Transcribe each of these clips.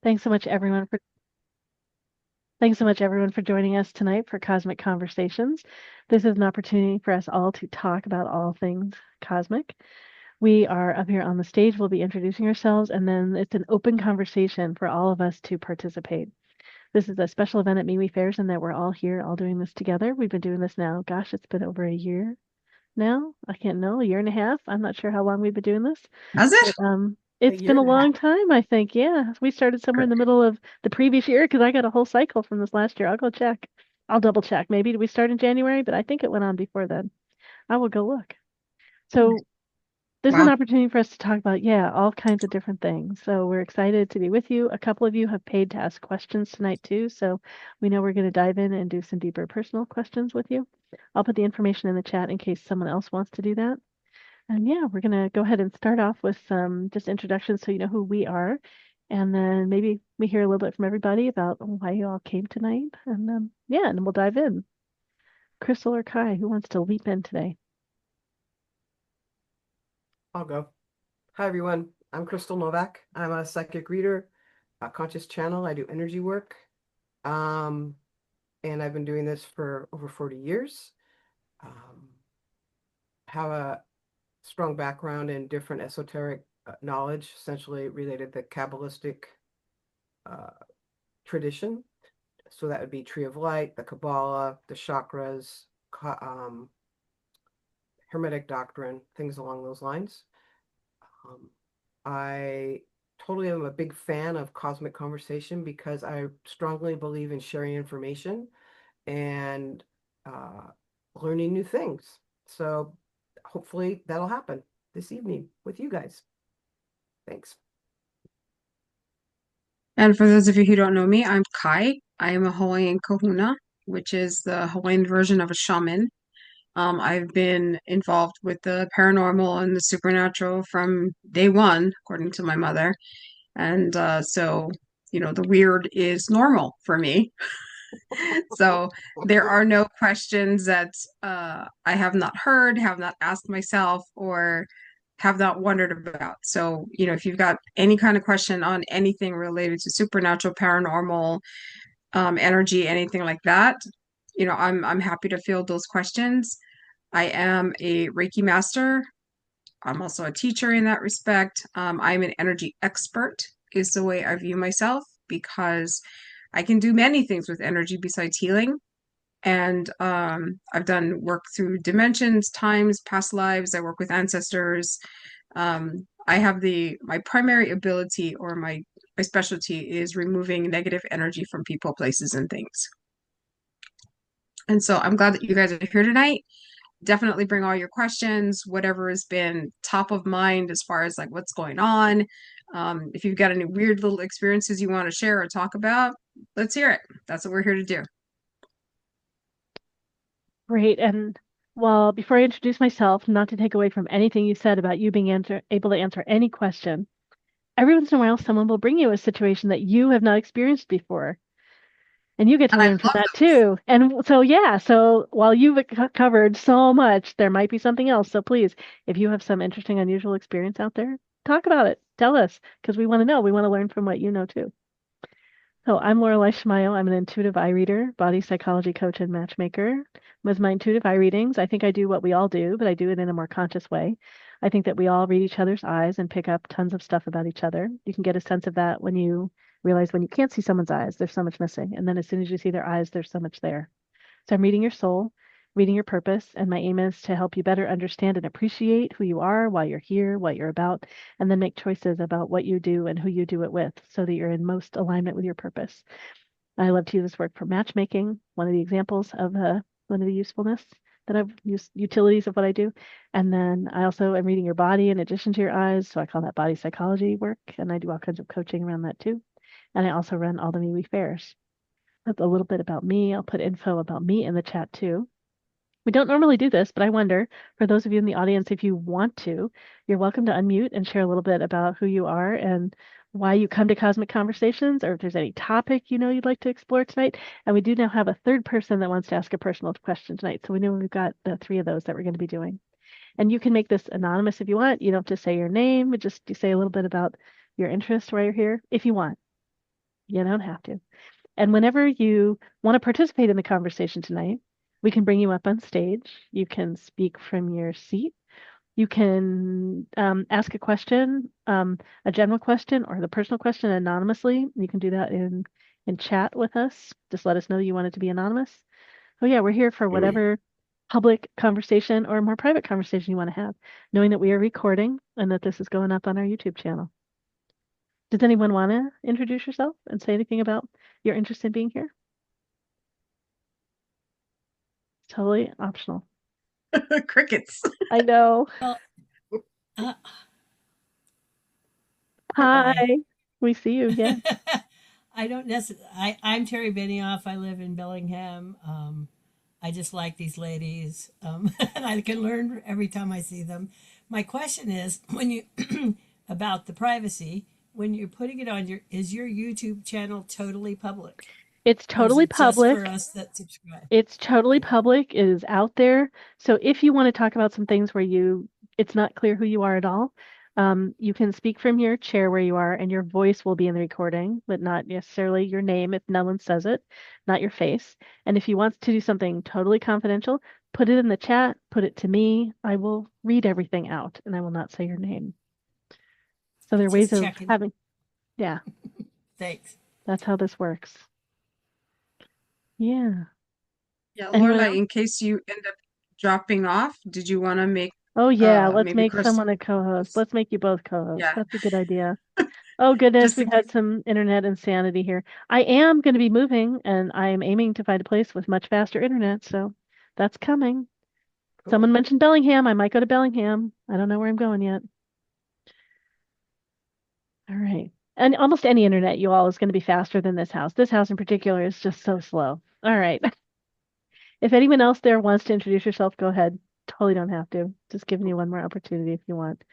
Thanks so much, everyone, for joining us tonight for Cosmic Conversations. This is an opportunity for us all to talk about all things cosmic. We are up here on the stage. We'll be introducing ourselves, and then it's an open conversation for all of us to participate. This is a special event at MeWe Fairs, and that we're all here, all doing this together. We've been doing this now. Gosh, it's been over a year now. I can't know, a year and a half. I'm not sure how long we've been doing this. Has But it? A it's year been a and a half. long time, I think. Yeah, we started somewhere in the middle of the previous year because I got a whole cycle from this last year. I'll go check. I'll double check. Maybe did we start in January? But I think it went on before then. I will go look. So this is an Wow. opportunity for us to talk about, yeah, all kinds of different things. So we're excited to be with you. A couple of you have paid to ask questions tonight too. So we know we're going to dive in and do some deeper personal questions with you. I'll put the information in the chat in case someone else wants to do that. And yeah, we're going to go ahead and start off with some just introductions so you know who we are. And then maybe we hear a little bit from everybody about why you all came tonight. And yeah, and we'll dive in. Crystal or Kai, who wants to leap in today? I'll go. Hi, everyone. I'm Crystal Novak. I'm a psychic reader, a conscious channel. I do energy work. Um, and I've been doing this for over 40 years. Um, have a strong background in different esoteric knowledge, essentially related to Kabbalistic uh, tradition. So that would be Tree of Light, the Kabbalah, the chakras, Hermetic doctrine, things along those lines. Um, I totally am a big fan of Cosmic Conversation because I strongly believe in sharing information and uh, learning new things. So hopefully that'll happen this evening with you guys. Thanks. And for those of you who don't know me, I'm Kai. I am a Hawaiian kahuna, which is the Hawaiian version of a shaman. I've been involved with the paranormal and the supernatural from day one, according to my mother. And the weird is normal for me. So there are no questions that I have not heard, have not asked myself, or have not wondered about. So, if you've got any kind of question on anything related to supernatural, paranormal, energy, anything like that, I'm happy to field those questions. I am a Reiki master. I'm also a teacher in that respect. I'm an energy expert, is the way I view myself, because I can do many things with energy besides healing. And I've done work through dimensions, times, past lives. I work with ancestors. I have my primary ability, or my specialty is removing negative energy from people, places, and things. And so I'm glad that you guys are here tonight. Definitely bring all your questions, whatever has been top of mind as far as like what's going on. If you've got any weird little experiences you want to share or talk about, let's hear it. That's what we're here to do. Great. And well, before I introduce myself, not to take away from anything you said about you being able to answer any question, every once in a while someone will bring you a situation that you have not experienced before. And you get to And I learn from love that too. And so, yeah, so while you've covered so much, there might be something else. So please, if you have some interesting, unusual experience out there, talk about it. Tell us, because we want to know. We want to learn from what you know too. So I'm Lorelei Shmayo. I'm an intuitive eye reader, body psychology coach, and matchmaker. With my intuitive eye readings, I think I do what we all do, but I do it in a more conscious way. I think that we all read each other's eyes and pick up tons of stuff about each other. You can get a sense of that when you realize when you can't see someone's eyes, there's so much missing. And then as soon as you see their eyes, there's so much there. So I'm reading your soul, reading your purpose, and my aim is to help you better understand and appreciate who you are, why you're here, what you're about, and then make choices about what you do and who you do it with so that you're in most alignment with your purpose. I love to use this work for matchmaking, one of the examples of one of the usefulness that I've used utilities of what I do. And then I also am reading your body in addition to your eyes. So I call that body psychology work. And I do all kinds of coaching around that too. And I also run all the MeWe fairs. That's a little bit about me. I'll put info about me in the chat too. We don't normally do this, but I wonder, for those of you in the audience, if you want to, you're welcome to unmute and share a little bit about who you are and why you come to Cosmic Conversations, or if there's any topic you know you'd like to explore tonight. And we do now have a third person that wants to ask a personal question tonight. So we know we've got the three of those that we're going to be doing. And you can make this anonymous if you want. You don't have to say your name, but just you say a little bit about your interest, why you're here, if you want. You don't have to. And whenever you want to participate in the conversation tonight, we can bring you up on stage. You can speak from your seat. You can ask a question, a general question or the personal question anonymously. You can do that in chat with us. Just let us know you want it to be anonymous. Oh yeah, we're here for whatever public conversation or more private conversation you want to have, knowing that we are recording and that this is going up on our YouTube channel. Does anyone want to introduce yourself and say anything about your interest in being here? Totally optional. Crickets. I know. Well, uh, Hi, hi. we see you. Yeah. I don't necessarily. I'm Terry Benioff. I live in Bellingham. I just like these ladies, and I can learn every time I see them. My question is, when you about the privacy, when you're putting it on is your YouTube channel totally public, It's or is totally it just for public. us that subscribe? It's totally public. It is out there. So if you want to talk about some things where it's not clear who you are at all, you can speak from your chair where you are, and your voice will be in the recording, but not necessarily your name if no one says it, not your face. And if you want to do something totally confidential, put it in the chat, put it to me. I will read everything out, and I will not say your name. So there are ways Just of checking. having, yeah, Thanks. that's how this works. Yeah. Yeah, Anyone Lorla, else? in case you end up dropping off, did you want to make Oh yeah, let's maybe make Crystal? someone a co-host. Let's make you both co-hosts. Yeah, That's a good idea. Oh goodness, just we've in had case. some internet insanity here. I am going to be moving and I am aiming to find a place with much faster internet, so that's coming. Cool. Someone mentioned Bellingham. I might go to Bellingham. I don't know where I'm going yet. All right. And almost any internet you all is going to be faster than this house. This house in particular is just so slow. All right. If anyone else there wants to introduce yourself, go ahead. Totally don't have to. Just giving you one more opportunity if you want.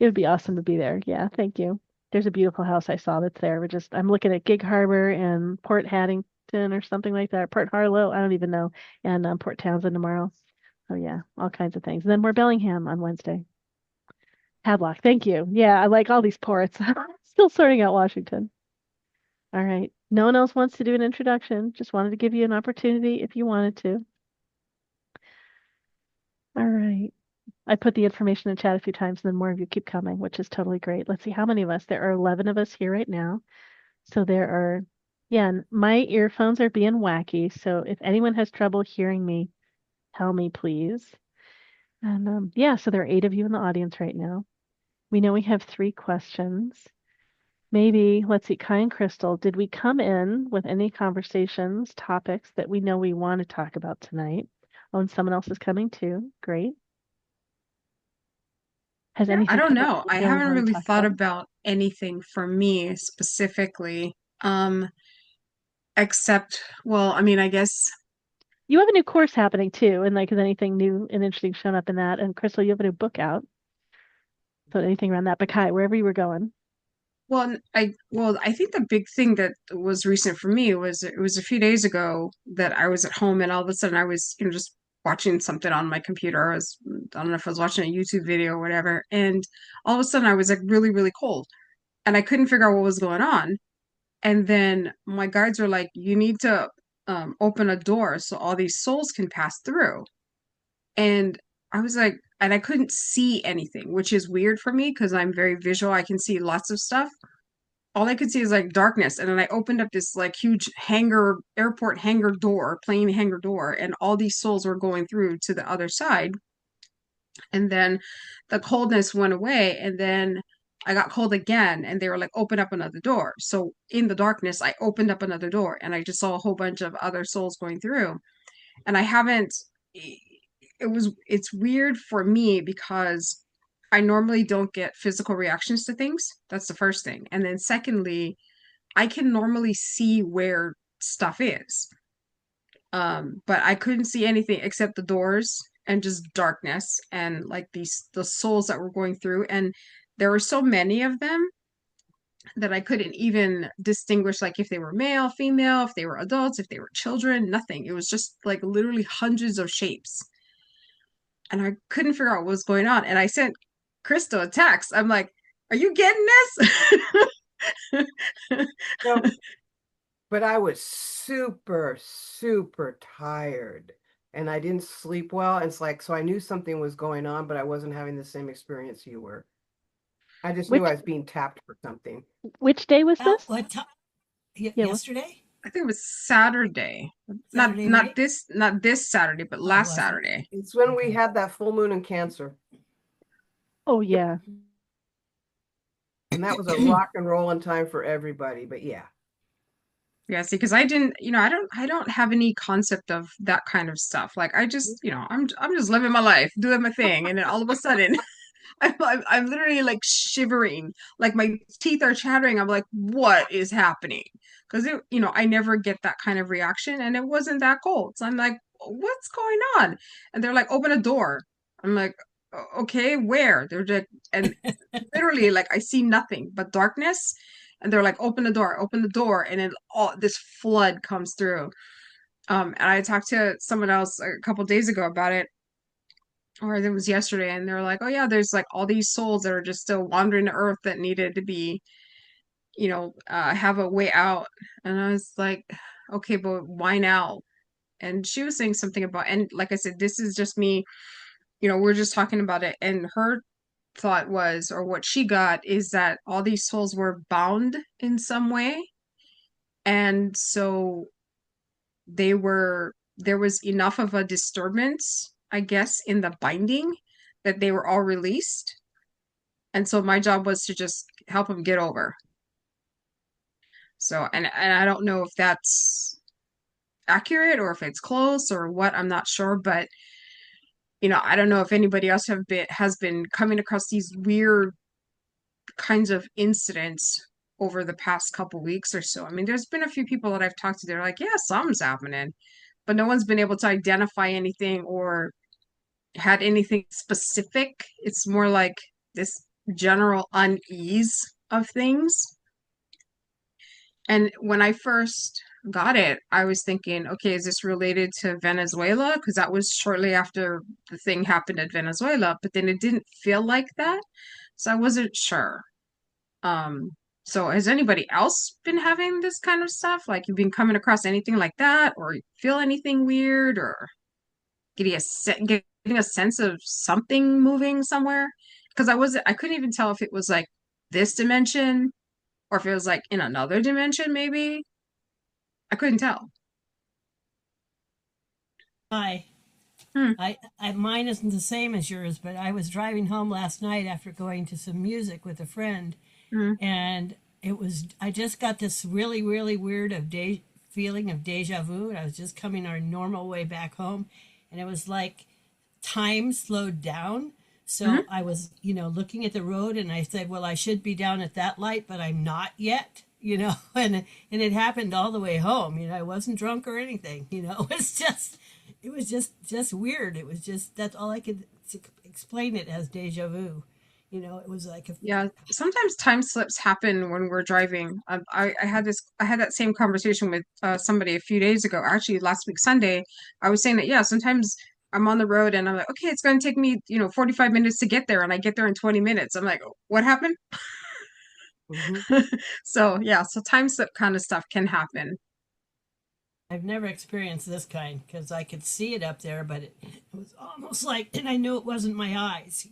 It would be awesome to be there. Yeah, thank you. There's a beautiful house I saw that's there. I'm looking at Gig Harbor and Port Haddington or something like that. Port Harlow, I don't even know. And Port Townsend tomorrow. Oh yeah, all kinds of things. And then more Bellingham on Wednesday. Hadlock, thank you. Yeah, I like all these ports. Still sorting out Washington. All right. No one else wants to do an introduction. Just wanted to give you an opportunity if you wanted to. All right. I put the information in chat a few times and then more of you keep coming, which is totally great. Let's see how many of us. There are 11 of us here right now. So there are, yeah, and my earphones are being wacky. So if anyone has trouble hearing me, tell me, please. And yeah, so there are 8 of you in the audience right now. We know we have 3 questions. Maybe, let's see, Kai and Crystal, did we come in with any conversations, topics that we know we want to talk about tonight? Oh, and someone else is coming too. Great. Has Yeah, I anything don't come up know. that I you really haven't want to really talk thought about? about anything for me specifically. Except, well, I mean, I guess, You have a new course happening too, and like, has anything new and interesting shown up in that? And Crystal, you have a new book out. So anything around that? But Kai, wherever you were going. I think the big thing that was recent for me was it was a few days ago that I was at home and all of a sudden I was, just watching something on my computer. I don't know if I was watching a YouTube video or whatever, and all of a sudden I was like really, really cold and I couldn't figure out what was going on. And then my guides were like, you need to open a door so all these souls can pass through. And I was like, and I couldn't see anything, which is weird for me because I'm very visual. I can see lots of stuff. All I could see is like darkness. And then I opened up this like huge airport hangar door, plane hangar door, and all these souls were going through to the other side. And then the coldness went away. And then I got cold again. And they were like, open up another door. So in the darkness, I opened up another door and I just saw a whole bunch of other souls going through. And I haven't, it's weird for me because I normally don't get physical reactions to things. That's the first thing. And then secondly, I can normally see where stuff is. But I couldn't see anything except the doors and just darkness and like the souls that were going through. And there were so many of them that I couldn't even distinguish like if they were male, female, if they were adults, if they were children, nothing. It was just like literally hundreds of shapes. And I couldn't figure out what was going on. And I sent Crystal a text. I'm like, are you getting this? No, but I was super, super tired and I didn't sleep well. It's like, so I knew something was going on, but I wasn't having the same experience you were. I just knew Which I was being tapped for something. which day was Well, this? what time? Yeah, Yesterday? I think it was Saturday. Not Saturday not night? this not this Saturday, but Oh, last was it? Saturday. It's when we Okay. had that full moon in Cancer. oh yeah. And that was a rock and rolling time for everybody. But yeah. Yeah, see, because I didn't, I don't have any concept of that kind of stuff. Like I just, I'm just living my life, doing my thing, and then all of a sudden, I'm literally like shivering, like my teeth are chattering. I'm like, what is happening? Because I never get that kind of reaction, and it wasn't that cold. So I'm like, what's going on? And they're like, open a door. I'm like, Okay, where?" They're like, and literally, like I see nothing but darkness, and they're like, open the door, and then all this flood comes through. And I talked to someone else a couple days ago about it, or it was yesterday, and they're like, oh yeah, there's like all these souls that are just still wandering the earth that needed to be, have a way out. And I was like, okay, but why now? And she was saying something about, and like I said, this is just me, we're just talking about it, and her thought was, or what she got, is that all these souls were bound in some way. And so there was enough of a disturbance, I guess, in the binding that they were all released. And so my job was to just help them get over. So, and I don't know if that's accurate or if it's close or what, I'm not sure, but I don't know if anybody else has been coming across these weird kinds of incidents over the past couple weeks or so. I mean, there's been a few people that I've talked to, they're like, yeah, something's happening, but no one's been able to identify anything or had anything specific. It's more like this general unease of things. And when I first got it, I was thinking, okay, is this related to Venezuela? Because that was shortly after the thing happened at Venezuela, but then it didn't feel like that. So I wasn't sure. Um, so has anybody else been having this kind of stuff? Like you've been coming across anything like that, or you feel anything weird, or getting a sense of something moving somewhere? Because I couldn't even tell if it was like this dimension or if it was like in another dimension, maybe. I couldn't tell. Hi. Hmm. Mine isn't the same as yours, but I was driving home last night after going to some music with a friend, Hmm. and I just got this really, really weird feeling of deja vu, and I was just coming our normal way back home, and it was like time slowed down. So Hmm. I was, looking at the road, and I said, well, I should be down at that light, but I'm not yet, and it happened all the way home. I wasn't drunk or anything, it was just weird. It was just, that's all I could explain it as deja vu. It was like a, Yeah, sometimes time slips happen when we're driving. I had that same conversation with somebody a few days ago. Actually, last week Sunday, I was saying that yeah, sometimes I'm on the road and I'm like, okay, it's going to take me 45 minutes to get there, and I get there in 20 minutes. I'm like, what happened? Hmm. So yeah, so time slip kind of stuff can happen. I've never experienced this kind because I could see it up there, but it was almost like, and I knew it wasn't my eyes,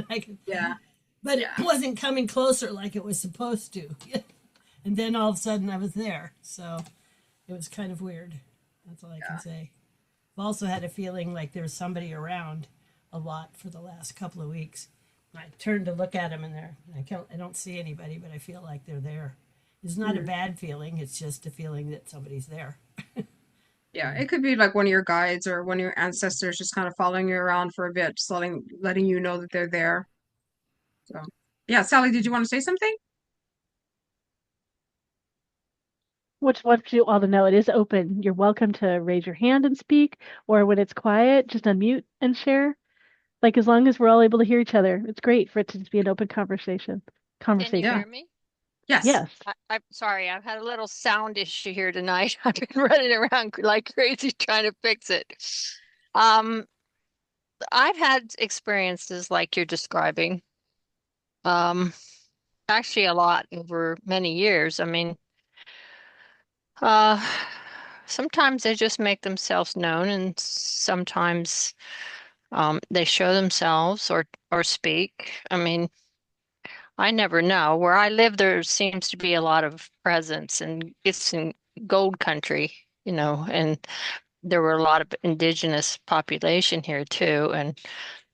I could, Yeah, but it yeah, wasn't coming closer like it was supposed to. And then all of a sudden I was there. So it was kind of weird. That's all I can yeah. say. I've also had a feeling like there's somebody around a lot for the last couple of weeks. I turned to look at them and I don't see anybody, but I feel like they're there. It's not a Mhm. bad feeling. It's just a feeling that somebody's there. Yeah, it could be like one of your guides or one of your ancestors just kind of following you around for a bit, just letting you know that they're there. So yeah, Sally, did you want to say something? Which wants you all to know it is open. You're welcome to raise your hand and speak, or when it's quiet, just unmute and share. Like as long as we're all able to hear each other, it's great for it to just be an open conversation. Can you Yeah. hear me? Yes. Yes. I'm sorry, I've had a little sound issue here tonight. I've been running around like crazy trying to fix it. Um, I've had experiences like you're describing. Um, actually a lot over many years. I mean, uh, sometimes they just make themselves known, and sometimes they show themselves or speak. I mean, I never know. Where I live, there seems to be a lot of presence, and it's in gold country, and there were a lot of indigenous population here too. And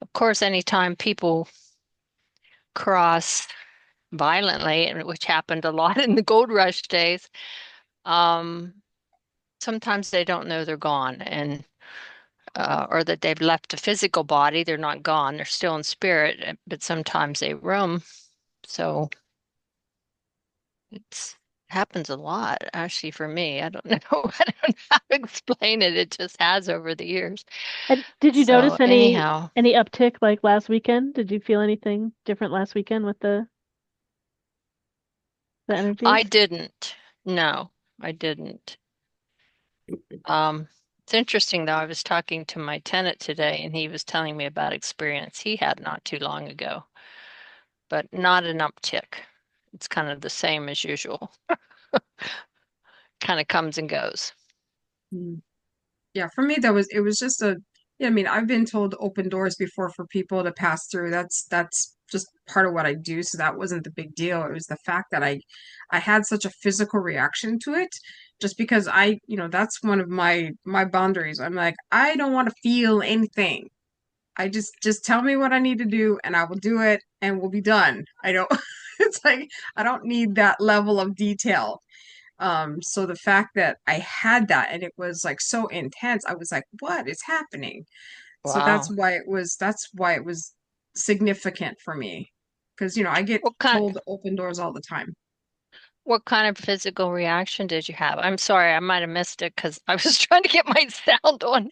of course, anytime people cross violently, and which happened a lot in the gold rush days, um, sometimes they don't know they're gone, and or that they've left a physical body. They're not gone; they're still in spirit, but sometimes they roam. So it's happens a lot, actually, for me. I don't know. I don't know how to explain it. It just has over the years. And did you So notice any anyhow, any uptick like last weekend? Did you feel anything different last weekend with the I energies? didn't. No, I didn't. It's interesting though. I was talking to my tenant today, and he was telling me about experience he had not too long ago, but not an uptick. It's kind of the same as usual. Kind of comes and goes. Mm. Yeah, for me that was it was just a yeah, I mean, I've been told to open doors before for people to pass through. That's just part of what I do, so that wasn't the big deal. It was the fact that I had such a physical reaction to it just because that's one of my boundaries. I'm like, I don't want to feel anything. I just tell me what I need to do and I will do it and we'll be done. I don't it's like I don't need that level of detail. So the fact that I had that and it was like so intense, I was like, what is happening? So Wow. that's why it was significant for me. Because I get What kind told to open doors all the time. what kind of physical reaction did you have? I'm sorry, I might have missed it because I was trying to get my sound on.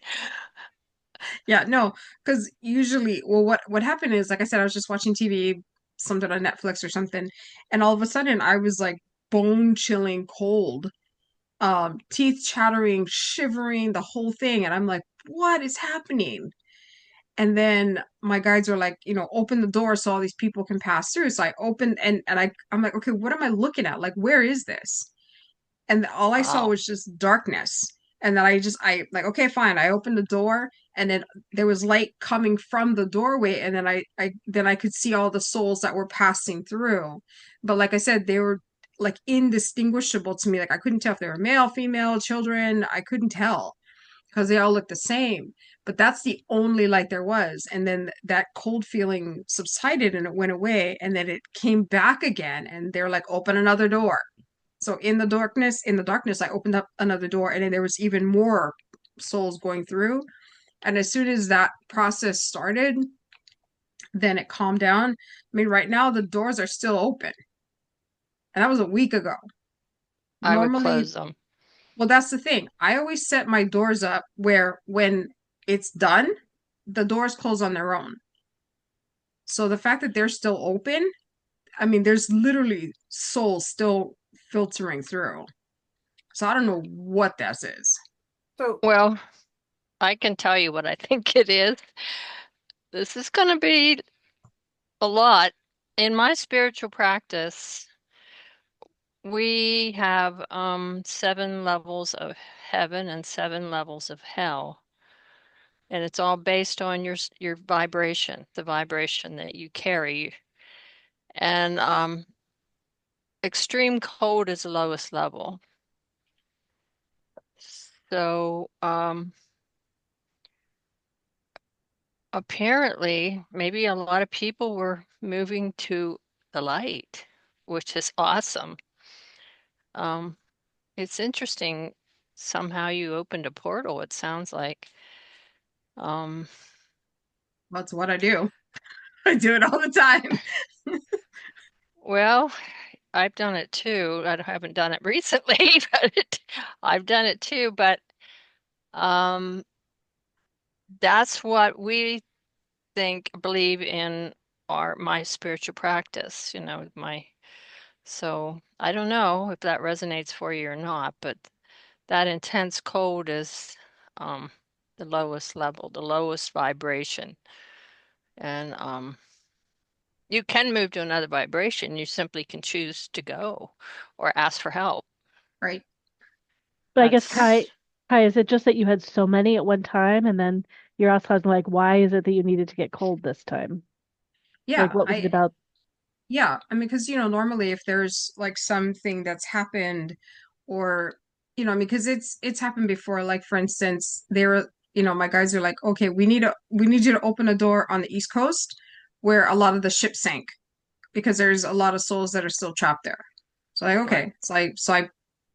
Yeah, no, because usually, well, what happened is, like I said, I was just watching TV, something on Netflix or something, and all of a sudden I was like bone chilling cold, teeth chattering, shivering, the whole thing, and I'm like, what is happening? And then my guides are like, open the door so all these people can pass through. So I opened and I'm like, okay, what am I looking at? Like, where is this? And all I saw Wow. was just darkness. And then I like, okay, fine. I opened the door and then there was light coming from the doorway. And then I could see all the souls that were passing through. But like I said, they were like indistinguishable to me. Like I couldn't tell if they were male, female, children. I couldn't tell because they all looked the same. But that's the only light there was. And then that cold feeling subsided and it went away. And then it came back again. And they're like, open another door. So in the darkness, I opened up another door, and then there was even more souls going through. And as soon as that process started, then it calmed down. I mean, right now the doors are still open, and that was a week ago. I would Normally, close them. well, that's the thing. I always set my doors up where when it's done, the doors close on their own. So the fact that they're still open, I mean, there's literally souls still filtering through. So I don't know what this is. So, Well, I can tell you what I think it is. This is going to be a lot. In my spiritual practice, we have 7 levels of heaven and 7 levels of hell. And it's all based on your vibration, the vibration that you carry. And extreme cold is the lowest level. So apparently, maybe a lot of people were moving to the light, which is awesome. Um, it's interesting. Somehow you opened a portal, it sounds like. Um, That's what I do. I do it all the time. well, I've done it too. Haven't done it recently, but I've done it too. But um, that's what we believe in my spiritual practice, so I don't know if that resonates for you or not, but that intense cold is um the lowest level, the lowest vibration. And You can move to another vibration. You simply can choose to go or ask for help. Right. But I guess That's Kai, is it just that you had so many at one time, and then you're also like, why is it that you needed to get cold this time? Like, Yeah, what was it about? yeah, I mean, because normally if there's like something that's happened, or because it's happened before. Like for instance, they were, my guys are like, okay, we need you to open a door on the East Coast where a lot of the ships sank because there's a lot of souls that are still trapped there. So like, Right. okay, so I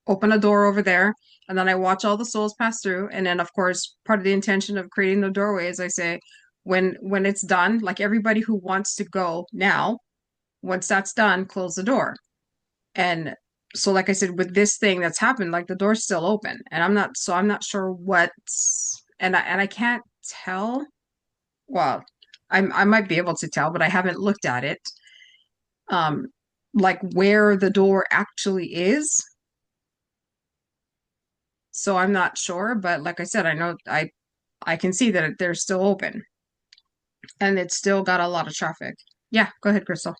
open a door over there, and then I watch all the souls pass through, and then of course part of the intention of creating the doorway is I say, when it's done, like everybody who wants to go now, once that's done, close the door. And so, like I said, with this thing that's happened, like the door's still open, and I'm not sure what's, and I can't tell. Well, I might be able to tell, but I haven't looked at it. Um, like where the door actually is. So I'm not sure, but like I said, I know I can see that they're still open, and it's still got a lot of traffic. Yeah, go ahead, Crystal.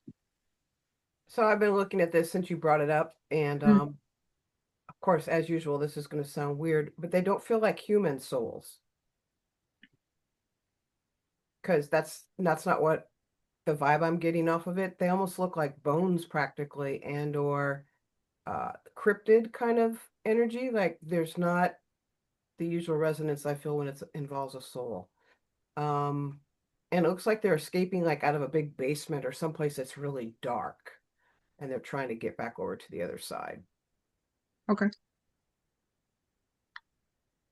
So I've been looking at this since you brought it up, and Mm. of course, as usual, this is going to sound weird, but they don't feel like human souls because that's not what the vibe I'm getting off of it. They almost look like bones practically, and or cryptid kind of energy. Like there's not the usual resonance I feel when it involves a soul. Um, and it looks like they're escaping like out of a big basement or someplace that's really dark, and they're trying to get back over to the other side. Okay.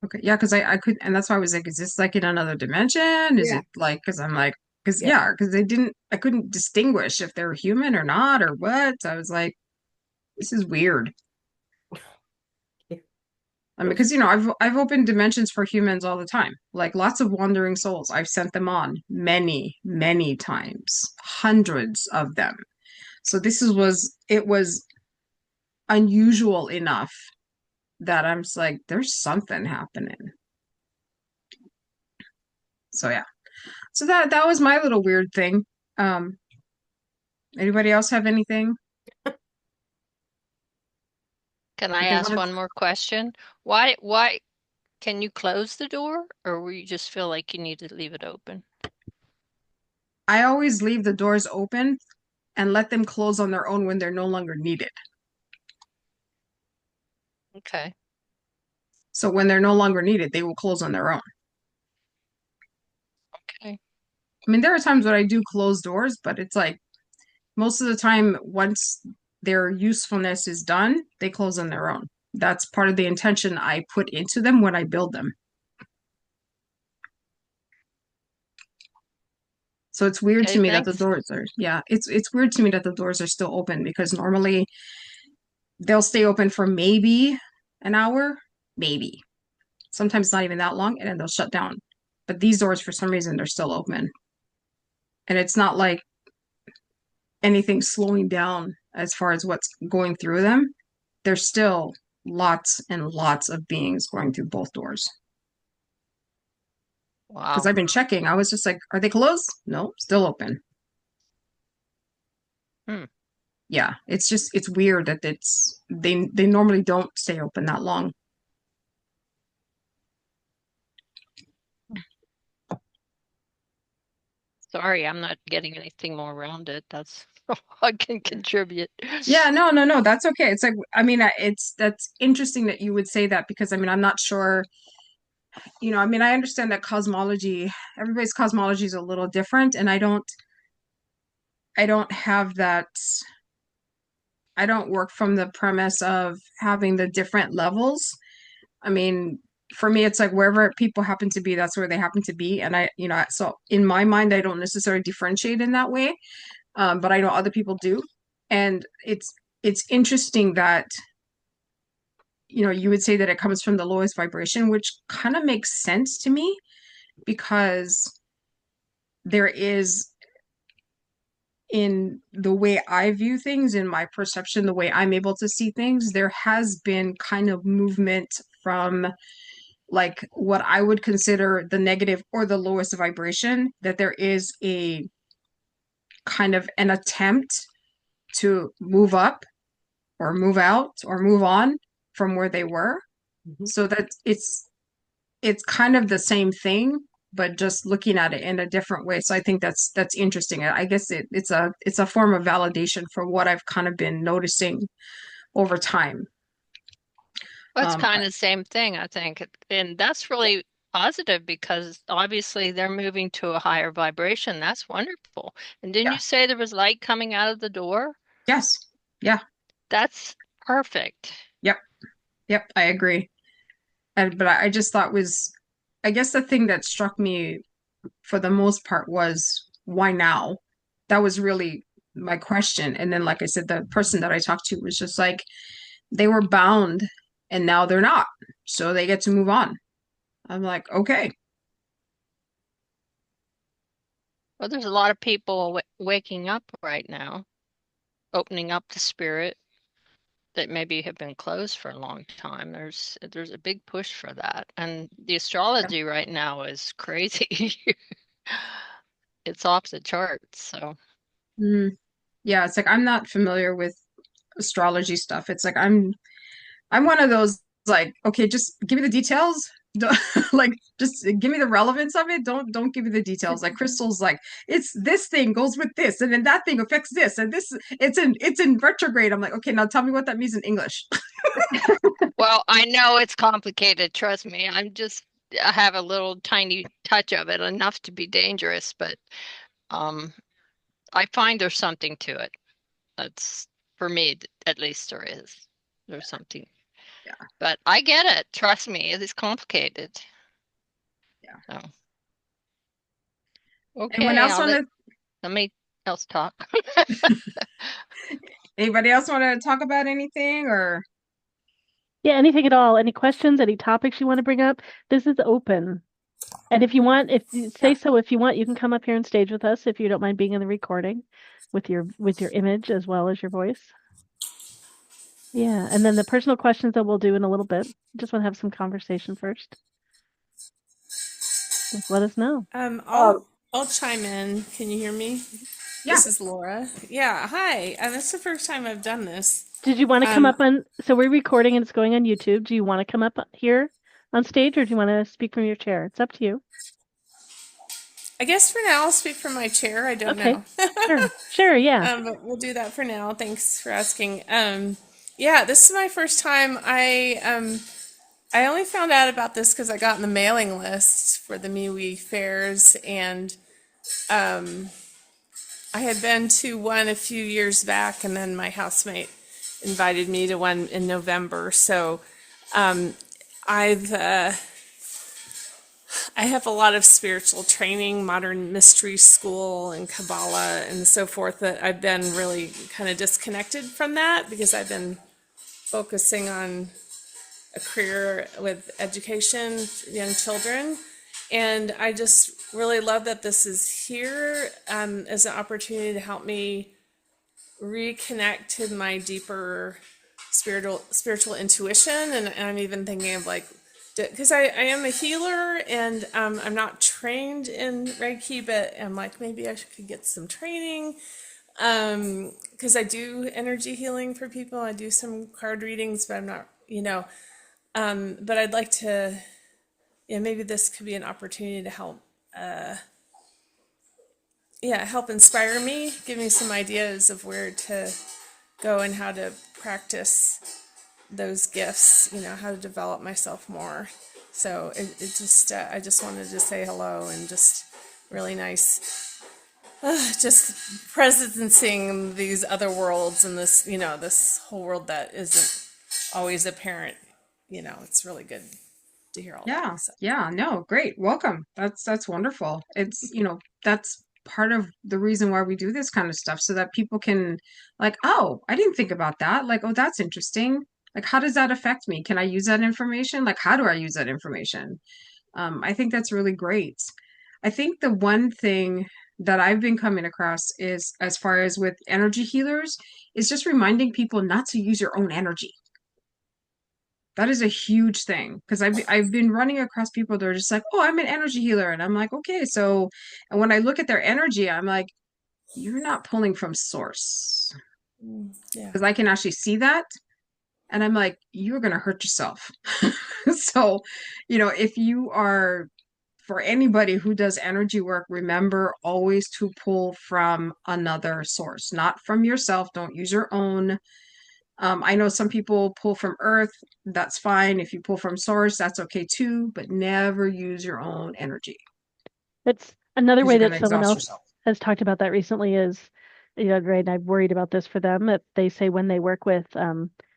Okay. Yeah, because I could, and that's why I was like, is this like in another dimension? Is Yeah, it like, because I'm like, because yeah. yeah, because I couldn't distinguish if they're human or not or what. I was like, this is weird. Yeah. I mean, because I've opened dimensions for humans all the time, like lots of wandering souls. I've sent them on many, many times, hundreds of them. So it was unusual enough that I'm just like, there's something happening. So yeah. So that was my little weird thing. Um, Anybody else have anything Can I that they ask wanted? one more question? Why can you close the door or will you just feel like you need to leave it open? I always leave the doors open and let them close on their own when they're no longer needed. Okay. So when they're no longer needed, they will close on their own. Okay. I mean, there are times when I do close doors, but it's like most of the time, once their usefulness is done, they close on their own. That's part of the intention I put into them when I build them. So it's weird to Okay, me that the thanks. doors are, yeah, it's weird to me that the doors are still open because normally they'll stay open for maybe an hour, maybe. Sometimes not even that long, and then they'll shut down. But these doors, for some reason, they're still open. And it's not like anything slowing down as far as what's going through them. There's still lots and lots of beings going through both doors. Because Wow. I've been checking. I was just like, are they closed? No, still open. Hmm. Yeah, it's weird that they normally don't stay open that long. Sorry, I'm not getting anything more around it. That's all I can contribute. Yeah, no, that's okay. It's like, I mean, that's interesting that you would say that because I mean, I'm not sure, I mean, I understand that everybody's cosmology is a little different, and I don't have that, I don't work from the premise of having the different levels. I mean, for me, it's like wherever people happen to be, that's where they happen to be. And so in my mind, I don't necessarily differentiate in that way. But I know other people do. And it's interesting that, you would say that it comes from the lowest vibration, which kind of makes sense to me because there is in the way I view things, in my perception, the way I'm able to see things, there has been kind of movement from like what I would consider the negative or the lowest vibration, that there is kind of an attempt to move up or move out or move on from where they were. Mhm. So that it's kind of the same thing, but just looking at it in a different way. So I think that's interesting. I guess it's a form of validation for what I've kind of been noticing over time. Well, it's Um, kind of the same thing, I think. And that's really positive because obviously they're moving to a higher vibration. That's wonderful. And didn't yeah, you say there was light coming out of the door? yes, yeah, That's perfect. yep, yep, I agree. But I just thought was, I guess the thing that struck me for the most part was why now? That was really my question. And then, like I said, the person that I talked to was just like, they were bound and now they're not. So they get to move on. I'm like, okay. Well, there's a lot of people waking up right now, opening up the spirit that maybe have been closed for a long time. There's a big push for that. And the astrology right now is crazy. It's off the charts. So Mm, yeah, it's like I'm not familiar with astrology stuff. It's like I'm one of those like, okay, just give me the details. Like just give me the relevance of it. Don't give me the details. Like Crystal's like, it's this thing goes with this, and then that thing affects this, and this it's in retrograde. I'm like, okay, now tell me what that means in English. well, I know it's complicated, trust me. I have a little tiny touch of it, enough to be dangerous, but um I find there's something to it. That's for me, at least there is. There's something. Yeah, But I get it. Trust me, it is complicated. yeah. So, Anyone okay, else I'll want let to? somebody else talk. Anybody else want to talk about anything or? Yeah, anything at all. Any questions, any topics you want to bring up? This is open. And if you want, if you say so, if you want, you can come up here and stage with us if you don't mind being in the recording with your image as well as your voice. Yeah, and then the personal questions that we'll do in a little bit. Just want to have some conversation first. Just let us know. I'll chime in. Can you hear me? Yeah. This is Laura. Yeah, hi. That's the first time I've done this. Did you want to come Um, up on, so we're recording and it's going on YouTube. Do you want to come up here on stage or do you want to speak from your chair? It's up to you. I guess for now I'll speak from my chair. I don't Okay. know. Sure, yeah. But we'll do that for now. Thanks for asking. Yeah, this is my first time. I only found out about this because I got in the mailing list for the MeWe fairs, and I had been to one a few years back, and then my housemate invited me to one in November. So I've I have a lot of spiritual training, modern mystery school, and Kabbalah, and so forth. That I've been really kind of disconnected from that because I've been focusing on a career with education, young children. And I just really love that this is here as an opportunity to help me reconnect to my deeper spiritual intuition. And I'm even thinking of like, because I am a healer and I'm not trained in Reiki, but I'm like, maybe I could get some training because I do energy healing for people. I do some card readings, but I'm not, but I'd like to, yeah, maybe this could be an opportunity to help, help inspire me, give me some ideas of where to go and how to practice those gifts, how to develop myself more. So it just, I just wanted to say hello and just really nice, just presencing these other worlds and this, this whole world that isn't always apparent. It's really good to hear all Yeah, that. So. yeah, no, great. Welcome. That's wonderful. It's, that's part of the reason why we do this kind of stuff so that people can like, oh, I didn't think about that. Like, oh, that's interesting. Like, how does that affect me? Can I use that information? Like, how do I use that information? I think that's really great. I think the one thing that I've been coming across is as far as with energy healers is just reminding people not to use your own energy. That is a huge thing because I've been running across people that are just like, oh, I'm an energy healer. And I'm like, okay, so, and when I look at their energy, I'm like, you're not pulling from source. Yeah. Because I can actually see that. And I'm like, you're going to hurt yourself. So, if you are, for anybody who does energy work, remember always to pull from another source, not from yourself. Don't use your own. I know some people pull from earth. That's fine. If you pull from source, that's okay too, but never use your own energy It's another because way you're going that to someone exhaust else yourself. has talked about that recently is, right, I've worried about this for them, that they say when they work with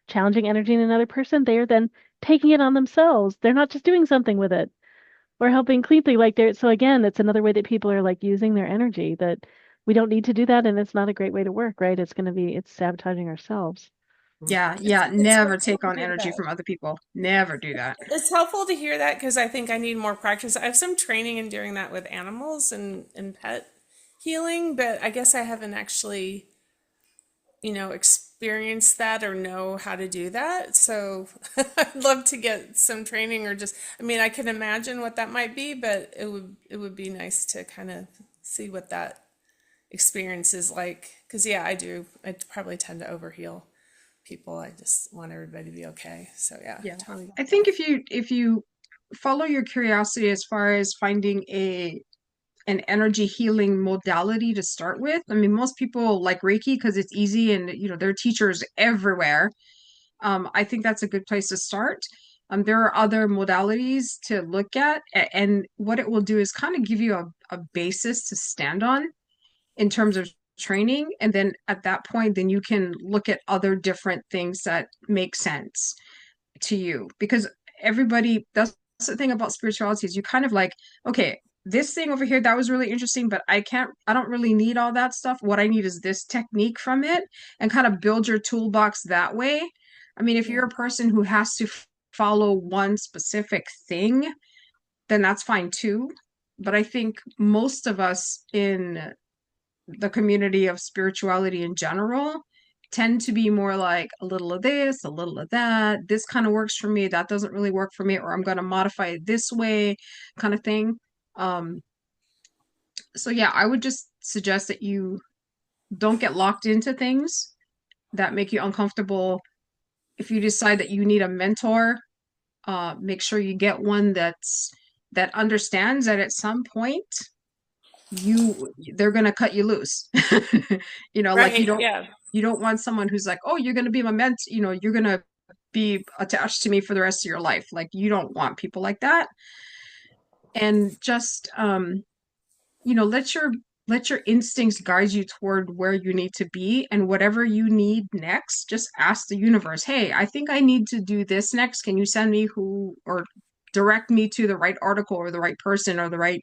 challenging energy in another person, they are then taking it on themselves. They're not just doing something with it or helping cleanly. Like they're, so again, it's another way that people are like using their energy, that we don't need to do that, and it's not a great way to work, right? It's sabotaging ourselves. Yeah, It's never helpful take to on hear energy that. from other people. Never do that. It's helpful to hear that because I think I need more practice. I have some training in doing that with animals and pet healing, but I guess I haven't actually, experienced that or know how to do that. So I'd love to get some training or just, I mean, I can imagine what that might be, but it would be nice to kind of see what that experience is like. Because yeah, I do. I probably tend to overheal people. I just want everybody to be okay. So yeah, Yeah. totally. I think if you follow your curiosity as far as finding an energy healing modality to start with. I mean, most people like Reiki because it's easy and there are teachers everywhere. I think that's a good place to start. There are other modalities to look at, and what it will do is kind of give you a basis to stand on in terms of training. And then at that point, then you can look at other different things that make sense to you. Because that's the thing about spirituality is you kind of like, okay, this thing over here, that was really interesting, but I don't really need all that stuff. What I need is this technique from it, and kind of build your toolbox that way. I mean, if Yeah. you're a person who has to follow one specific thing, then that's fine too. But I think most of us in the community of spirituality in general tend to be more like a little of this, a little of that. This kind of works for me. That doesn't really work for me, or I'm going to modify it this way, kind of thing. Um, so yeah, I would just suggest that you don't get locked into things that make you uncomfortable. If you decide that you need a mentor, make sure you get one that understands that at some point they're going to cut you loose. Like Right. Yeah. you don't want someone who's like, oh, you're going to be my you're going to be attached to me for the rest of your life. Like, you don't want people like that. And just let your instincts guide you toward where you need to be, and whatever you need next, just ask the universe, hey, I think I need to do this next. Can you send me who, or direct me to the right article or the right person or the right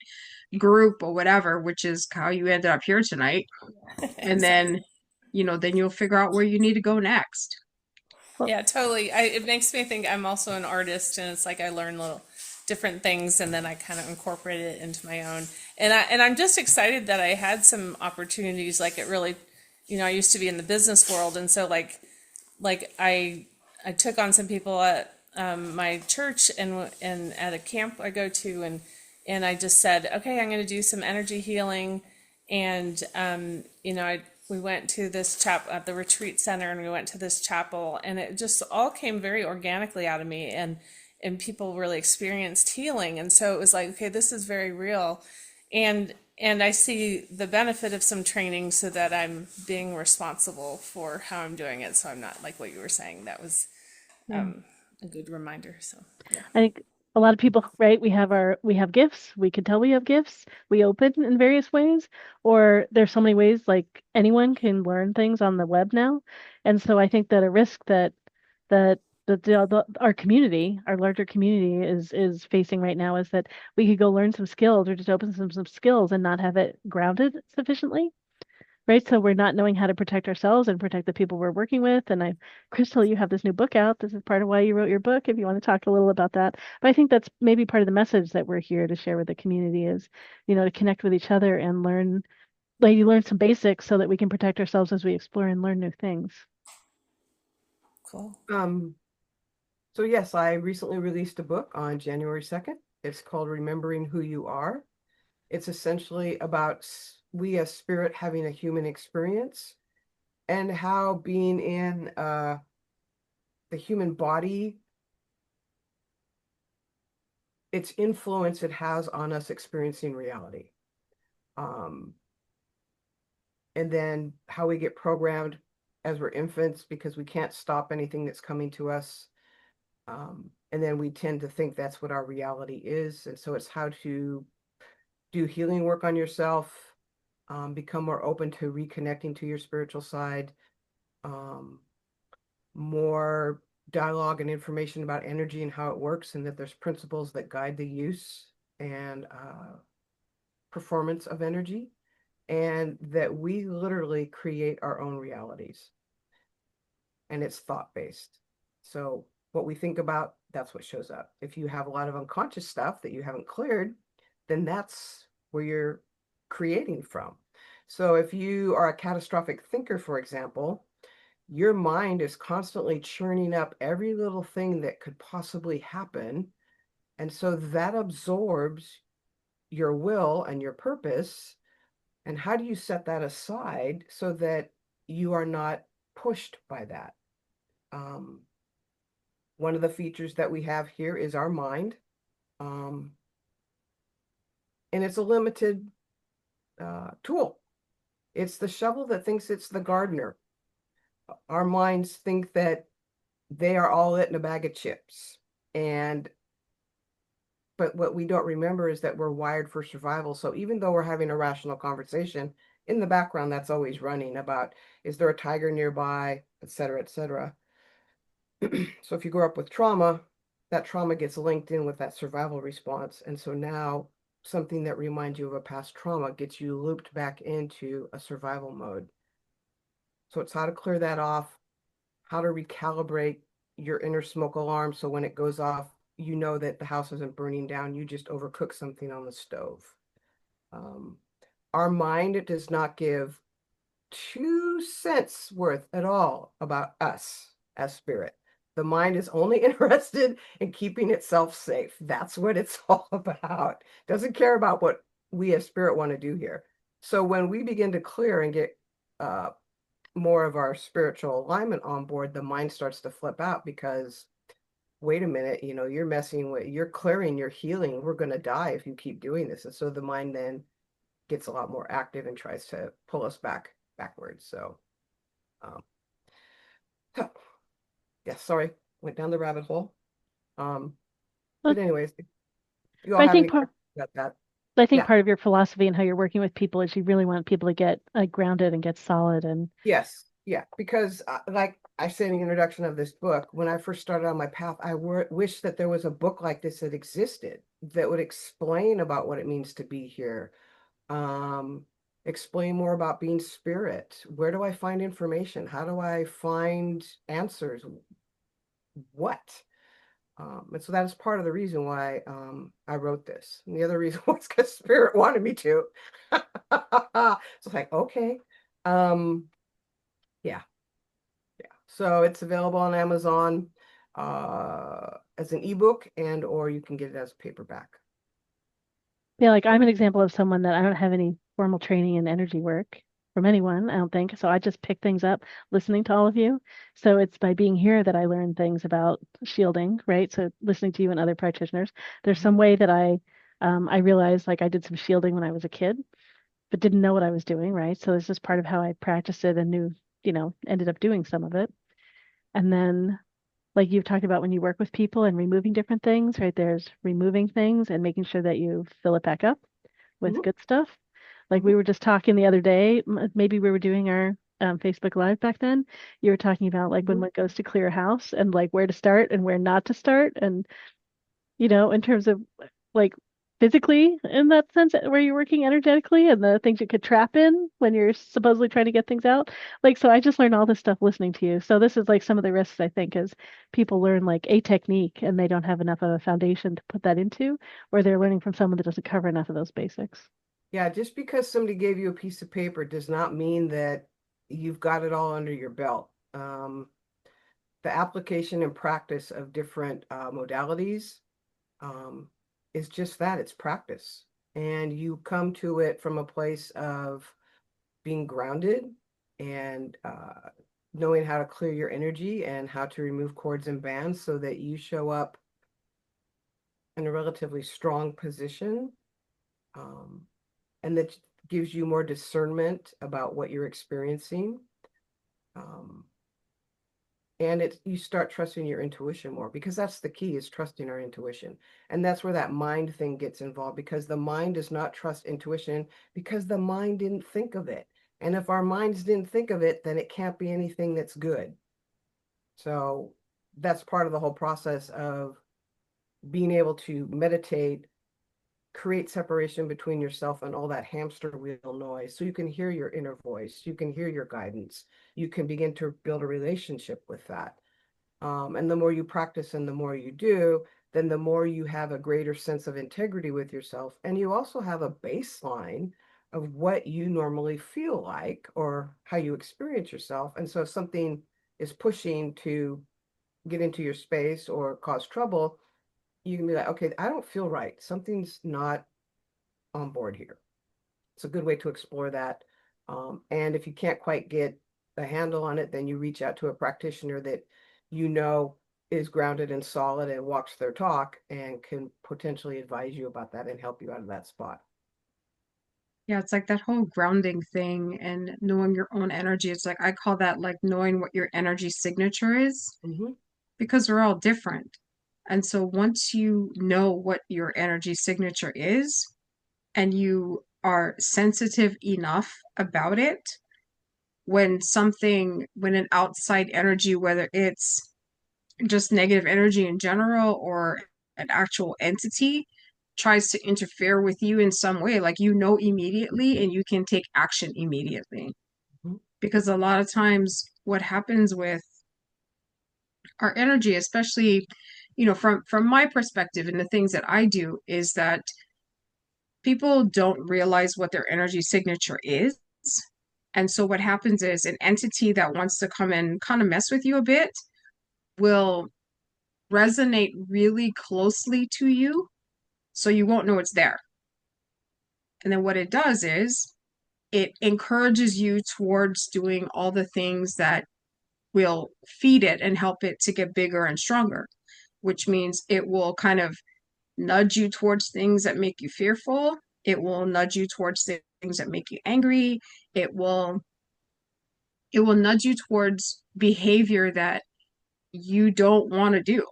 group or whatever, which is how you ended up here tonight. And then then you'll figure out where you need to go next. Yeah, totally. It makes me think I'm also an artist, and it's like I learn little different things, and then I kind of incorporate it into my own. And I'm just excited that I had some opportunities. Like it really, I used to be in the business world, and so like I took on some people at my church and at a camp I go to, and I just said, okay, I'm going to do some energy healing, and we went to this at the retreat center, and we went to this chapel, and it just all came very organically out of me, and people really experienced healing, and so it was like, okay, this is very real, and I see the benefit of some training so that I'm being responsible for how I'm doing it, so I'm not like what you were saying. That was a good reminder. So yeah. I think a lot of people, right? We have gifts. We can tell we have gifts. We open in various ways, or there's so many ways, like anyone can learn things on the web now. And so I think that a risk that our community, our larger community is facing right now is that we could go learn some skills or just open some skills and not have it grounded sufficiently. Right. So we're not knowing how to protect ourselves and protect the people we're working with. And Crystal, you have this new book out. This is part of why you wrote your book, if you want to talk a little about that. But I think that's maybe part of the message that we're here to share with the community is, to connect with each other and learn, like you learn some basics so that we can protect ourselves as we explore and learn new things. Cool. So yes, I recently released a book on January 2nd. It's called Remembering Who You Are. It's essentially about we as spirit having a human experience and how being in the human body, its influence it has on us experiencing reality. And then how we get programmed as we're infants because we can't stop anything that's coming to us. And then we tend to think that's what our reality is. And so it's how to do healing work on yourself, become more open to reconnecting to your spiritual side, more dialogue and information about energy and how it works, and that there's principles that guide the use and performance of energy, and that we literally create our own realities. And it's thought-based. So what we think about, that's what shows up. If you have a lot of unconscious stuff that you haven't cleared, then that's where you're creating from. So if you are a catastrophic thinker, for example, your mind is constantly churning up every little thing that could possibly happen. And so that absorbs your will and your purpose. And how do you set that aside so that you are not pushed by that? One of the features that we have here is our mind. And it's a limited tool. It's the shovel that thinks it's the gardener. Our minds think that they are all it in a bag of chips. But what we don't remember is that we're wired for survival. So even though we're having a rational conversation, in the background, that's always running about, is there a tiger nearby, et cetera, et cetera. So if you grow up with trauma, that trauma gets linked in with that survival response. And so now something that reminds you of a past trauma gets you looped back into a survival mode. So it's how to clear that off, how to recalibrate your inner smoke alarm. So when it goes off, you know that the house isn't burning down. You just overcooked something on the stove. Our mind does not give 2 cents worth at all about us as spirit. The mind is only interested in keeping itself safe. That's what it's all about. Doesn't care about what we as spirit want to do here. So when we begin to clear and get more of our spiritual alignment on board, the mind starts to flip out because, wait a minute, you're messing with, you're clearing, you're healing. We're going to die if you keep doing this. And so the mind then gets a lot more active and tries to pull us backwards. So, yeah, sorry, went down the rabbit hole. But anyways, you all I have think any part, questions about that? I think Yeah. part of your philosophy and how you're working with people is you really want people to get grounded and get solid. And Yes, yeah, because like I said in the introduction of this book, when I first started on my path, I wish that there was a book like this that existed that would explain about what it means to be here. Explain more about being spirit. Where do I find information? How do I find answers? What? And so that is part of the reason why I wrote this. And the other reason was because spirit wanted me to. So it's like, okay. Yeah. So it's available on Amazon as an ebook, and or you can get it as a paperback. yeah, like I'm an example of someone that I don't have any formal training in energy work from anyone, I don't think. So I just pick things up listening to all of you. So it's by being here that I learn things about shielding, right? So listening to you and other practitioners, there's some way that I realized like I did some shielding when I was a kid, but didn't know what I was doing, right? So this is part of how I practiced it and knew, ended up doing some of it. And then like you've talked about when you work with people and removing different things, right? There's removing things and making sure that you fill it back up with Mhm. good stuff. Like we were just talking the other day, maybe we were doing our Facebook Live back then. You were talking about like when Mhm. one goes to clear a house and like where to start and where not to start. And, in terms of like physically in that sense, where you're working energetically and the things you could trap in when you're supposedly trying to get things out. Like, so I just learned all this stuff listening to you. So this is like some of the risks I think is people learn like a technique and they don't have enough of a foundation to put that into, or they're learning from someone that doesn't cover enough of those basics. Yeah, just because somebody gave you a piece of paper does not mean that you've got it all under your belt. The application and practice of different modalities is just that, it's practice. and you come to it from a place of being grounded and knowing how to clear your energy and how to remove cords and bands so that you show up in a relatively strong position. And that gives you more discernment about what you're experiencing. And you start trusting your intuition more, because that's the key, is trusting our intuition. And that's where that mind thing gets involved, because the mind does not trust intuition because the mind didn't think of it. And if our minds didn't think of it, then it can't be anything that's good. So that's part of the whole process of being able to meditate, create separation between yourself and all that hamster wheel noise, so you can hear your inner voice, you can hear your guidance, you can begin to build a relationship with that. And the more you practice and the more you do, then the more you have a greater sense of integrity with yourself. And you also have a baseline of what you normally feel like or how you experience yourself. And so if something is pushing to get into your space or cause trouble, you can be like, okay, I don't feel right. Something's not on board here. It's a good way to explore that. And if you can't quite get a handle on it, then you reach out to a practitioner that you know is grounded and solid and walks their talk and can potentially advise you about that and help you out of that spot. Yeah, it's like that whole grounding thing and knowing your own energy. It's like I call that like knowing what your energy signature is, Mm-hmm. because we're all different. And so once you know what your energy signature is and you are sensitive enough about it, when an outside energy, whether it's just negative energy in general or an actual entity, tries to interfere with you in some way, like you know immediately and you can take action immediately. Mhm. Because a lot of times what happens with our energy, especially, from my perspective and the things that I do, is that people don't realize what their energy signature is. And so what happens is an entity that wants to come and kind of mess with you a bit will resonate really closely to you, so you won't know it's there. And then what it does is it encourages you towards doing all the things that will feed it and help it to get bigger and stronger, which means it will kind of nudge you towards things that make you fearful. It will nudge you towards things that make you angry. It will nudge you towards behavior that you don't want to do.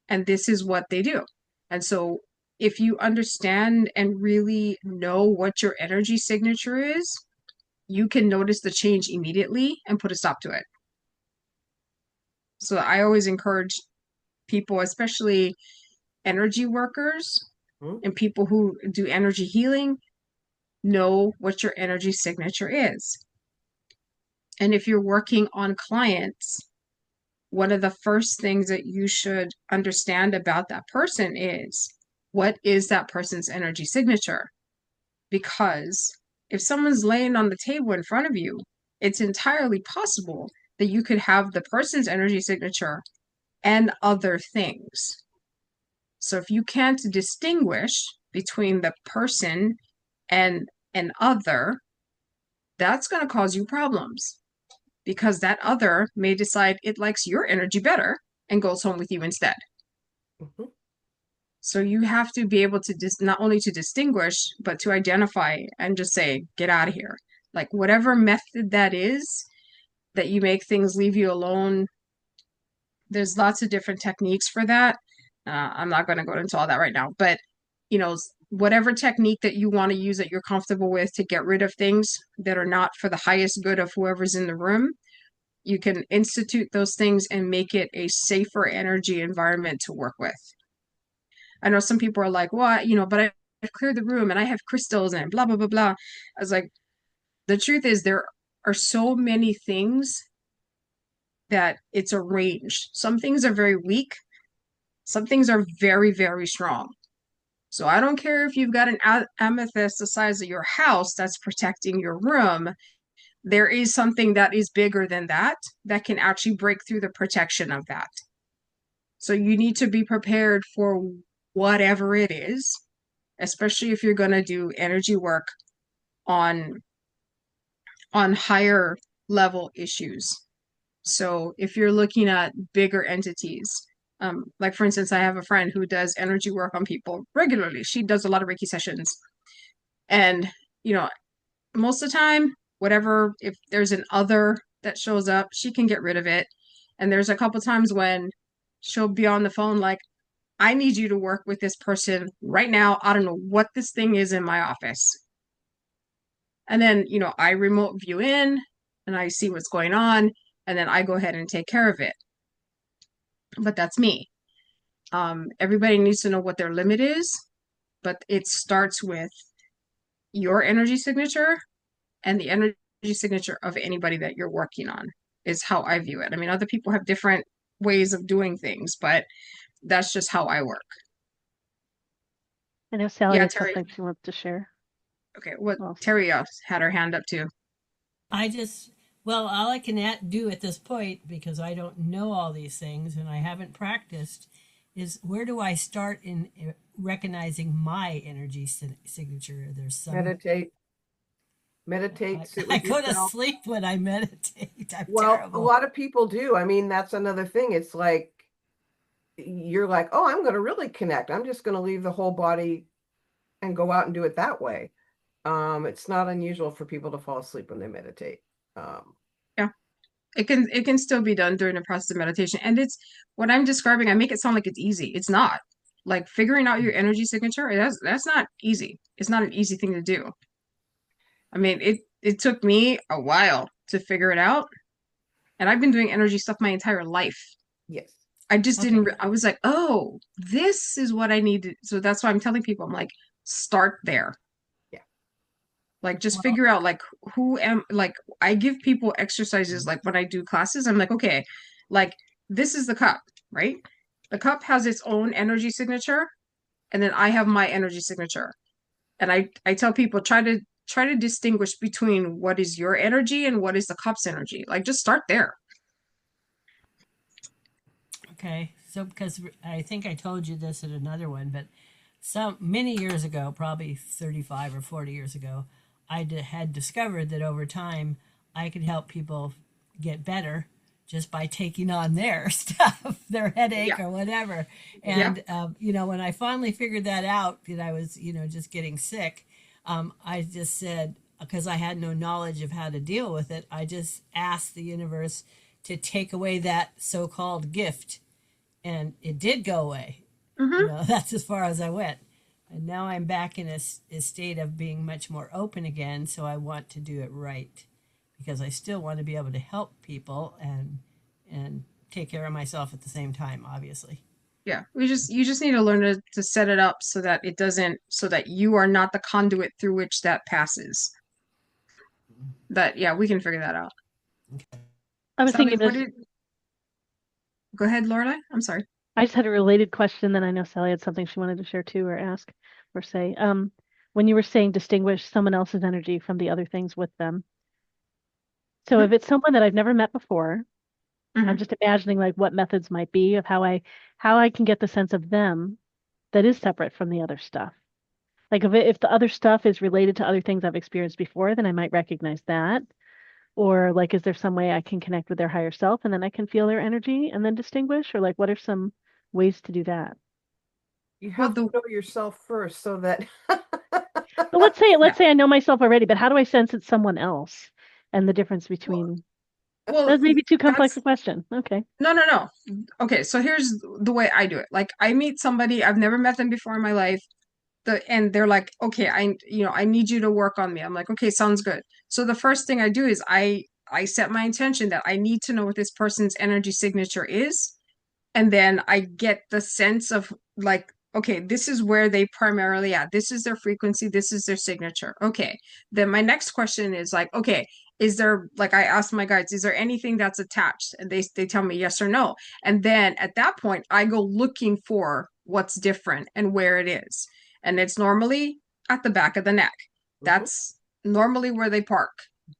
And this is what they do. And so if you understand and really know what your energy signature is, you can notice the change immediately and put a stop to it. So I always encourage people, especially energy workers Mhm. and people who do energy healing, know what your energy signature is. And if you're working on clients, one of the first things that you should understand about that person is, what is that person's energy signature? Because if someone's laying on the table in front of you, it's entirely possible that you could have the person's energy signature and other things. So if you can't distinguish between the person and an other, that's going to cause you problems, because that other may decide it likes your energy better and goes home with you instead. Mhm. So you have to be able to not only to distinguish, but to identify and just say, get out of here. Like whatever method that is that you make things leave you alone, there's lots of different techniques for that. I'm not going to go into all that right now, but whatever technique that you want to use that you're comfortable with to get rid of things that are not for the highest good of whoever's in the room, you can institute those things and make it a safer energy environment to work with. I know some people are like, well, but I've cleared the room and I have crystals and blah, blah, blah, blah. I was like, the truth is there are so many things that it's a range. Some things are very weak. Some things are very, very strong. So I don't care if you've got an amethyst the size of your house that's protecting your room. There is something that is bigger than that can actually break through the protection of that. So you need to be prepared for whatever it is especially if you're going to do energy work on higher level issues. So if you're looking at bigger entities, like for instance, I have a friend who does energy work on people regularly. She does a lot of Reiki sessions. And, you know, most of the time, whatever, if there's an other that shows up, she can get rid of it. And there's a couple times when she'll be on the phone like, I need you to work with this person right now. I don't know what this thing is in my office. And then, you know, I remote view in and I see what's going on, and then I go ahead and take care of it. But that's me. Everybody needs to know what their limit is, but it starts with your energy signature and the energy signature of anybody that you're working on is how I view it. I mean, other people have different ways of doing things, but that's just how I work. I know Sally Yeah, has Terry. something she wants to share. Okay, what Well, Terry had her hand up too. Well, all I can do at this point, because I don't know all these things and I haven't practiced, is where do I start in recognizing my energy signature? There's some. Meditate. Meditate. Sit I with go to yourself. sleep when I meditate. I'm Well, a terrible. lot of people do. I mean, that's another thing. It's like you're like, oh, I'm going to really connect. I'm just going to leave the whole body and go out and do it that way. It's not unusual for people to fall asleep when they meditate. Yeah. It can still be done during the process of meditation. And it's what I'm describing, I make it sound like it's easy. It's not. Like figuring out your energy signature, that's not easy. It's not an easy thing to do. I mean, it took me a while to figure it out. And I've been doing energy stuff my entire life. Yes. I just Okay. didn't, I was like, oh, this is what I need to. So that's why I'm telling people, I'm like, start there. Yeah. Like, just Well, figure out, like, like, I give people exercises, like, when I do classes, I'm like, okay, like, this is the cup, right? The cup has its own energy signature, and then I have my energy signature. And I tell people, try to distinguish between what is your energy and what is the cup's energy. Like, just start there. okay. So, because I think I told you this at another one, but many years ago, probably 35 or 40 years ago, had discovered that over time I could help people get better just by taking on their stuff, their headache Yeah. or whatever. Yeah. And, when I finally figured that out, that I was, just getting sick, I just said, because I had no knowledge of how to deal with it, I just asked the universe to take away that so called gift. And it did go away. Mm-hmm. That's as far as I went. And now I'm back in a state of being much more open again. So I want to do it right because I still want to be able to help people and take care of myself at the same time, obviously. Yeah. You just need to learn to set it up so that so that you are not the conduit through which that passes. Yeah, we can figure that out. I was Sally, thinking go ahead, Lorelai. I'm sorry. I just had a related question, then I know Sally had something she wanted to share too, or ask, or say. When you were saying distinguish someone else's energy from the other things with them. So if it's someone that I've never met before, I'm Mhm. just imagining like what methods might be of how I can get the sense of them that is separate from the other stuff. Like if the other stuff is related to other things I've experienced before, then I might recognize that. Or like, is there some way I can connect with their higher self and then I can feel their energy and then distinguish? Or like, what are some ways to do that? You Well, have to know yourself first so that But let's say I know myself already, but how do I sense it's someone else and the difference between well, that's maybe too complex that's a question. Okay. no. Okay, so here's the way I do it. Like, I meet somebody, I've never met them before in my life, and they're like, okay, I need you to work on me. I'm like, okay, sounds good. So the first thing I do is I set my intention that I need to know what this person's energy signature is. And then I get the sense of, like, okay, this is where they primarily at. This is their frequency. This is their signature. Okay. Then my next question is like, okay, is there, like, I asked my guides, is there anything that's attached? And they tell me yes or no. And then at that point, I go looking for what's different and where it is. And it's normally at the back of the neck. That's normally where they park.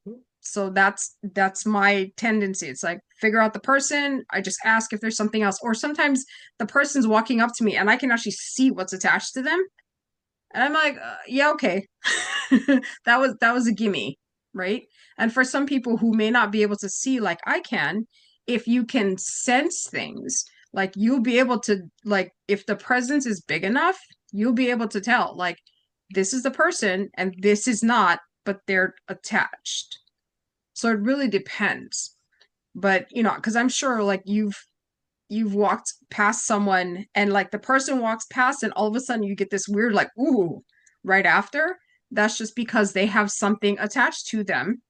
Mhm. So that's my tendency. It's like, figure out the person. I just ask if there's something else. Or sometimes the person's walking up to me and I can actually see what's attached to them. And I'm like, yeah, okay. That was a gimme, right? And for some people who may not be able to see like I can, if you can sense things, like you'll be able to, like, if the presence is big enough, you'll be able to tell, like, this is the person and this is not, but they're attached. So it really depends. But because I'm sure like you've walked past someone and like the person walks past and all of a sudden you get this weird like ooh right after. That's just because they have something attached to them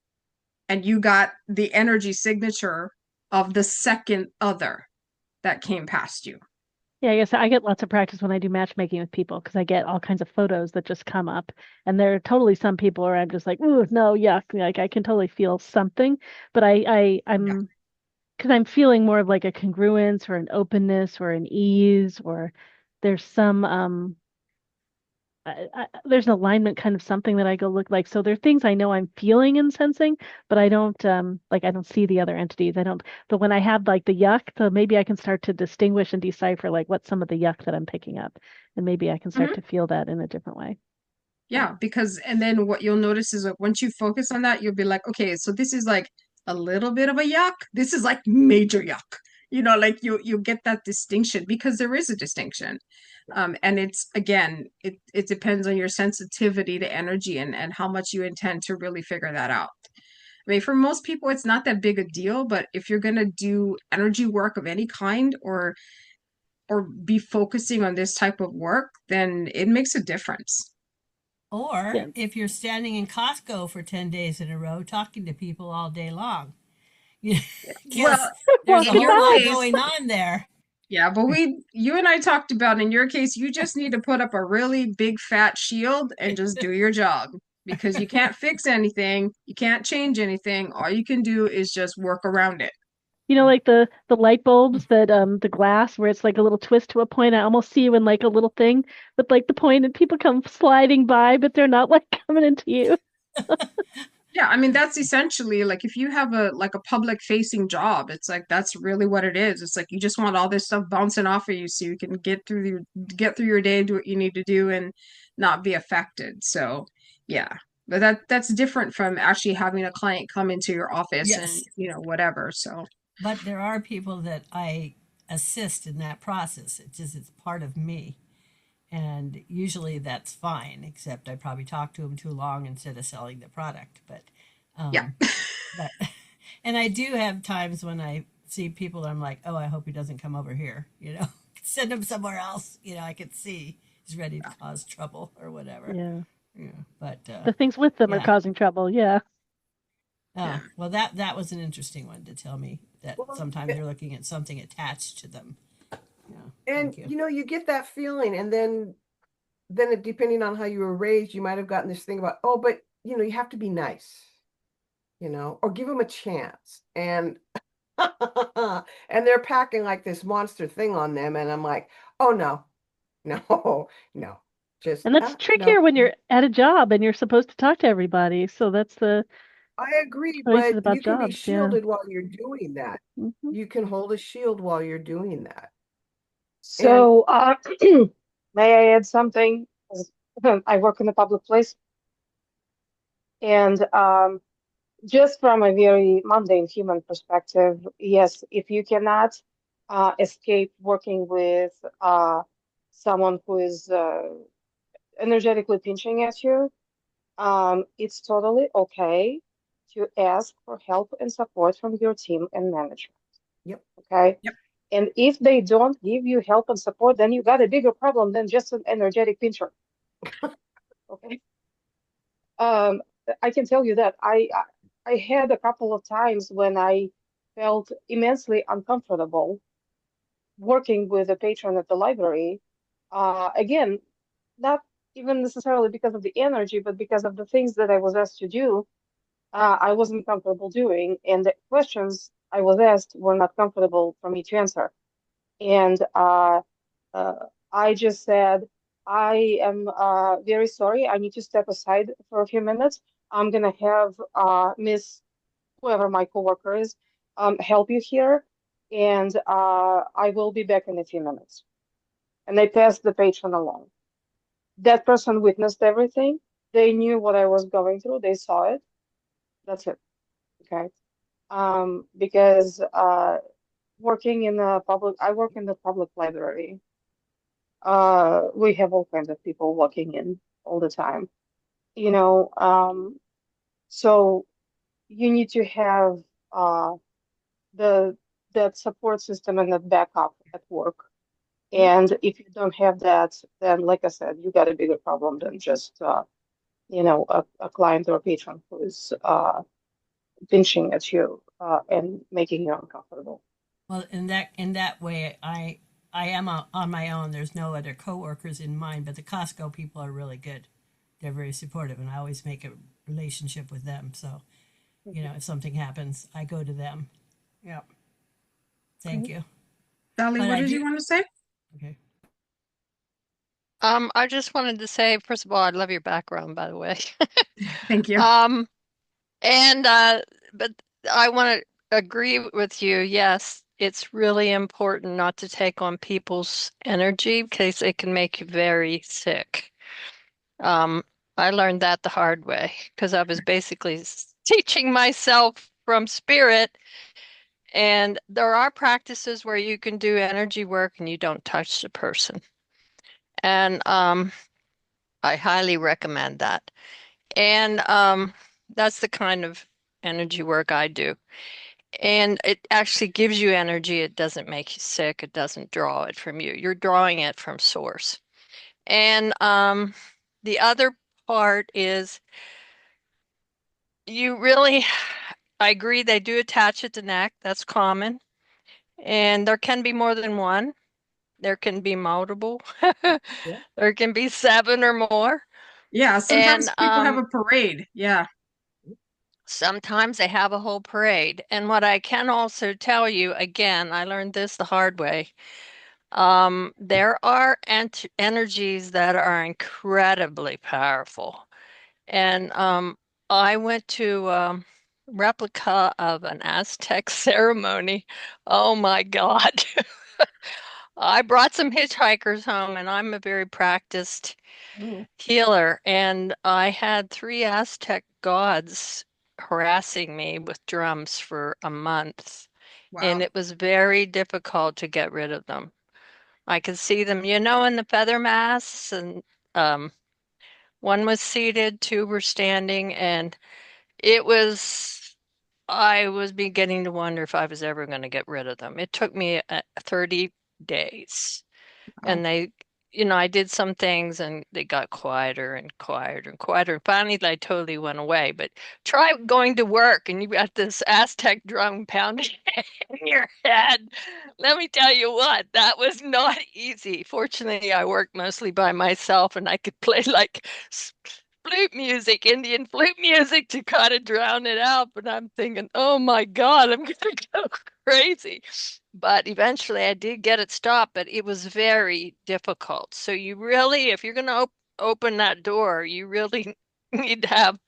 and you got the energy signature of the second other that came past you. Yeah, I guess I get lots of practice when I do matchmaking with people because I get all kinds of photos that just come up, and there are totally some people where I'm just like, ooh, no, yuck. Like I can totally feel something, but Yeah. I'm because I'm feeling more of like a congruence or an openness or an ease or there's some there's an alignment kind of something that I go look like. So there are things I know I'm feeling and sensing, but I don't like I don't see the other entities. I don't. But when I have like the yuck, so maybe I can start to distinguish and decipher like what's some of the yuck that I'm picking up, and maybe I can start Mhm. to feel that in a different way. Yeah, because and then what you'll notice is that once you focus on that, you'll be like, okay, so this is like a little bit of a yuck. This is like major yuck. Like you get that distinction because there is a distinction. And it's again, it depends on your sensitivity to energy and how much you intend to really figure that out. I mean, for most people, it's not that big a deal, but if you're gonna do energy work of any kind or be focusing on this type of work, then it makes a difference. Or Yeah. if you're standing in Costco for 10 days in a row talking to people all day long, because Well, there's a Walking in whole your lot dogs. case, going on there. yeah, but you and I talked about in your case, you just need to put up a really big fat shield and just do your job because you can't fix anything, you can't change anything. All you can do is just work around it. Like the light bulbs that the glass where it's like a little twist to a point. I almost see you in like a little thing with like the point and people come sliding by, but they're not like coming into you. Yeah, I mean that's essentially like if you have a like a public facing job, it's like that's really what it is. It's like you just want all this stuff bouncing off of you so you can get through your day, do what you need to do and not be affected. So, yeah. But that's different from actually having a client come into your office and, Yes. whatever. So, But there are people that I assist in that process. It's part of me. And usually that's fine, except I probably talk to them too long instead of selling the product. yeah. Um, but, and I do have times when I see people, I'm like, oh, I hope he doesn't come over here, send him somewhere else. I could see he's ready to cause trouble or whatever. Yeah. Yeah. But, The things with them are yeah. causing trouble. Yeah. Yeah. Well, that was an interesting one to tell me that Well, sometimes they're looking at something attached to them. Yeah. and Thank you. you get that feeling, and then it, depending on how you were raised, you might have gotten this thing about, oh, but you have to be nice, or give them a chance. And and they're packing like this monster thing on them, and I'm like, oh no, no, no, just And that's no. trickier when you're at a job and you're supposed to talk to everybody. So that's the I agree, choices but about you can be jobs. Yeah. shielded while you're doing that. Hmm. You can hold a shield while you're doing that. And So, may I add something? 'Cause I work in a public place, and just from a very mundane human perspective, yes, if you cannot escape working with someone who is energetically pinching at you, it's totally okay to ask for help and support from your team and management. yep, Okay. Yep. And if they don't give you help and support, then you got a bigger problem than just an energetic pincher. Okay. Um, I can tell you that I had a couple of times when I felt immensely uncomfortable working with a patron at the library. Again, not even necessarily because of the energy, but because of the things that I was asked to do. I wasn't comfortable doing, and the questions I was asked were not comfortable for me to answer. And uh, I just said, I am very sorry. I need to step aside for a few minutes. I'm gonna have Miss whoever my coworker is help you here, and I will be back in a few minutes. And I passed the patron along. that person witnessed everything. They knew what I was going through. They saw it. That's it. Okay. Because working in the public, I work in the public library. We have all kinds of people walking in all the time, you know. So you need to have the that support system and that backup at work. And if you don't have that, then like I said, you got a bigger problem than just a client or a patron who is pinching at you and making you uncomfortable. Well, in that way, I am on my own. There's no other coworkers in mind, but the Costco people are really good. They're very supportive, and I always make a relationship with them. So, if something happens, I go to them. Yep. Thank you. Sally, But what I did do. you want to say? Okay. I just wanted to say, first of all, I love your background, by the way. Thank you. Um, and but I want to agree with you. Yes, it's really important not to take on people's energy because it can make you very sick. Um, I learned that the hard way because I was basically teaching myself from spirit. And there are practices where you can do energy work and you don't touch the person. And I highly recommend that. And that's the kind of energy work I do. And it actually gives you energy. It doesn't make you sick. It doesn't draw it from you. You're drawing it from source. And the other part is you really, I agree, they do attach at the neck. That's common. And there can be more than one. There can be multiple. Yeah. There can be seven or more. Yeah, And sometimes people have a parade. Yeah. sometimes they have a whole parade. And what I can also tell you, again, I learned this the hard way. There are energies that are incredibly powerful. And I went to replica of an Aztec ceremony. Oh my God. I brought some hitchhikers home, and I'm a very practiced Oh. healer, and I had three Aztec gods harassing me with drums for a month, and Wow. it was very difficult to get rid of them. I could see them, in the feather masks, and um, one was seated, two were standing, and it was, I was beginning to wonder if I was ever going to get rid of them. It took me 30 days. Wow. And I did some things and they got quieter and quieter and quieter. And finally, they totally went away. But try going to work and you got this Aztec drum pounding in your head. Let me tell you what, that was not easy. Fortunately, I worked mostly by myself and I could play like flute music, Indian flute music to kind of drown it out. But I'm thinking, oh my God, I'm gonna go crazy. But eventually I did get it stopped, but it was very difficult. So you really, if you're going to open that door, you really need to have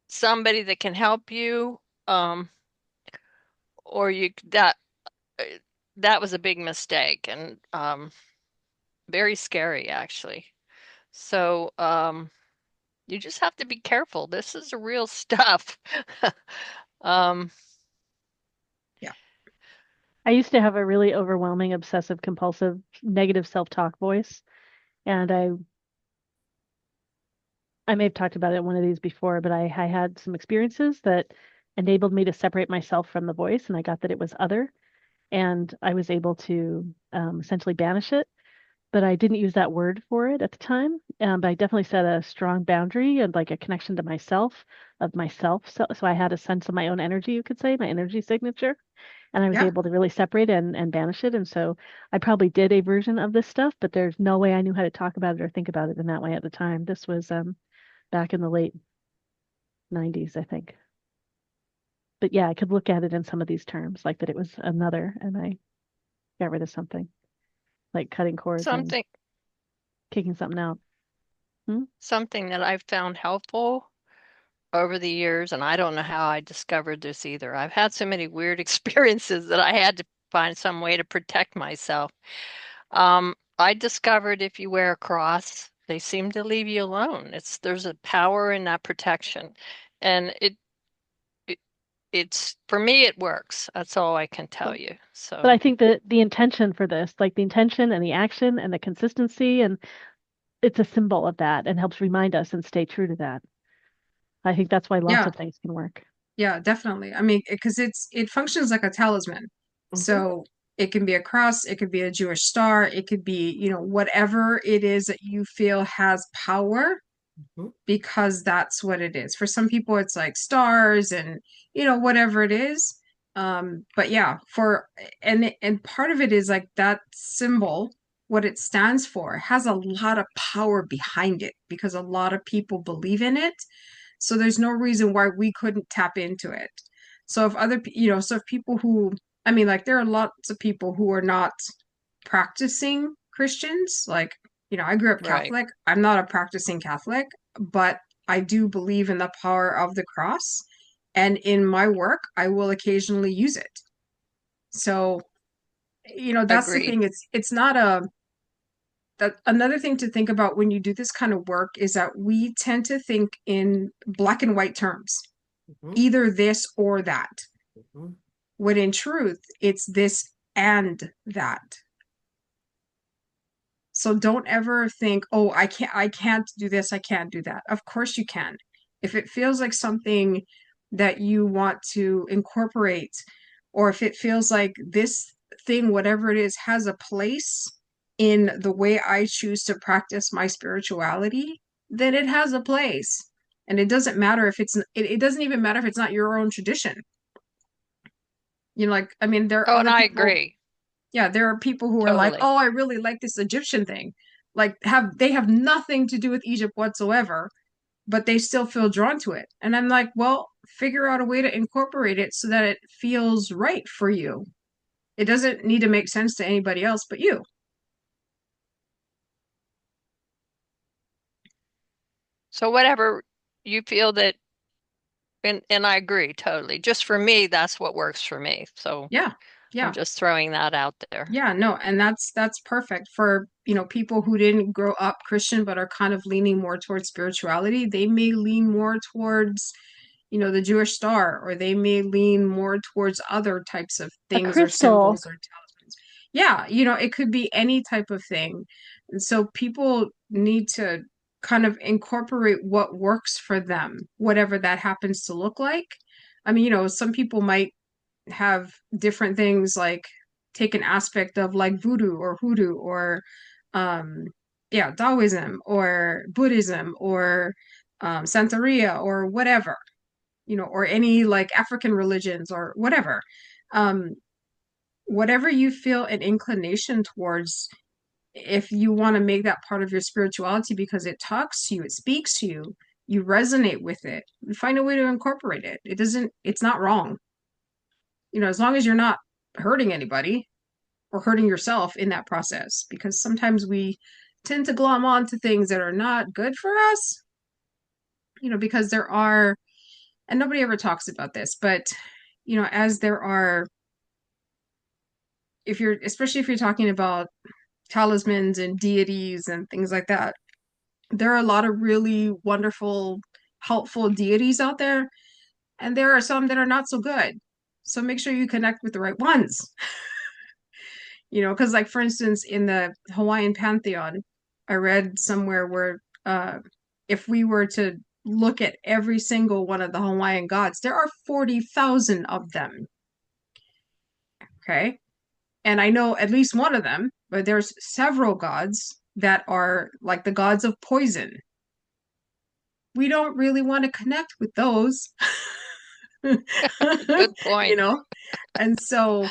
somebody that can help you. Um, or uh, that was a big mistake and very scary actually. So you just have to be careful. This is real stuff. Um, Yeah. I used to have a really overwhelming, obsessive, compulsive, negative self-talk voice, and I may have talked about it in one of these before, but I had some experiences that enabled me to separate myself from the voice, and I got that it was other, and I was able to essentially banish it. But I didn't use that word for it at the time. But I definitely set a strong boundary and like a connection to myself, of myself. So I had a sense of my own energy, you could say, my energy signature. And I was Yeah. able to really separate and banish it. And so I probably did a version of this stuff, but there's no way I knew how to talk about it or think about it in that way at the time. This was back in the late 90s, I think. But yeah, I could look at it in some of these terms, like that it was another, and I got rid of something, like cutting cords and something kicking something out. Hmm? something that I've found helpful over the years, and I don't know how I discovered this either. I've had so many weird experiences that I had to find some way to protect myself. I discovered if you wear a cross they seem to leave you alone. There's a power in that protection. And it's for me it works. That's all I can tell you. But I So think that the intention for this, like the intention and the action and the consistency, and it's a symbol of that and helps remind us and stay true to that. I think that's why lots Yeah, of things can work. yeah, definitely. I mean, because it functions like a talisman. So it can be a cross, it could be a Jewish star, it could be, whatever it is that you feel has power, Mhm. because that's what it is. For some people, it's like stars and, whatever it is. But yeah, and part of it is like that symbol, what it stands for, has a lot of power behind it because a lot of people believe in it. So there's no reason why we couldn't tap into it. So if people who, I mean, like there are lots of people who are not practicing Christians. Like, I grew up right. Catholic. I'm not a practicing Catholic, but I do believe in the power of the cross. And in my work, I will occasionally use it. So, that's the Agreed. thing. It's not that another thing to think about when you do this kind of work is that we tend to think in black and white terms, Mhm. either this or that. Mhm. When in truth, it's this and that. So don't ever think, oh, I can't do this, I can't do that. Of course you can. If it feels like something that you want to incorporate, or if it feels like this thing, whatever it is, has a place in the way I choose to practice my spirituality, then it has a place. And it doesn't matter if it doesn't even matter if it's not your own tradition. Like, I mean, there are Oh, and other I people. agree. Yeah, there are people who are like, Totally. "Oh, I really like this Egyptian thing." Like they have nothing to do with Egypt whatsoever, but they still feel drawn to it. And I'm like, "Well, figure out a way to incorporate it so that it feels right for you. It doesn't need to make sense to anybody else but you." So whatever you feel that and I agree totally. Just for me, that's what works for me. So Yeah. I'm Yeah. just throwing that out there. Yeah, no, and that's perfect for, people who didn't grow up Christian but are kind of leaning more towards spirituality. They may lean more towards, the Jewish star, or they may lean more towards other types of A things or crystal. symbols or talismans. Yeah, it could be any type of thing. And so people need to kind of incorporate what works for them, whatever that happens to look like. I mean, some people might have different things, like take an aspect of like voodoo or hoodoo or um yeah, Taoism or Buddhism or Santeria or whatever, or any like African religions or whatever. um Whatever you feel an inclination towards, if you want to make that part of your spirituality because it talks to you, it speaks to you, you resonate with it, find a way to incorporate it. It's not wrong, as long as you're not hurting anybody or hurting yourself in that process, because sometimes we tend to glom on to things that are not good for us, because there are, and nobody ever talks about this, but as there are, especially if you're talking about talismans and deities and things like that, there are a lot of really wonderful, helpful deities out there, and there are some that are not so good. So make sure you connect with the right ones. Because like for instance, in the Hawaiian pantheon, I read somewhere where if we were to look at every single one of the Hawaiian gods, there are 40,000 of them. Okay. And I know at least one of them, but there's several gods that are like the gods of poison. We don't really want to connect with those. Good point. And so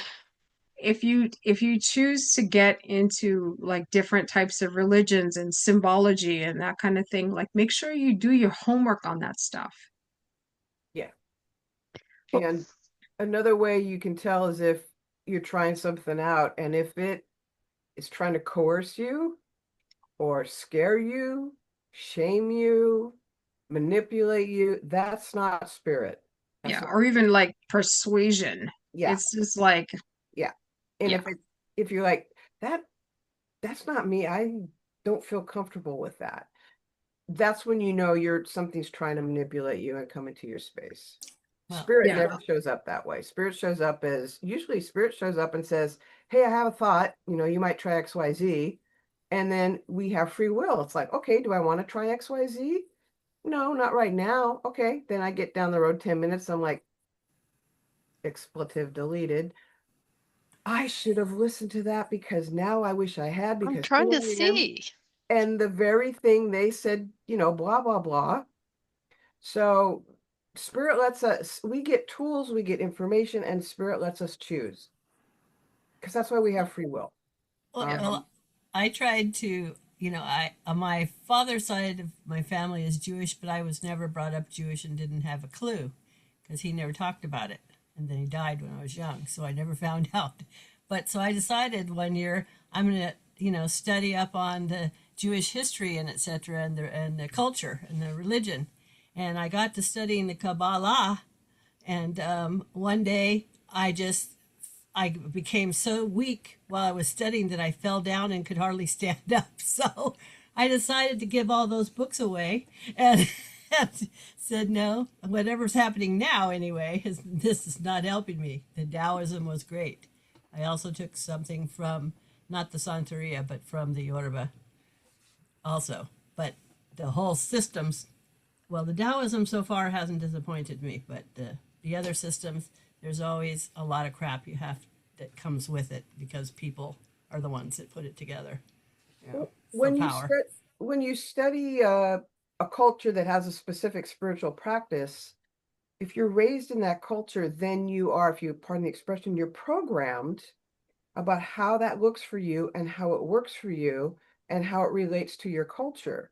if you choose to get into like different types of religions and symbology and that kind of thing, like make sure you do your homework on that stuff. Yeah. Well, And another way you can tell is if you're trying something out and if it is trying to coerce you or scare you, shame you, manipulate you, that's not spirit. That's Yeah, not, or even like persuasion. yeah, It's just like, yeah. And yeah, if you're like, that's not me. don't feel comfortable with that. That's when you know something's trying to manipulate you and come into your space. Well, Spirit Yeah. never shows up that way. Spirit shows up and says, "Hey, I have a thought, you might try XYZ." And then we have free will. It's like, okay, do I want to try XYZ? No, not right now. Okay, then I get down the road 10 minutes. I'm like, expletive deleted. I should have listened to that because now I wish I had, I'm because trying here to I am. see. And the very thing they said, blah, blah, blah. So Spirit lets us, we get tools, we get information, and Spirit lets us choose. Because that's why we have free will. well, I tried to, I on my father's side of my family is Jewish, but I was never brought up Jewish and didn't have a clue because he never talked about it. And then he died when I was young, so I never found out. But so I decided one year I'm going to, study up on the Jewish history and etc. and the culture and the religion. And I got to studying the Kabbalah, and one day I became so weak while I was studying that I fell down and could hardly stand up. So I decided to give all those books away and, and said, no, whatever's happening now anyway, this is not helping me. The Taoism was great. I also took something from, not the Santeria, but from the Yoruba also. But the whole systems, well, the Taoism so far hasn't disappointed me, but the other systems, there's always a lot of crap that comes with it because people are the ones that put it together, for power. When you study a culture that has a specific spiritual practice, if you're raised in that culture, then you are, if you pardon the expression, you're programmed about how that looks for you and how it works for you and how it relates to your culture.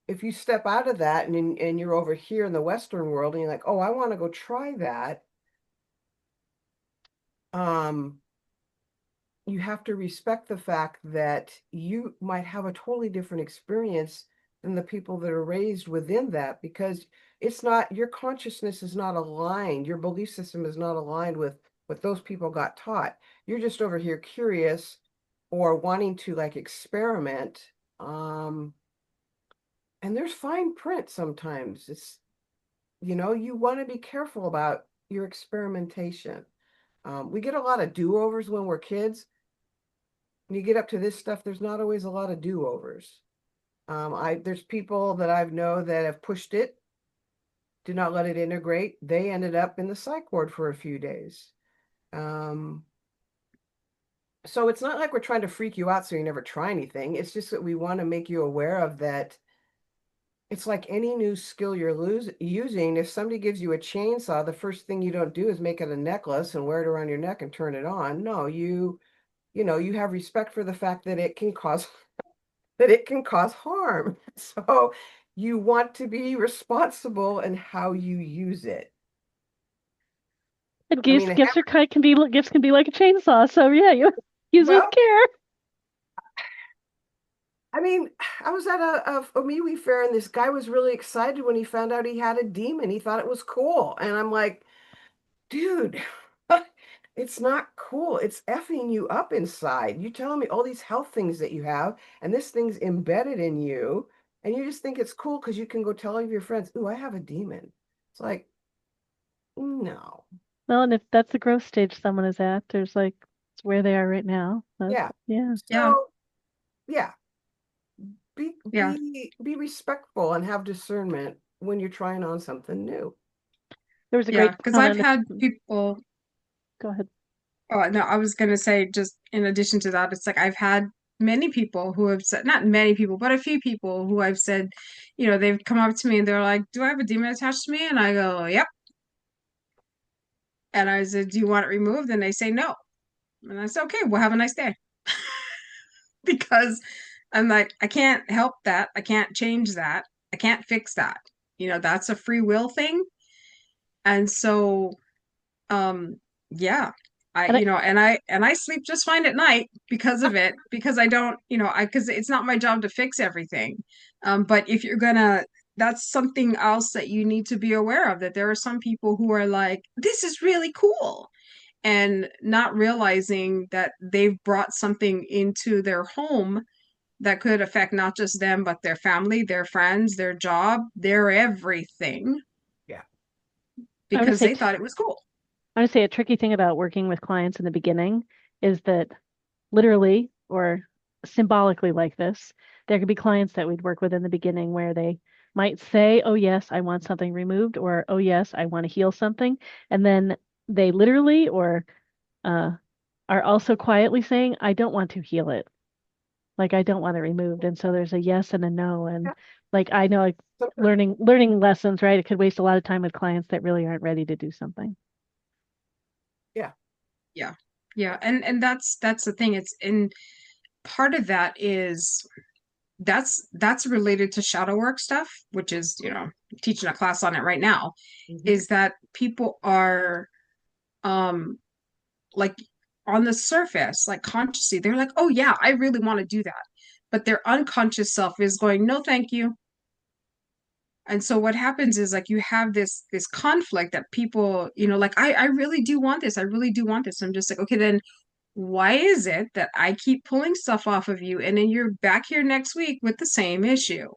If you step out of that and you're over here in the Western world and you're like, oh, I want to go try that, you have to respect the fact that you might have a totally different experience than the people that are raised within that, because it's not, your consciousness is not aligned, your belief system is not aligned with what those people got taught. You're just over here curious or wanting to like experiment. And there's fine print sometimes. It's, you want to be careful about your experimentation. We get a lot of do-overs when we're kids. When you get up to this stuff, there's not always a lot of do-overs. There's people that I've know that have pushed it, did not let it integrate. They ended up in the psych ward for a few days. So it's not like we're trying to freak you out so you never try anything. It's just that we want to make you aware of that. It's like any new skill you're using. If somebody gives you a chainsaw, the first thing you don't do is make it a necklace and wear it around your neck and turn it on. No, you have respect for the fact that it can cause harm. So you want to be responsible in how you use it. And gifts can be like a chainsaw. So yeah, you use with care. I mean, I was at a Omiwi fair and this guy was really excited when he found out he had a demon. He thought it was cool. And I'm like, dude, it's not cool. It's effing you up inside. You're telling me all these health things that you have, and this thing's embedded in you, and you just think it's cool because you can go tell all of your friends, ooh, I have a demon. It's like, no. Well, and if that's the growth stage someone is at, there's like, it's where they are right now. Yeah. Yeah. So, yeah. Be respectful and have discernment when you're trying on something new. There was a great because I've had people. Go ahead. Oh, no, I was going to say, just in addition to that, it's like I've had many people who have said, not many people, but a few people who I've said, they've come up to me and they're like, do I have a demon attached to me? And I go, yep. And I said, do you want it removed? And they say no. And I said, okay, well, have a nice day. Because I'm like, I can't help that. I can't change that. I can't fix that. That's a free will thing. And so, yeah, and I sleep just fine at night because of it, because I don't, because it's not my job to fix everything. But if you're that's something else that you need to be aware of, that there are some people who are like, this is really cool, and not realizing that they've brought something into their home that could affect not just them, but their family, their friends, their job, their everything Yeah. I would because say they thought it was cool. I would say a tricky thing about working with clients in the beginning is that literally or symbolically like this, there could be clients that we'd work with in the beginning where they might say, "Oh yes, I want something removed," or "Oh yes, I want to heal something," and then they literally or uh, are also quietly saying, "I don't want to heal it. Like I don't want it removed." And so there's a yes and a no, and Yeah. like I know like Sometimes, learning lessons, right? It could waste a lot of time with clients that really aren't ready to do something. yeah. Yeah. Yeah. And that's the thing. It's in part of that is that's related to shadow work stuff, which is, teaching a class on it right now, Mhm. is that people are um like on the surface, like consciously, they're like, oh yeah, I really want to do that. But their unconscious self is going, no, thank you. And so what happens is like you have this conflict that people, like I really do want this. I really do want this. I'm just like, okay, then why is it that I keep pulling stuff off of you and then you're back here next week with the same issue?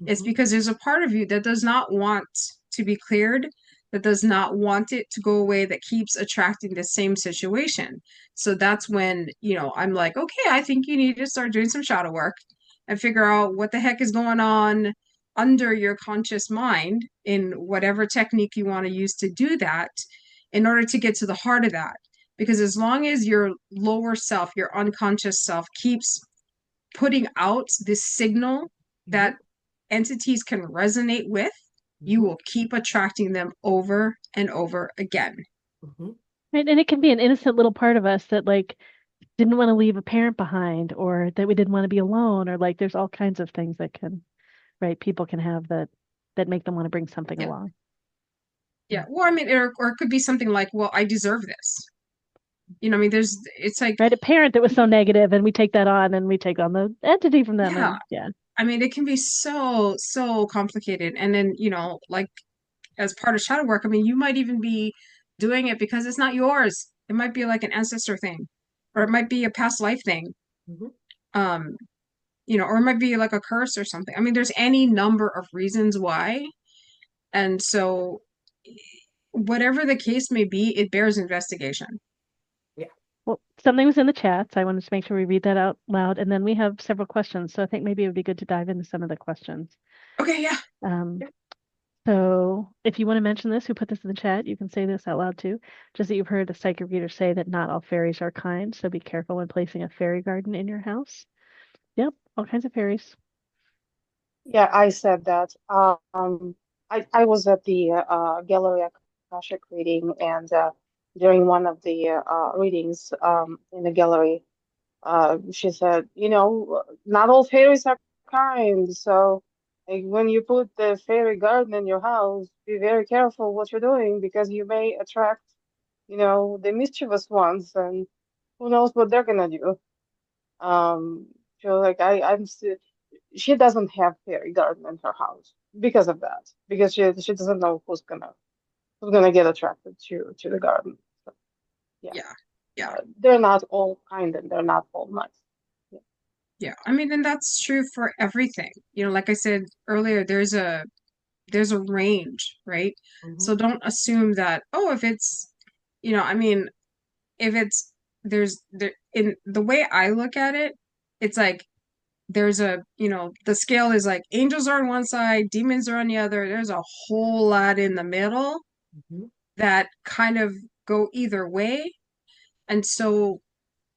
It's Mhm. because there's a part of you that does not want to be cleared, that does not want it to go away, that keeps attracting the same situation. So that's when, I'm like, okay, I think you need to start doing some shadow work and figure out what the heck is going on under your conscious mind in whatever technique you want to use to do that in order to get to the heart of that. Because as long as your lower self, your unconscious self, keeps putting out this signal that Mhm. entities can resonate with, you Mhm. will keep attracting them over and over again. Mhm. Right. And it can be an innocent little part of us that like didn't want to leave a parent behind or that we didn't want to be alone or like there's all kinds of things that can, right, people can have that make them want to bring something Yeah. along. Yeah. Well, I mean, or it could be something like, well, I deserve this. I mean, it's like, Right. A parent that was so negative and we take that on and we take on the entity from them yeah. and yeah. I mean, it can be so, so complicated. And then, like as part of shadow work, I mean, you might even be doing it because it's not yours. It might be like an ancestor thing, or it might be a past life thing. Mhm. Um, or it might be like a curse or something. I mean, there's any number of reasons why. And so whatever the case may be, it bears investigation. Yeah. Well, something was in the chat, so I wanted to make sure we read that out loud. And then we have several questions. So I think maybe it would be good to dive into some of the questions. Okay, yeah. Um, Yeah. so if you want to mention this, who put this in the chat, you can say this out loud too. Just that you've heard a psychic reader say that not all fairies are kind, so be careful when placing a fairy garden in your house. Yep, all kinds of fairies. Yeah, I said that. I was at the Gallery Akashic reading, and during one of the readings in the gallery, she said, not all fairies are kind. So, like, when you put the fairy garden in your house, be very careful what you're doing because you may attract, the mischievous ones, and who knows what they're gonna do. Um, so like I'm still, she doesn't have fairy garden in her house because of that, because she doesn't know who's gonna get attracted to the garden. So, yeah, Yeah. Yeah. they're not all kind and they're not all nice. Yeah. Yeah. I mean, and that's true for everything. Like I said earlier, there's a range, right? Mhm. So don't assume that, oh, if it's, I mean, if it's there in the way I look at it, it's like there's the scale is like angels are on one side, demons are on the other. There's a whole lot in the middle Mhm. that kind of go either way. And so,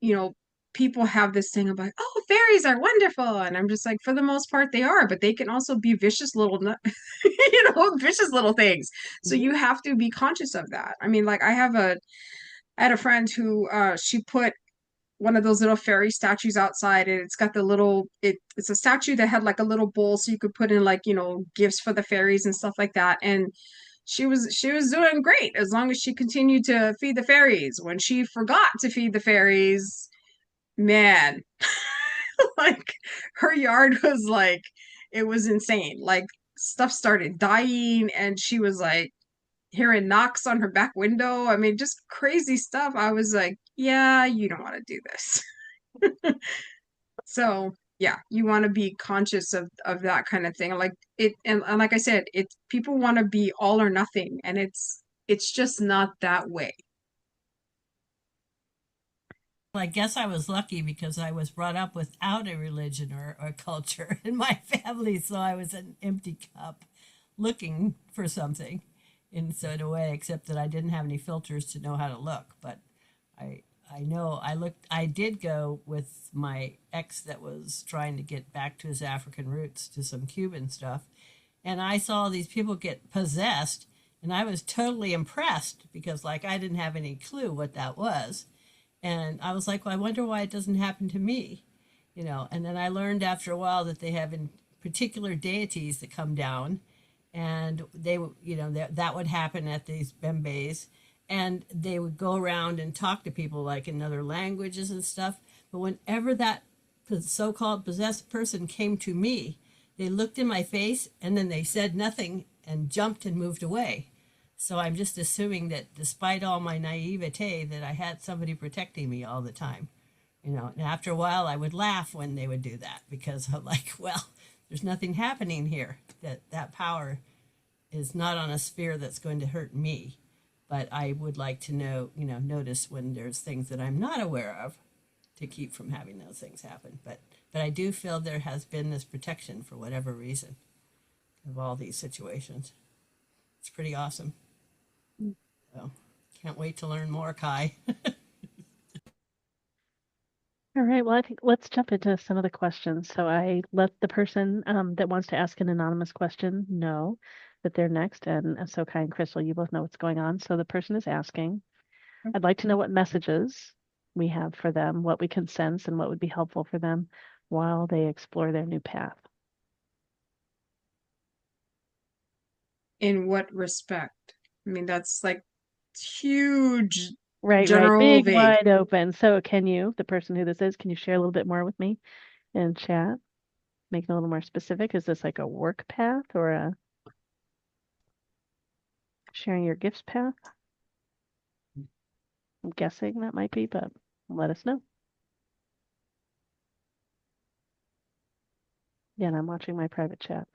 you know, people have this thing about, oh, fairies are wonderful. And I'm just like, for the most part, they are, but they can also be vicious little, vicious little things. So Mhm. you have to be conscious of that. I mean, like I had a friend who she put one of those little fairy statues outside, and it's got it's a statue that had like a little bowl so you could put in like, gifts for the fairies and stuff like that. And she was doing great as long as she continued to feed the fairies. When she forgot to feed the fairies, man, like her yard was like, it was insane. Like stuff started dying and she was like hearing knocks on her back window. I mean, just crazy stuff. I was like, yeah, you don't want to do this. So yeah, you want to be conscious of that kind of thing. Like it, and like I said, it people want to be all or nothing, and it's just not that way. Well, I guess I was lucky because I was brought up without a religion or culture in my family, so I was an empty cup looking for something in sort of way, except that I didn't have any filters to know how to look. But I I know I did go with my ex that was trying to get back to his African roots to some Cuban stuff, and I saw these people get possessed, and I was totally impressed because like I didn't have any clue what that was. And I was like, well, I wonder why it doesn't happen to me, you know. And then I learned after a while that they have in particular deities that come down, and they, you know, that would happen at these bembes, and they would go around and talk to people like in other languages and stuff. But whenever that so-called possessed person came to me, they looked in my face and then they said nothing and jumped and moved away. So I'm just assuming that despite all my naivete, that I had somebody protecting me all the time, you know. And after a while, I would laugh when they would do that because I'm like, well, there's nothing happening here. That power is not on a sphere that's going to hurt me. But I would like to know, you know, notice when there's things that I'm not aware of to keep from having those things happen. But I do feel there has been this protection for whatever reason of all these situations. It's pretty awesome. So can't wait to learn more, Kai. All right, well, I think let's jump into some of the questions. So I let the person that wants to ask an anonymous question know that they're next. And so Kai and Crystal, you both know what's going on. So the person is asking, I'd like to know what messages we have for them, what we can sense, and what would be helpful for them while they explore their new path. In what respect? I mean, that's like huge, Right, general, big, vague. wide open. So can you, the person who this is, can you share a little bit more with me in chat? Make it a little more specific. Is this like a work path or a sharing your gifts path? I'm guessing that might be, but let us know. Yeah, and I'm watching my private chat.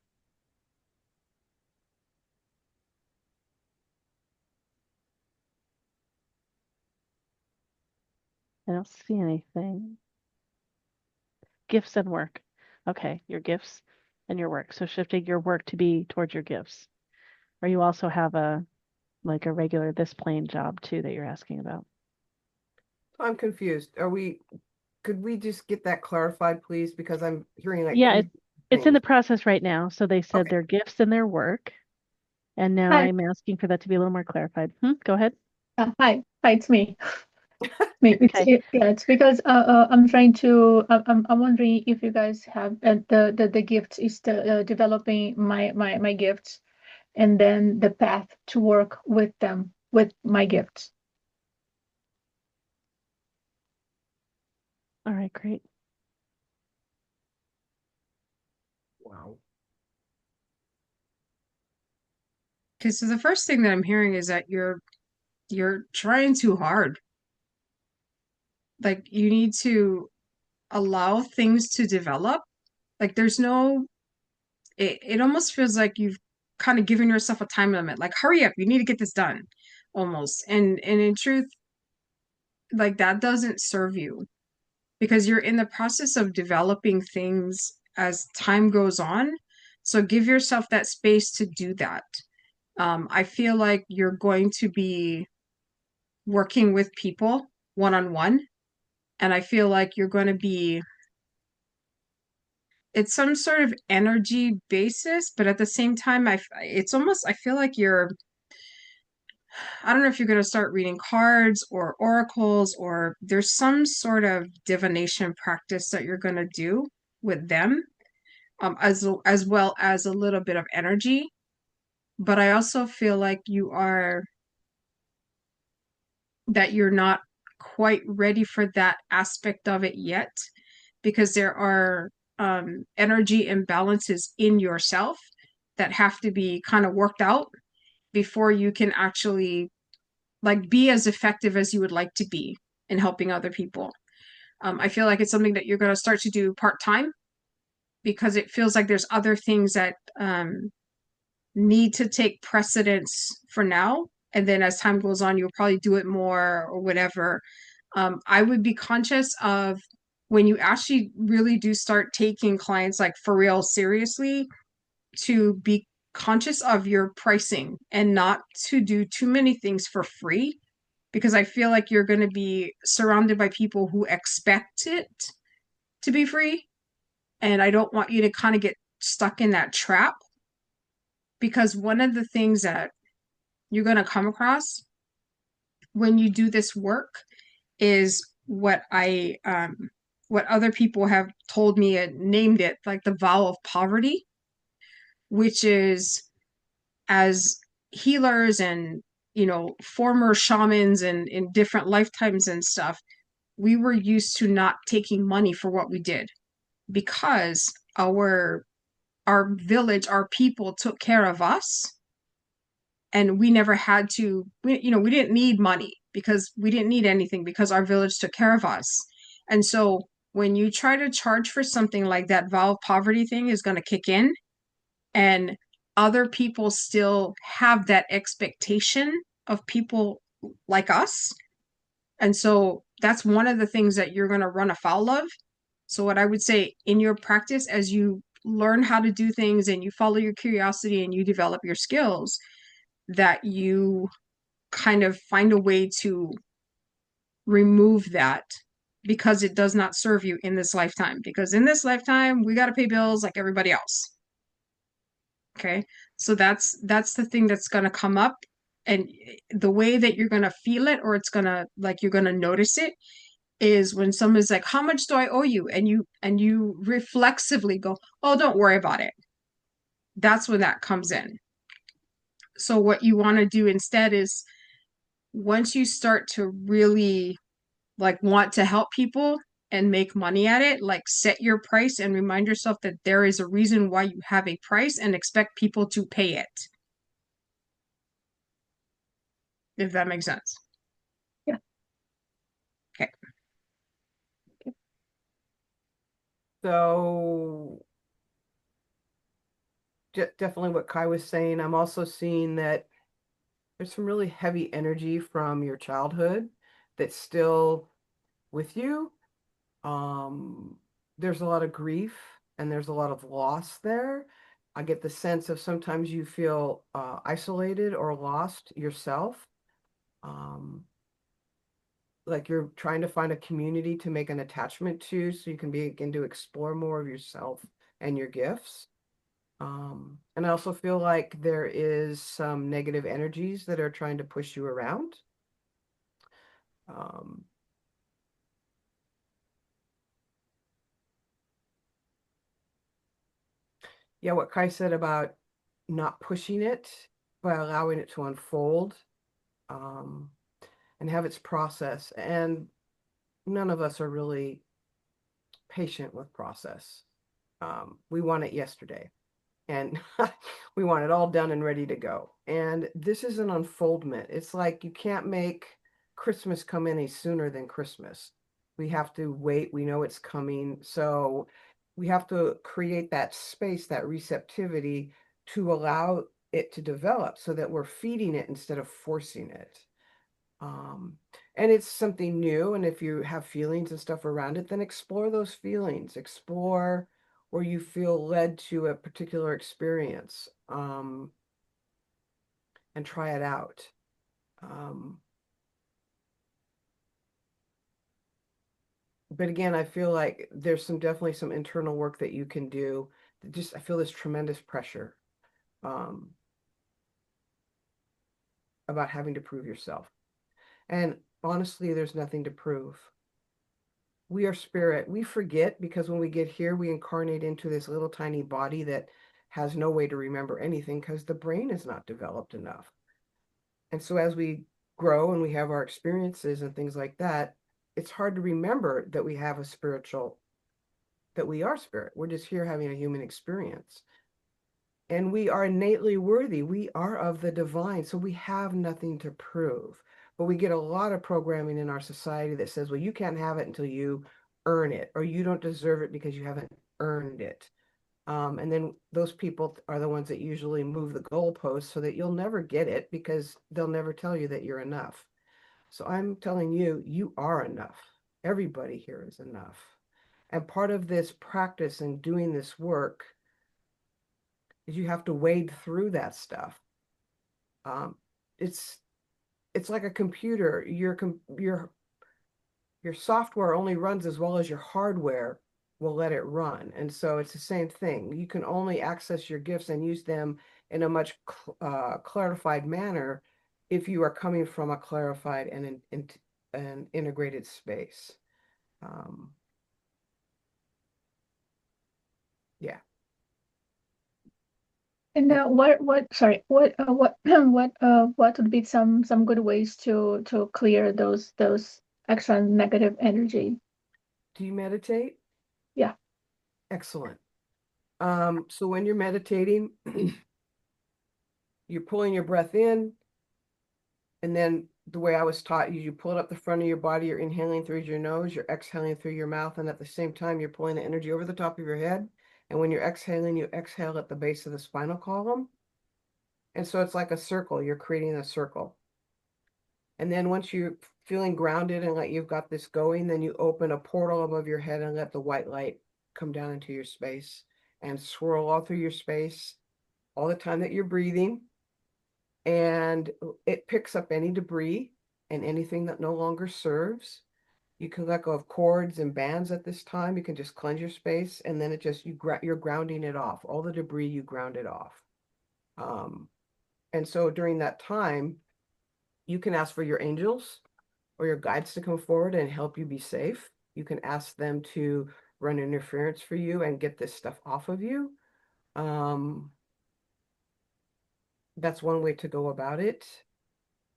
I don't see anything. Gifts and work. Okay, your gifts and your work. So shifting your work to be towards your gifts. Or you also have a like a regular this plane job too that you're asking about. I'm confused. Could we just get that clarified, please? Because I'm hearing like Yeah, three it's in the things. process right now. So they said Okay. their gifts and their work. And now Hi. I'm asking for that to be a little more clarified. Go ahead. Hi, it's me. Me. Okay. Yeah, it's because I'm trying to. I'm wondering if you guys have the gifts is the developing my gifts, and then the path to work with them with my gifts. All right, great. Wow. Okay, so the first thing that I'm hearing is that you're trying too hard. Like you need to allow things to develop. Like there's no it almost feels like you've kind of given yourself a time limit. Like hurry up, you need to get this done almost. And in truth, like that doesn't serve you because you're in the process of developing things as time goes on. So give yourself that space to do that. I feel like you're going to be working with people one on one, and I feel like you're going to be, it's some sort of energy basis, but at the same time, it's almost, I feel like I don't know if you're going to start reading cards or oracles, or there's some sort of divination practice that you're going to do with them, as well as a little bit of energy. But I also feel like that you're not quite ready for that aspect of it yet, because there are energy imbalances in yourself that have to be kind of worked out before you can actually like be as effective as you would like to be in helping other people. I feel like it's something that you're going to start to do part-time, because it feels like there's other things that need to take precedence for now. And then as time goes on, you'll probably do it more or whatever. I would be conscious of when you actually really do start taking clients like for real seriously, to be conscious of your pricing and not to do too many things for free, because I feel like you're going to be surrounded by people who expect it to be free. And I don't want you to kind of get stuck in that trap, because one of the things that you're going to come across when you do this work is what what other people have told me and named it like the vow of poverty, which is, as healers and former shamans and in different lifetimes and stuff, we were used to not taking money for what we did, because our village, our people took care of us, and we never had to, we didn't need money because we didn't need anything, because our village took care of us. And so when you try to charge for something like that, vow of poverty thing is going to kick in, and other people still have that expectation of people like us. And so that's one of the things that you're going to run afoul of. So what I would say in your practice, as you learn how to do things and you follow your curiosity and you develop your skills, that you kind of find a way to remove that, because it does not serve you in this lifetime. Because in this lifetime, we got to pay bills like everybody else. Okay. So that's the thing that's going to come up. And the way that you're going to feel it, or it's going to, like, you're going to notice it, is when someone's like, how much do I owe you? And you reflexively go, oh, don't worry about it. That's when that comes in. So what you want to do instead is, once you start to really like want to help people and make money at it, like set your price and remind yourself that there is a reason why you have a price, and expect people to pay it. If that makes sense. Yeah. Okay. So definitely what Kai was saying. I'm also seeing that there's some really heavy energy from your childhood that's still with you. There's a lot of grief and there's a lot of loss there. I get the sense of sometimes you feel isolated or lost yourself. Like you're trying to find a community to make an attachment to, so you can begin to explore more of yourself and your gifts. And I also feel like there is some negative energies that are trying to push you around. Yeah, what Kai said about not pushing it, by allowing it to unfold, and have its process. And none of us are really patient with process. We want it yesterday, and we want it all done and ready to go. And this is an unfoldment. It's like you can't make Christmas come any sooner than Christmas. We have to wait. We know it's coming. So we have to create that space, that receptivity, to allow it to develop, so that we're feeding it instead of forcing it. And it's something new. And if you have feelings and stuff around it, then explore those feelings. Explore where you feel led to a particular experience, and try it out. But again, I feel like there's definitely some internal work that you can do. I feel this tremendous pressure about having to prove yourself. And honestly, there's nothing to prove. We are spirit. We forget, because when we get here, we incarnate into this little tiny body that has no way to remember anything, because the brain is not developed enough. And so as we grow and we have our experiences and things like that, it's hard to remember that we have that we are spirit. We're just here having a human experience. And we are innately worthy. We are of the divine. So we have nothing to prove. But we get a lot of programming in our society that says, well, you can't have it until you earn it, or you don't deserve it because you haven't earned it. And then those people are the ones that usually move the goalposts so that you'll never get it because they'll never tell you that you're enough. So I'm telling you, you are enough. Everybody here is enough. And part of this practice and doing this work is you have to wade through that stuff. It's like a computer. Your software only runs as well as your hardware will let it run. And so it's the same thing. You can only access your gifts and use them in a much clarified manner if you are coming from a clarified and an integrated space. Yeah. And what would be some good ways to clear those extra negative energy? Do you meditate? Yeah. Excellent. So when you're meditating, you're pulling your breath in, and then the way I was taught, you pull it up the front of your body, you're inhaling through your nose, you're exhaling through your mouth, and at the same time, you're pulling the energy over the top of your head. And when you're exhaling, you exhale at the base of the spinal column. And so it's like a circle, you're creating a circle. And then once you're feeling grounded and like you've got this going, then you open a portal above your head and let the white light come down into your space and swirl all through your space all the time that you're breathing. And it picks up any debris and anything that no longer serves. You can let go of cords and bands at this time. You can just cleanse your space, and then you're grounding it off. All the debris, you ground it off. And so during that time, you can ask for your angels or your guides to come forward and help you be safe. You can ask them to run interference for you and get this stuff off of you. That's one way to go about it.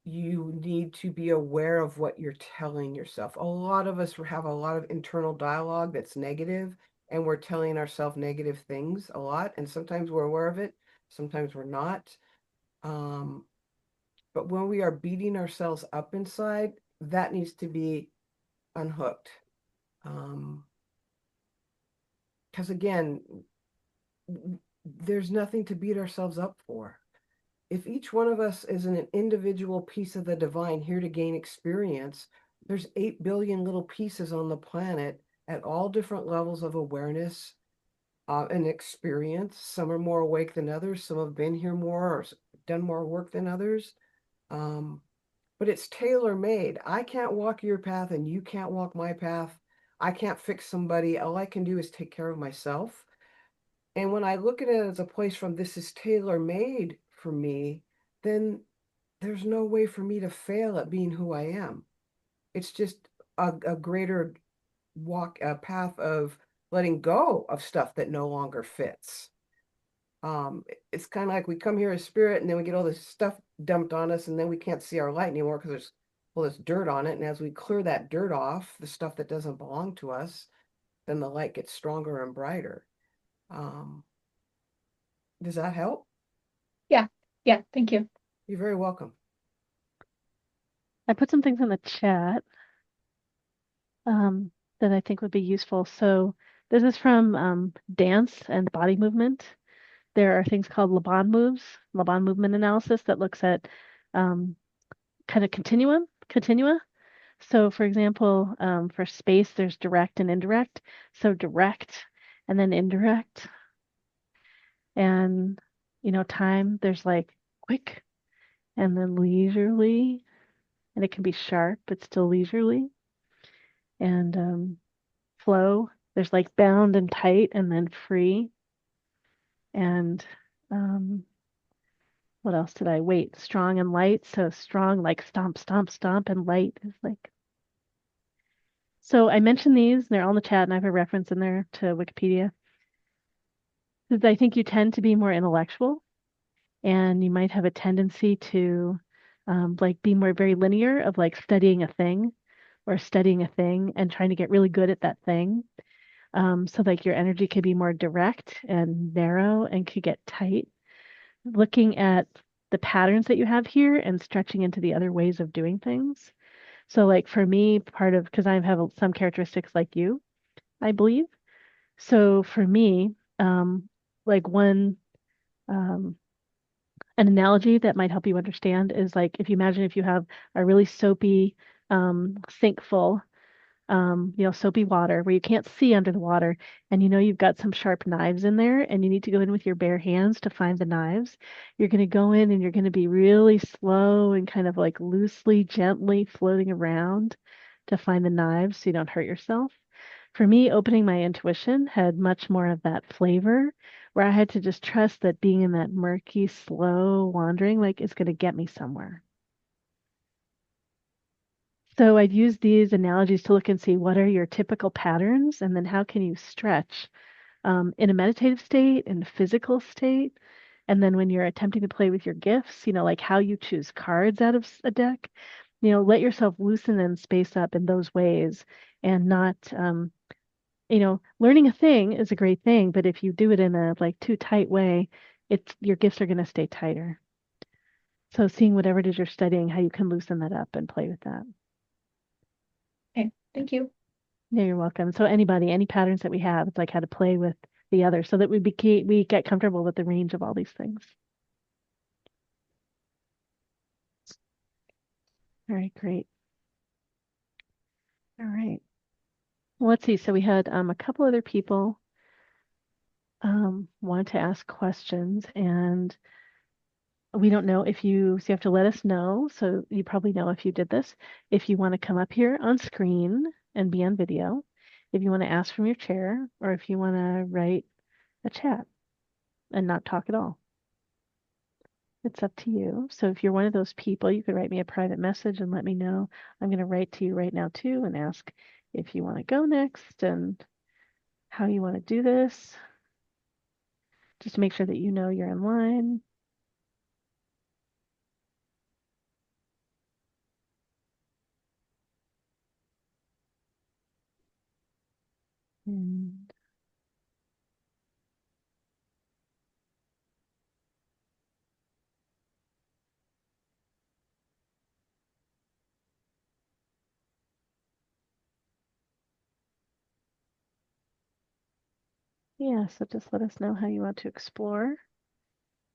You need to be aware of what you're telling yourself. A lot of us have a lot of internal dialogue that's negative, and we're telling ourselves negative things a lot. And sometimes we're aware of it, sometimes we're not. But when we are beating ourselves up inside, that needs to be unhooked. Because again, there's nothing to beat ourselves up for. If each one of us is an individual piece of the divine here to gain experience, there's 8 billion little pieces on the planet at all different levels of awareness and experience. Some are more awake than others. Some have been here more or done more work than others. But it's tailor-made. I can't walk your path and you can't walk my path. I can't fix somebody. All I can do is take care of myself. And when I look at it as a place from this is tailor-made for me, then there's no way for me to fail at being who I am. It's just a greater a path of letting go of stuff that no longer fits. It's kind of like we come here as spirit and then we get all this stuff dumped on us and then we can't see our light anymore because there's all this dirt on it. And as we clear that dirt off, the stuff that doesn't belong to us, then the light gets stronger and brighter. Does that help? Yeah, thank you. You're very welcome. I put some things in the chat that I think would be useful. So this is from dance and body movement. There are things called Laban movement analysis that looks at kind of continua. So for example, for space, there's direct and indirect. So direct and then indirect. And, time, there's like quick and then leisurely. And it can be sharp, but still leisurely. And flow, there's like bound and tight and then free. And what else did I wait? Strong and light. So strong, like stomp, stomp, stomp, and light is like. So I mentioned these, they're all in the chat, and I have a reference in there to Wikipedia. Because I think you tend to be more intellectual, and you might have a tendency to like be more very linear of like studying a thing and trying to get really good at that thing. So like your energy could be more direct and narrow and could get tight. Looking at the patterns that you have here and stretching into the other ways of doing things. So like for me, because I have some characteristics like you, I believe. So for me, like one um, an analogy that might help you understand is like if you imagine if you have a really soapy sink full, soapy water where you can't see under the water, and you've got some sharp knives in there, and you need to go in with your bare hands to find the knives. You're going to go in and you're going to be really slow and kind of like loosely, gently floating around to find the knives so you don't hurt yourself. For me, opening my intuition had much more of that flavor where I had to just trust that being in that murky, slow wandering like is going to get me somewhere. So I'd use these analogies to look and see what are your typical patterns, and then how can you stretch in a meditative state, in a physical state, and then when you're attempting to play with your gifts, like how you choose cards out of a deck, let yourself loosen and space up in those ways, and not, learning a thing is a great thing, but if you do it in a like too tight way, your gifts are going to stay tighter. So seeing whatever it is you're studying, how you can loosen that up and play with that. Okay, thank you. Yeah, you're welcome. So any patterns that we have, it's like how to play with the other so that we get comfortable with the range of all these things. All right, great. All right. Well, let's see. So we had a couple other people want to ask questions, and we don't know so you have to let us know. So you probably know if you did this, if you want to come up here on screen and be on video, if you want to ask from your chair, or if you want to write a chat and not talk at all. It's up to you. So if you're one of those people, you could write me a private message and let me know. I'm going to write to you right now too and ask if you want to go next and how you want to do this, just to make sure that you're in line. And yeah, so just let us know how you want to explore.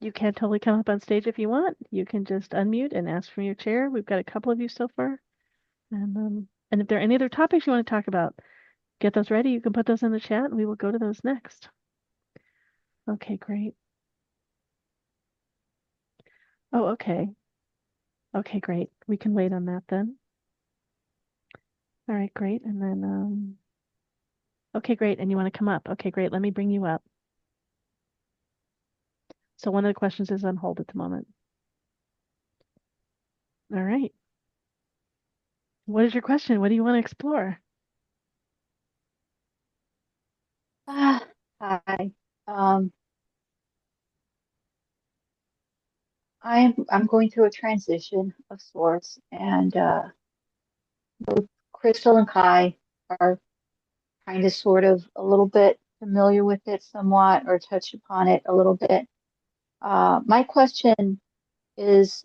You can totally come up on stage if you want. You can just unmute and ask from your chair. We've got a couple of you so far. And if there are any other topics you want to talk about, get those ready. You can put those in the chat and we will go to those next. Okay, great. Oh, okay. Okay, great. We can wait on that then. All right, great. And then, okay, great. And you want to come up? Okay, great. Let me bring you up. So one of the questions is on hold at the moment. All right. What is your question? What do you want to explore? Hi. Um, I'm going through a transition of sorts, and both Crystal and Kai are kind of sort of a little bit familiar with it somewhat or touch upon it a little bit. My question is,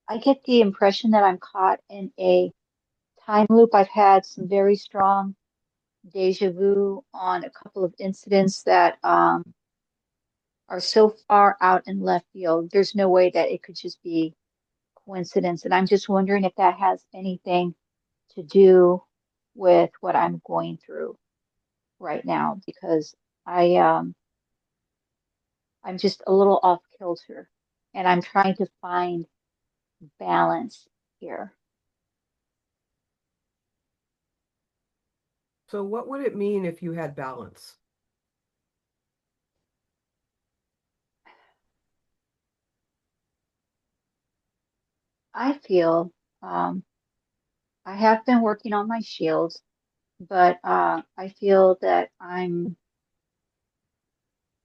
I get the impression that I'm caught in a time loop. I've had some very strong deja vu on a couple of incidents that are so far out in left field. There's no way that it could just be coincidence. And I'm just wondering if that has anything to do with what I'm going through right now, because I'm just a little off kilter and I'm trying to find balance here. So what would it mean if you had balance? I feel I have been working on my shields, but I feel that I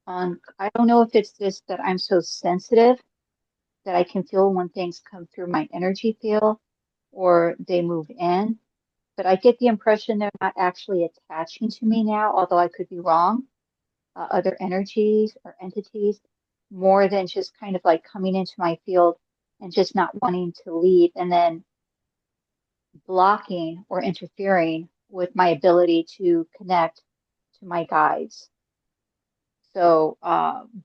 don't know if it's this that I'm so sensitive that I can feel when things come through my energy field or they move in. But I get the impression they're not actually attaching to me now, although I could be wrong. Other energies or entities, more than just kind of like coming into my field and just not wanting to leave and then blocking or interfering with my ability to connect to my guides. So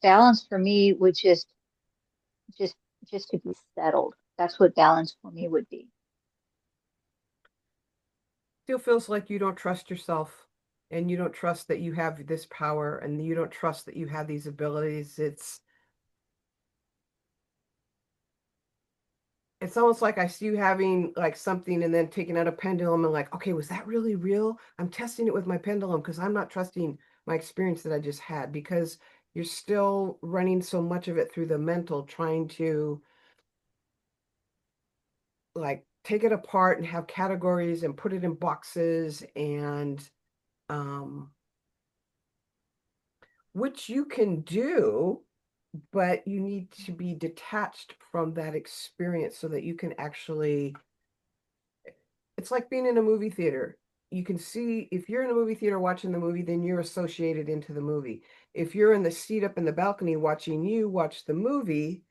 balance for me would just just to be settled. That's what balance for me would be. Still feels like you don't trust yourself and you don't trust that you have this power and you don't trust that you have these abilities. It's almost like I see you having like something and then taking out a pendulum and like, okay, was that really real? I'm testing it with my pendulum because I'm not trusting my experience that I just had, because you're still running so much of it through the mental, trying to like take it apart and have categories and put it in boxes, and which you can do, but you need to be detached from that experience so that you can actually, it's like being in a movie theater. You can see, if you're in a movie theater watching the movie, then you're associated into the movie. If you're in the seat up in the balcony watching you watch the movie,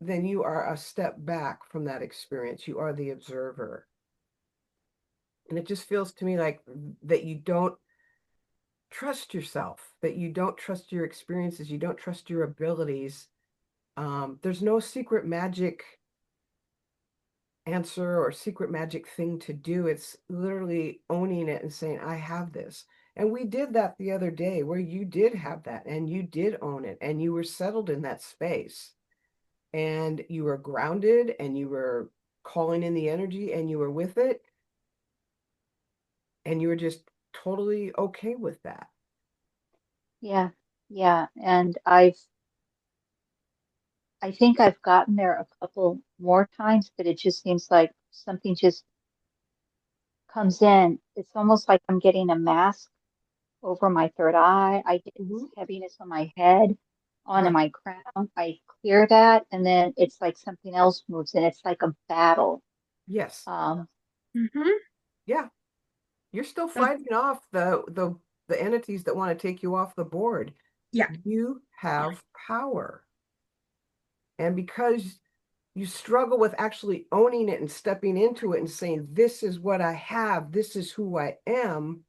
then you are a step back from that experience. You are the observer. And it just feels to me like that you don't trust yourself, that you don't trust your experiences, you don't trust your abilities. There's no secret magic answer or secret magic thing to do. It's literally owning it and saying, I have this. And we did that the other day where you did have that and you did own it and you were settled in that space and you were grounded and you were calling in the energy and you were with it and you were just totally okay with that. Yeah, yeah. And I think I've gotten there a couple more times, but it just seems like something just comes in. It's almost like I'm getting a mask over my third eye. I get this heaviness on my head, onto Right. my crown. I clear that, and then it's like something else moves in. It's like a battle. Yes. Um, Yeah. You're still fighting off the entities that want to take you off the board. Yeah. You have power. And because you struggle with actually owning it and stepping into it and saying, this is what I have, this is who I am,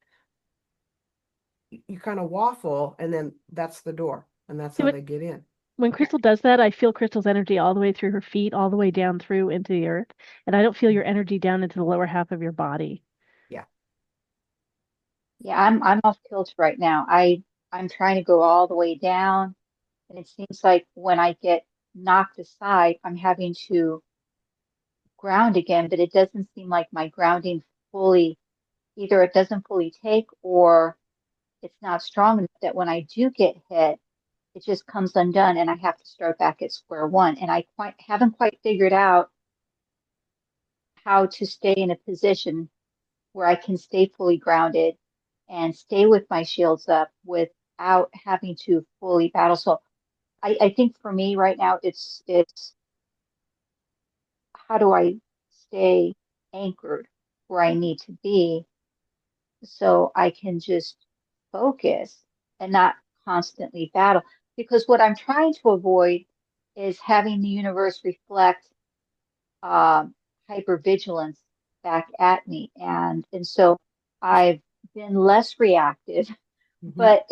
you kind of waffle, and then that's the door, and that's See, how they get in. when Crystal does that, I feel Crystal's energy all the way through her feet, all the way down through into the earth. And I don't feel your energy down into the lower half of your body. Yeah. yeah, I'm off kilter right now. I'm trying to go all the way down, and it seems like when I get knocked aside, I'm having to ground again, but it doesn't seem like my grounding fully, either it doesn't fully take or it's not strong enough that when I do get hit, it just comes undone and I have to start back at square one. And I haven't quite figured out how to stay in a position where I can stay fully grounded and stay with my shields up without having to fully battle. So I think for me right now, it's how do I stay anchored where I need to be so I can just focus and not constantly battle. Because what I'm trying to avoid is having the universe reflect hypervigilance back at me. And so I've been less reactive, but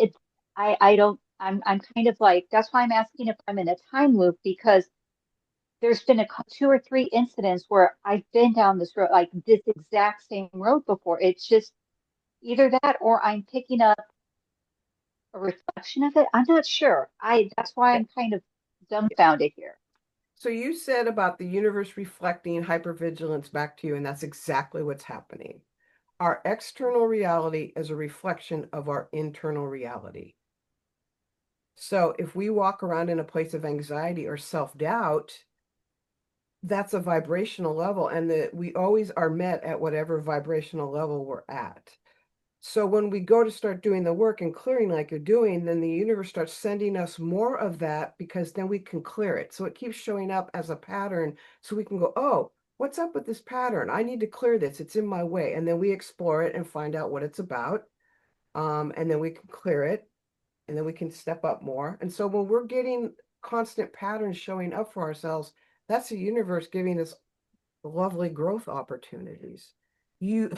I don't, I'm kind of like, that's why I'm asking if I'm in a time loop, because there's been two or three incidents where I've been down this road, like this exact same road before. It's just either that or I'm picking up a reflection of it. I'm not sure. That's why I'm kind of dumbfounded here. So you said about the universe reflecting hypervigilance back to you, and that's exactly what's happening. Our external reality is a reflection of our internal reality. So if we walk around in a place of anxiety or self-doubt, that's a vibrational level, and that we always are met at whatever vibrational level we're at. So when we go to start doing the work and clearing like you're doing, then the universe starts sending us more of that, because then we can clear it. So it keeps showing up as a pattern, so we can go, oh, what's up with this pattern? I need to clear this. It's in my way. And then we explore it and find out what it's about. And then we can clear it, and then we can step up more. And so when we're getting constant patterns showing up for ourselves, that's the universe giving us lovely growth opportunities. You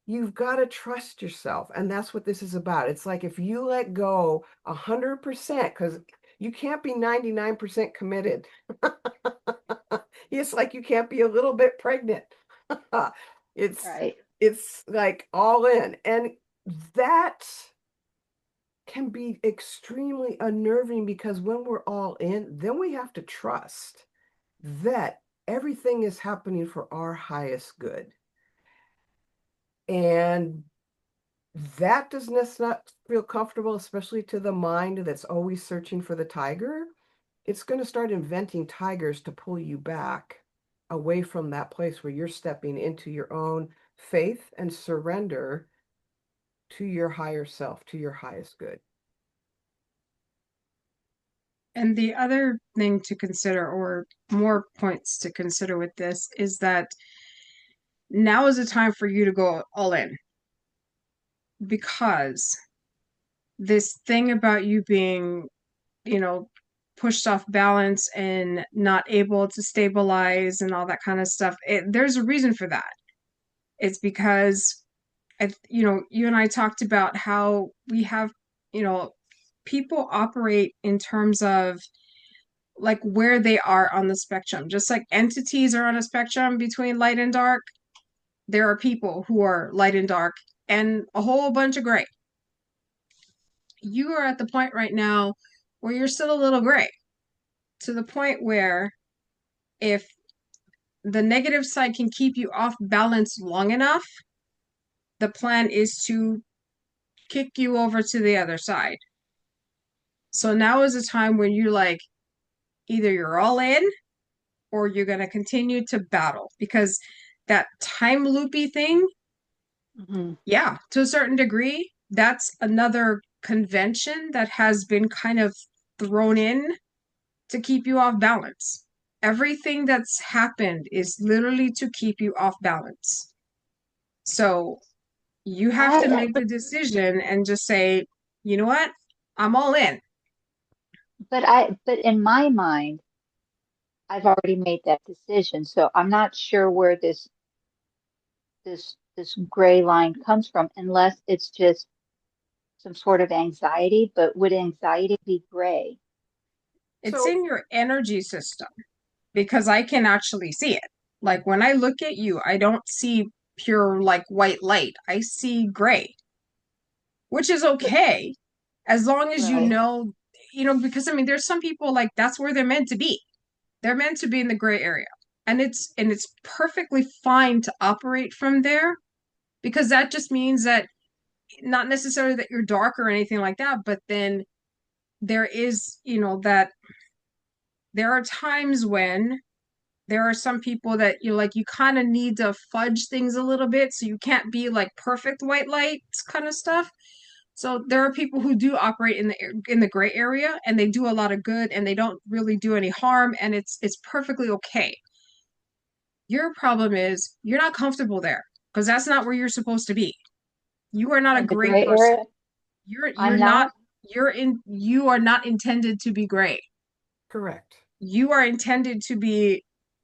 you've got to trust yourself. And that's what this is about. It's like if you let go 100%, because you can't be 99% committed. It's like you can't be a little bit pregnant. It's Right. it's like all in. And that can be extremely unnerving because when we're all in, then we have to trust that everything is happening for our highest good. And that does not feel comfortable, especially to the mind that's always searching for the tiger. It's going to start inventing tigers to pull you back away from that place where you're stepping into your own faith and surrender to your higher self, to your highest good. And the other thing to consider, or more points to consider with this, is that now is the time for you to go all in. Because this thing about you being, pushed off balance and not able to stabilize and all that kind of stuff, there's a reason for that. It's because, you and I talked about how we have, people operate in terms of like where they are on the spectrum. Just like entities are on a spectrum between light and dark, there are people who are light and dark and a whole bunch of gray. You are at the point right now where you're still a little gray, to the point where if the negative side can keep you off balance long enough, the plan is to kick you over to the other side. So now is a time when you're like, either you're all in or you're going to continue to battle, because that time loopy thing, yeah, to a certain degree, that's another convention that has been kind of thrown in to keep you off balance. Everything that's happened is literally to keep you off balance. So you have to make the decision and just say, you know what? I'm all in. But in my mind, I've already made that decision. So I'm not sure where this gray line comes from, unless it's just some sort of anxiety. But would anxiety be gray? It's So- in your energy system, because I can actually see it. Like when I look at you, I don't see pure like white light. I see gray, which is okay as long as you Right. know, because I mean, there's some people like that's where they're meant to be. They're meant to be in the gray area. And it's perfectly fine to operate from there, because that just means that not necessarily that you're dark or anything like that, but then there is, that there are times when there are some people that you kind of need to fudge things a little bit, so you can't be like perfect white light kind of stuff. So there are people who do operate in the gray area, and they do a lot of good, and they don't really do any harm, and it's perfectly okay. Your problem is you're not comfortable there, because that's not where you're supposed to be. You are not a In the gray gray person. area, You're I'm not not. you are not intended to be gray. Correct. You are intended to be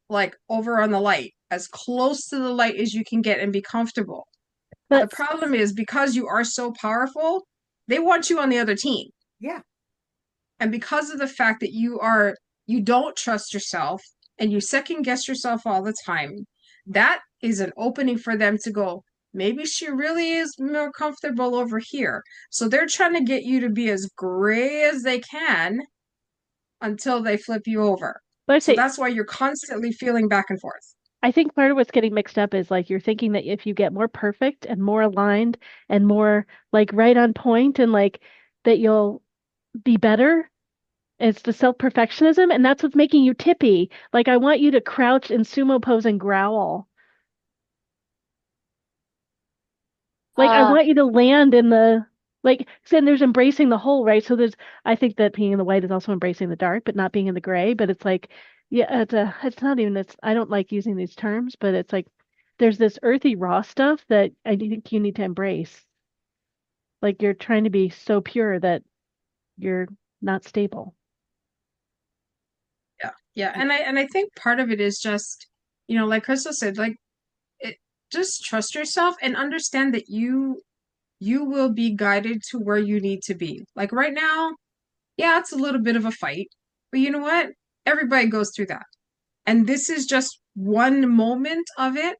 like over on the light, as close to the light as you can get and be comfortable. The But problem is, because you are so powerful, they want you on the other team. Yeah. And because of the fact that you don't trust yourself and you second guess yourself all the time, that is an opening for them to go, maybe she really is more comfortable over here. So they're trying to get you to be as gray as they can until they flip you over. I So say, that's why you're constantly feeling back and forth. I think part of what's getting mixed up is like you're thinking that if you get more perfect and more aligned and more like right on point and like that you'll be better. It's the self-perfectionism, and that's what's making you tippy. Like I want you to crouch in sumo pose and growl. Like I Uh, want you to land in the like then there's embracing the whole, right? So there's I think that being in the white is also embracing the dark, but not being in the gray. But it's like, yeah, it's not even it's I don't like using these terms, but it's like there's this earthy raw stuff that I think you need to embrace. Like you're trying to be so pure that you're not stable. Yeah. And I think part of it is just, like Crystal said, like just trust yourself and understand that you will be guided to where you need to be. Like right now, yeah, it's a little bit of a fight, but you know what? Everybody goes through that. And this is just one moment of it.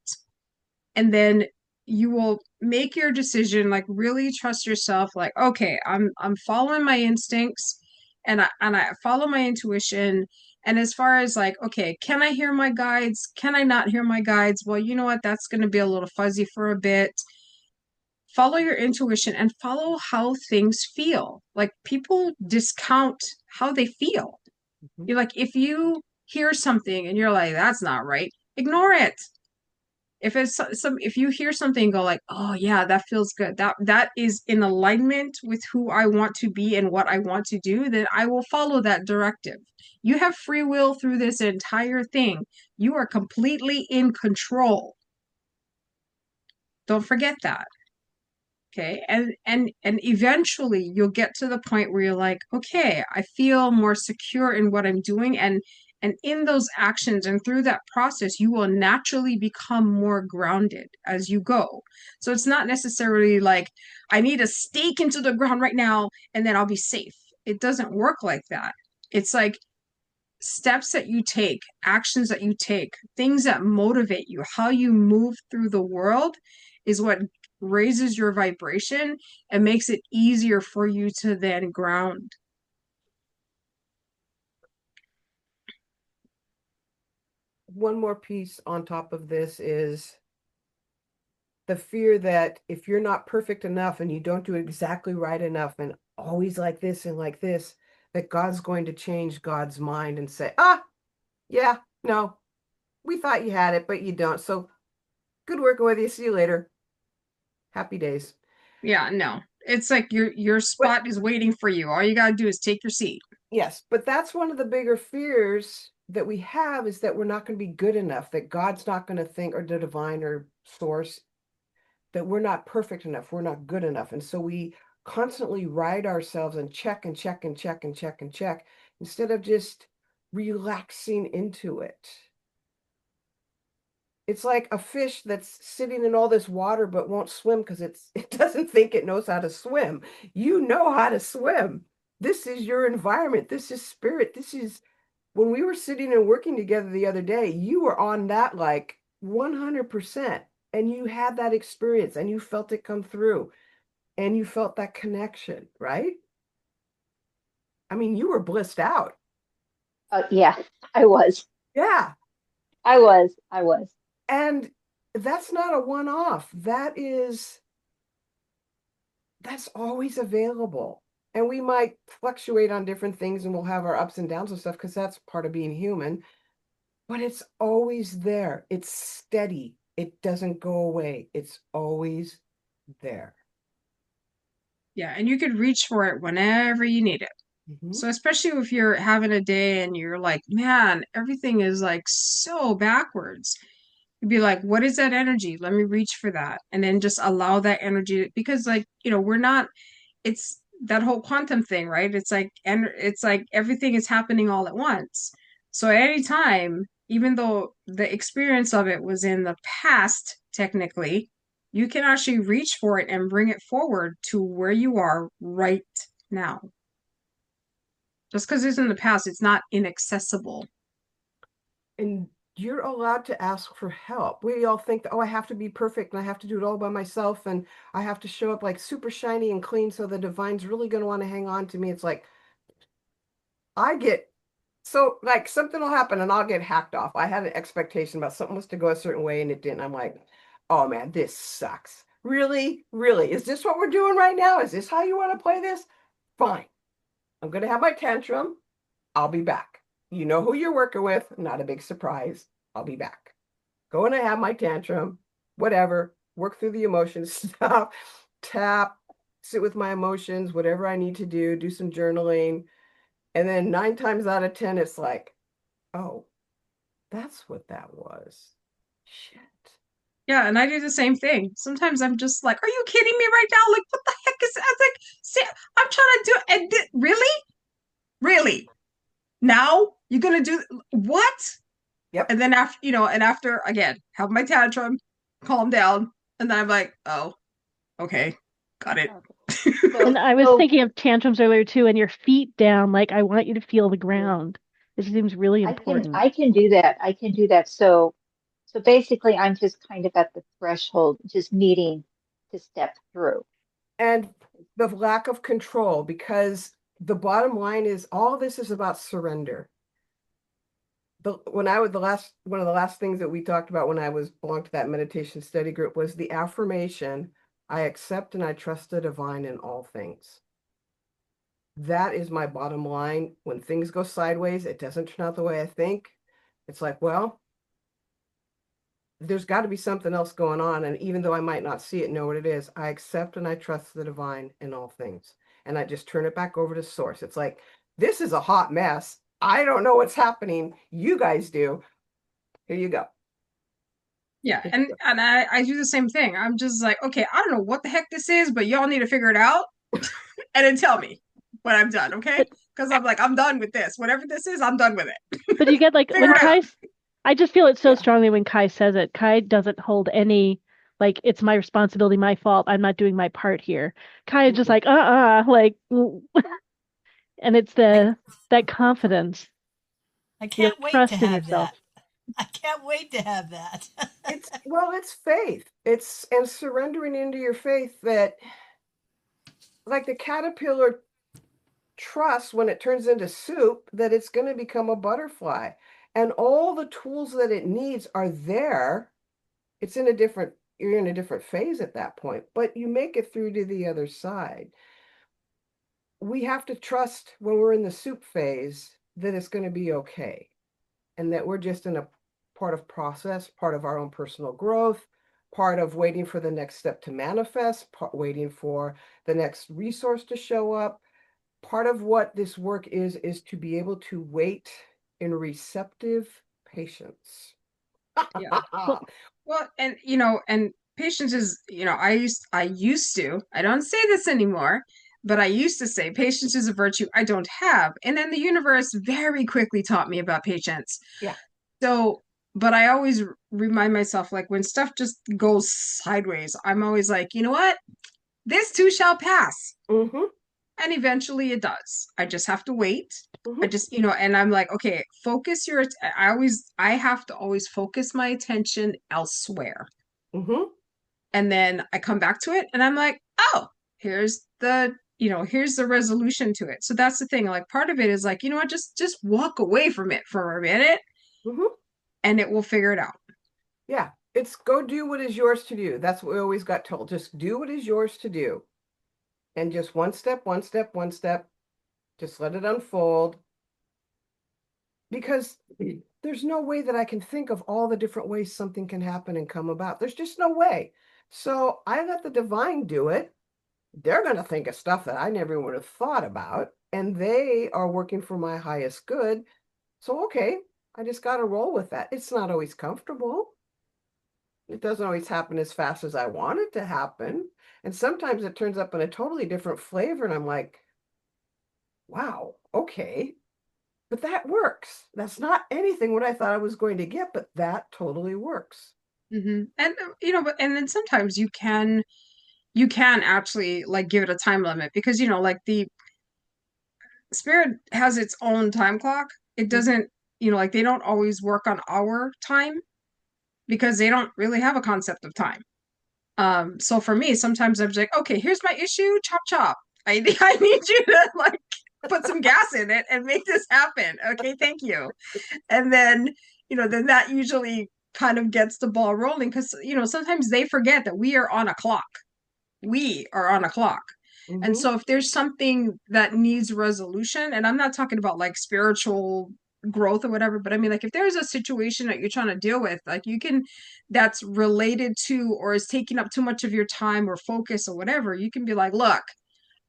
And then you will make your decision, like really trust yourself, like, okay, I'm following my instincts and I follow my intuition. And as far as like, okay, can I hear my guides? Can I not hear my guides? Well, you know what? That's going to be a little fuzzy for a bit. Follow your intuition and follow how things feel. Like people discount how they feel. Mhm. You're like, if you hear something and you're like, that's not right, ignore it. If it's if you hear something and go like, oh yeah, that feels good, that is in alignment with who I want to be and what I want to do, then I will follow that directive. You have free will through this entire thing. You are completely in control. Don't forget that. Okay. And eventually you'll get to the point where you're like, okay, I feel more secure in what I'm doing. And in those actions and through that process, you will naturally become more grounded as you go. So it's not necessarily like, I need a stake into the ground right now and then I'll be safe. It doesn't work like that. It's like steps that you take, actions that you take, things that motivate you, how you move through the world is what raises your vibration and makes it easier for you to then ground. One more piece on top of this is the fear that if you're not perfect enough and you don't do exactly right enough and always like this and like this, that God's going to change God's mind and say, yeah, no, we thought you had it, but you don't. So good working with you. See you later. Happy days. Yeah, no. It's like your spot is waiting for you. All you got to do is take your seat. Yes, but that's one of the bigger fears that we have, is that we're not going to be good enough, that God's not going to think, or the divine or source, that we're not perfect enough, we're not good enough. And so we constantly ride ourselves and check and check and check and check and check instead of just relaxing into it. It's like a fish that's sitting in all this water but won't swim because it doesn't think it knows how to swim. You know how to swim. This is your environment. This is spirit. This is when we were sitting and working together the other day, you were on that like 100%, and you had that experience and you felt it come through and you felt that connection, right? I mean, you were blissed out. Yeah, I was. Yeah. I was. And that's not a one-off. That's always available. And we might fluctuate on different things and we'll have our ups and downs and stuff because that's part of being human. But it's always there. It's steady. It doesn't go away. It's always there. Yeah, and you could reach for it whenever you need it. Mhm. So especially if you're having a day and you're like, man, everything is like so backwards. You'd be like, what is that energy? Let me reach for that. And then just allow that energy, because like, we're not, it's that whole quantum thing, right? It's like, and it's like everything is happening all at once. So at any time, even though the experience of it was in the past, technically, you can actually reach for it and bring it forward to where you are right now. Just because it's in the past, it's not inaccessible. And you're allowed to ask for help. We all think that, oh, I have to be perfect and I have to do it all by myself and I have to show up like super shiny and clean so the divine's really going to want to hang on to me. It's like, so like something will happen and I'll get hacked off. I had an expectation about something was to go a certain way and it didn't. I'm like, oh man, this sucks. Really? Really? Is this what we're doing right now? Is this how you want to play this? Fine. I'm going to have my tantrum. I'll be back. You know who you're working with. Not a big surprise. I'll be back. Going to have my tantrum, whatever, work through the emotions stuff, tap, sit with my emotions, whatever I need to do some journaling. And then 9 times out of 10, it's like, oh, that's what that was. Shit. Yeah, and I do the same thing. Sometimes I'm just like, are you kidding me right now? Like, what the heck is that? It's like, see, I'm trying to do and really? Really? Now you're gonna do what? Yep. And then after, and after again, have my tantrum, calm down. And then I'm like, oh, okay, got it. Okay. And I was So thinking of tantrums earlier too, and your feet down, like I want you to feel the ground. This seems really important. I can do that. I can do that. So basically I'm just kind of at the threshold, just needing to step through. And the lack of control, because the bottom line is all this is about surrender. One of the last things that we talked about when I was belonged to that meditation study group was the affirmation, I accept and I trust the divine in all things. That is my bottom line. When things go sideways, it doesn't turn out the way I think. It's like, well, there's got to be something else going on. And even though I might not see it, know what it is, I accept and I trust the divine in all things. And I just turn it back over to source. It's like, this is a hot mess. I don't know what's happening. You guys do. Here you go. Yeah, and I do the same thing. I'm just like, okay, I don't know what the heck this is, but y'all need to figure it out and then tell me when I'm done, okay? Because I'm like, I'm done with this. Whatever this is, I'm done with it. But you get like when Figure it out. I just feel it so Yeah. strongly when Kai says it. Kai doesn't hold any like it's my responsibility, my fault. I'm not doing my part here. Kai is just like like, and it's that confidence. I You can't wait trust to in have yourself. that. I can't wait to have that. It's faith. It's and surrendering into your faith that like the caterpillar trusts when it turns into soup that it's going to become a butterfly. And all the tools that it needs are there. You're in a different phase at that point, but you make it through to the other side. We have to trust when we're in the soup phase that it's going to be okay. And that we're just in a part of process, part of our own personal growth, part of waiting for the next step to manifest, waiting for the next resource to show up. Part of what this work is to be able to wait in receptive patience. Yeah. Well, and and patience is, I used to, I don't say this anymore, but I used to say patience is a virtue I don't have. And then the universe very quickly taught me about patience. Yeah. So, but I always remind myself, like when stuff just goes sideways, I'm always like, you know what? This too shall pass. Mm-hmm. And eventually it does. I just have to wait. I Mm-hmm. just, and I'm like, okay, I have to always focus my attention elsewhere. Mm-hmm. And then I come back to it and I'm like, oh, here's here's the resolution to it. So that's the thing. Like part of it is like, you know what, just walk away from it for a minute Mm-hmm. and it will figure it out. Yeah. It's go do what is yours to do. That's what we always got told. Just do what is yours to do. And just one step, one step, one step. Just let it unfold. Because there's no way that I can think of all the different ways something can happen and come about. There's just no way. So I let the divine do it. They're going to think of stuff that I never would have thought about. And they are working for my highest good. So, okay, I just got to roll with that. It's not always comfortable. It doesn't always happen as fast as I want it to happen. And sometimes it turns up in a totally different flavor. And I'm like, wow, okay. But that works. That's not anything what I thought I was going to get, but that totally works. Mm-hmm. And and then sometimes you can actually like give it a time limit because like the spirit has its own time clock. It doesn't, like they don't always work on our time because they don't really have a concept of time. So for me, sometimes I'm just like, okay, here's my issue, chop chop. I I need you to like put some gas in it and make this happen. Okay, thank you. And then, then that usually kind of gets the ball rolling because, sometimes they forget that we are on a clock. We are on a clock. And Mm-hmm. so if there's something that needs resolution, and I'm not talking about like spiritual growth or whatever, but I mean like if there's a situation that you're trying to deal with, like that's related to or is taking up too much of your time or focus or whatever, you can be like, look,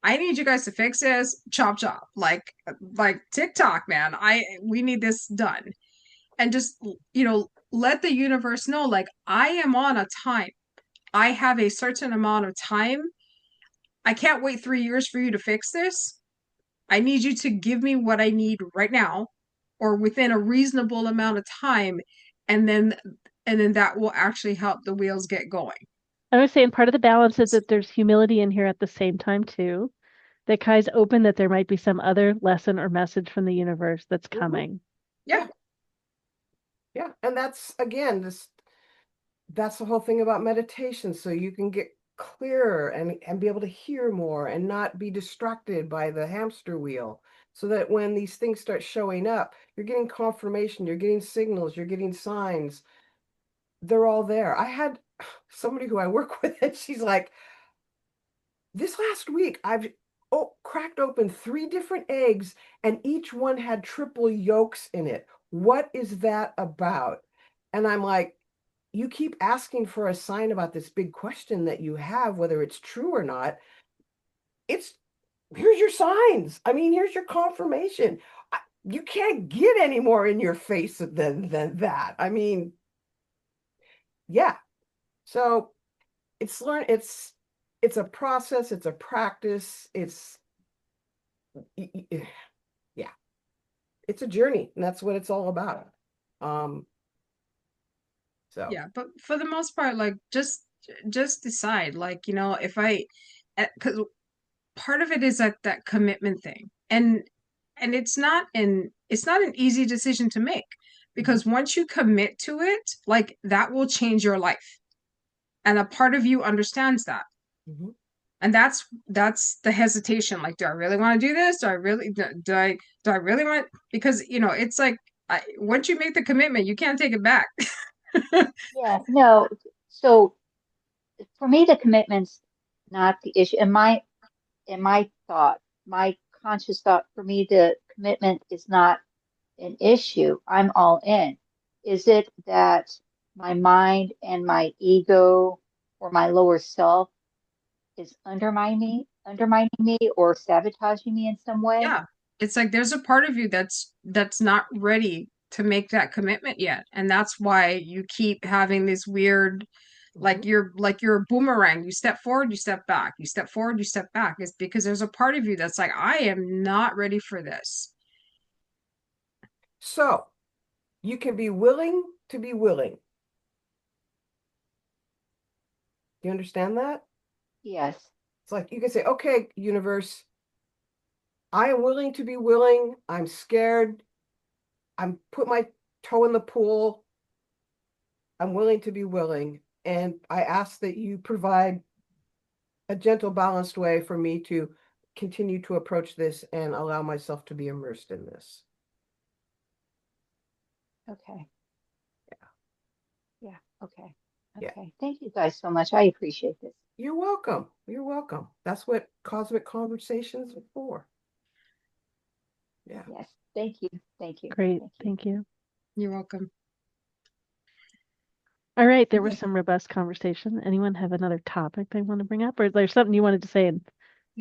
I need you guys to fix this, chop chop. Like TikTok, man. We need this done. And just, let the universe know, like, I am on a time. I have a certain amount of time. I can't wait 3 years for you to fix this. I need you to give me what I need right now or within a reasonable amount of time. And and then that will actually help the wheels get going. I was saying part of the balance is that there's humility in here at the same time too. That Kai's open that there might be some other lesson or message from the universe that's Mhm. coming. Yeah. Yeah, and that's again that's the whole thing about meditation, so you can get clearer and be able to hear more and not be distracted by the hamster wheel, so that when these things start showing up, you're getting confirmation, you're getting signals, you're getting signs. They're all there. I had somebody who I work with, and she's like, this last week I've cracked open 3 different eggs and each one had triple yolks in it. What is that about? And I'm like, you keep asking for a sign about this big question that you have, whether it's true or not. It's Here's your signs. I mean, here's your confirmation. You can't get any more in your face than that. I mean, yeah. So it's a process, it's a practice, yeah, it's a journey, and that's what it's all about. So Yeah, but for the most part, like just decide, like, if because part of it is that commitment thing. And it's not an easy decision to make, because once you commit to it, like that will change your life. And a part of you understands that. Mhm. And that's the hesitation. Like, do I really want to do this? Do I really really want, because it's like, once you make the commitment, you can't take it back. Yeah, no. So for me, the commitment's not the issue. In my thought, my conscious thought, for me, the commitment is not an issue. I'm all in. Is it that my mind and my ego or my lower self is undermining me or sabotaging me in some way? Yeah. It's like there's a part of you that's not ready to make that commitment yet. And that's why you keep having this weird, like you're a boomerang. You step forward, you step back. You step forward, you step back. It's because there's a part of you that's like, I am not ready for this. So you can be willing to be willing. Do you understand that? Yes. It's like you can say, okay, universe, I am willing to be willing. I'm scared. I'm put my toe in the pool. I'm willing to be willing. And I ask that you provide a gentle, balanced way for me to continue to approach this and allow myself to be immersed in this. Okay. Yeah. Okay. Yeah. Okay. Thank you guys so much. I appreciate this. You're welcome. You're welcome. That's what Cosmic Conversations are for. Yeah. Yes. Thank you. Thank you. Great. Thank you. Thank you. You're welcome. All right. There was Okay. some robust conversation. Anyone have another topic they want to bring up, or is there something you wanted to say Did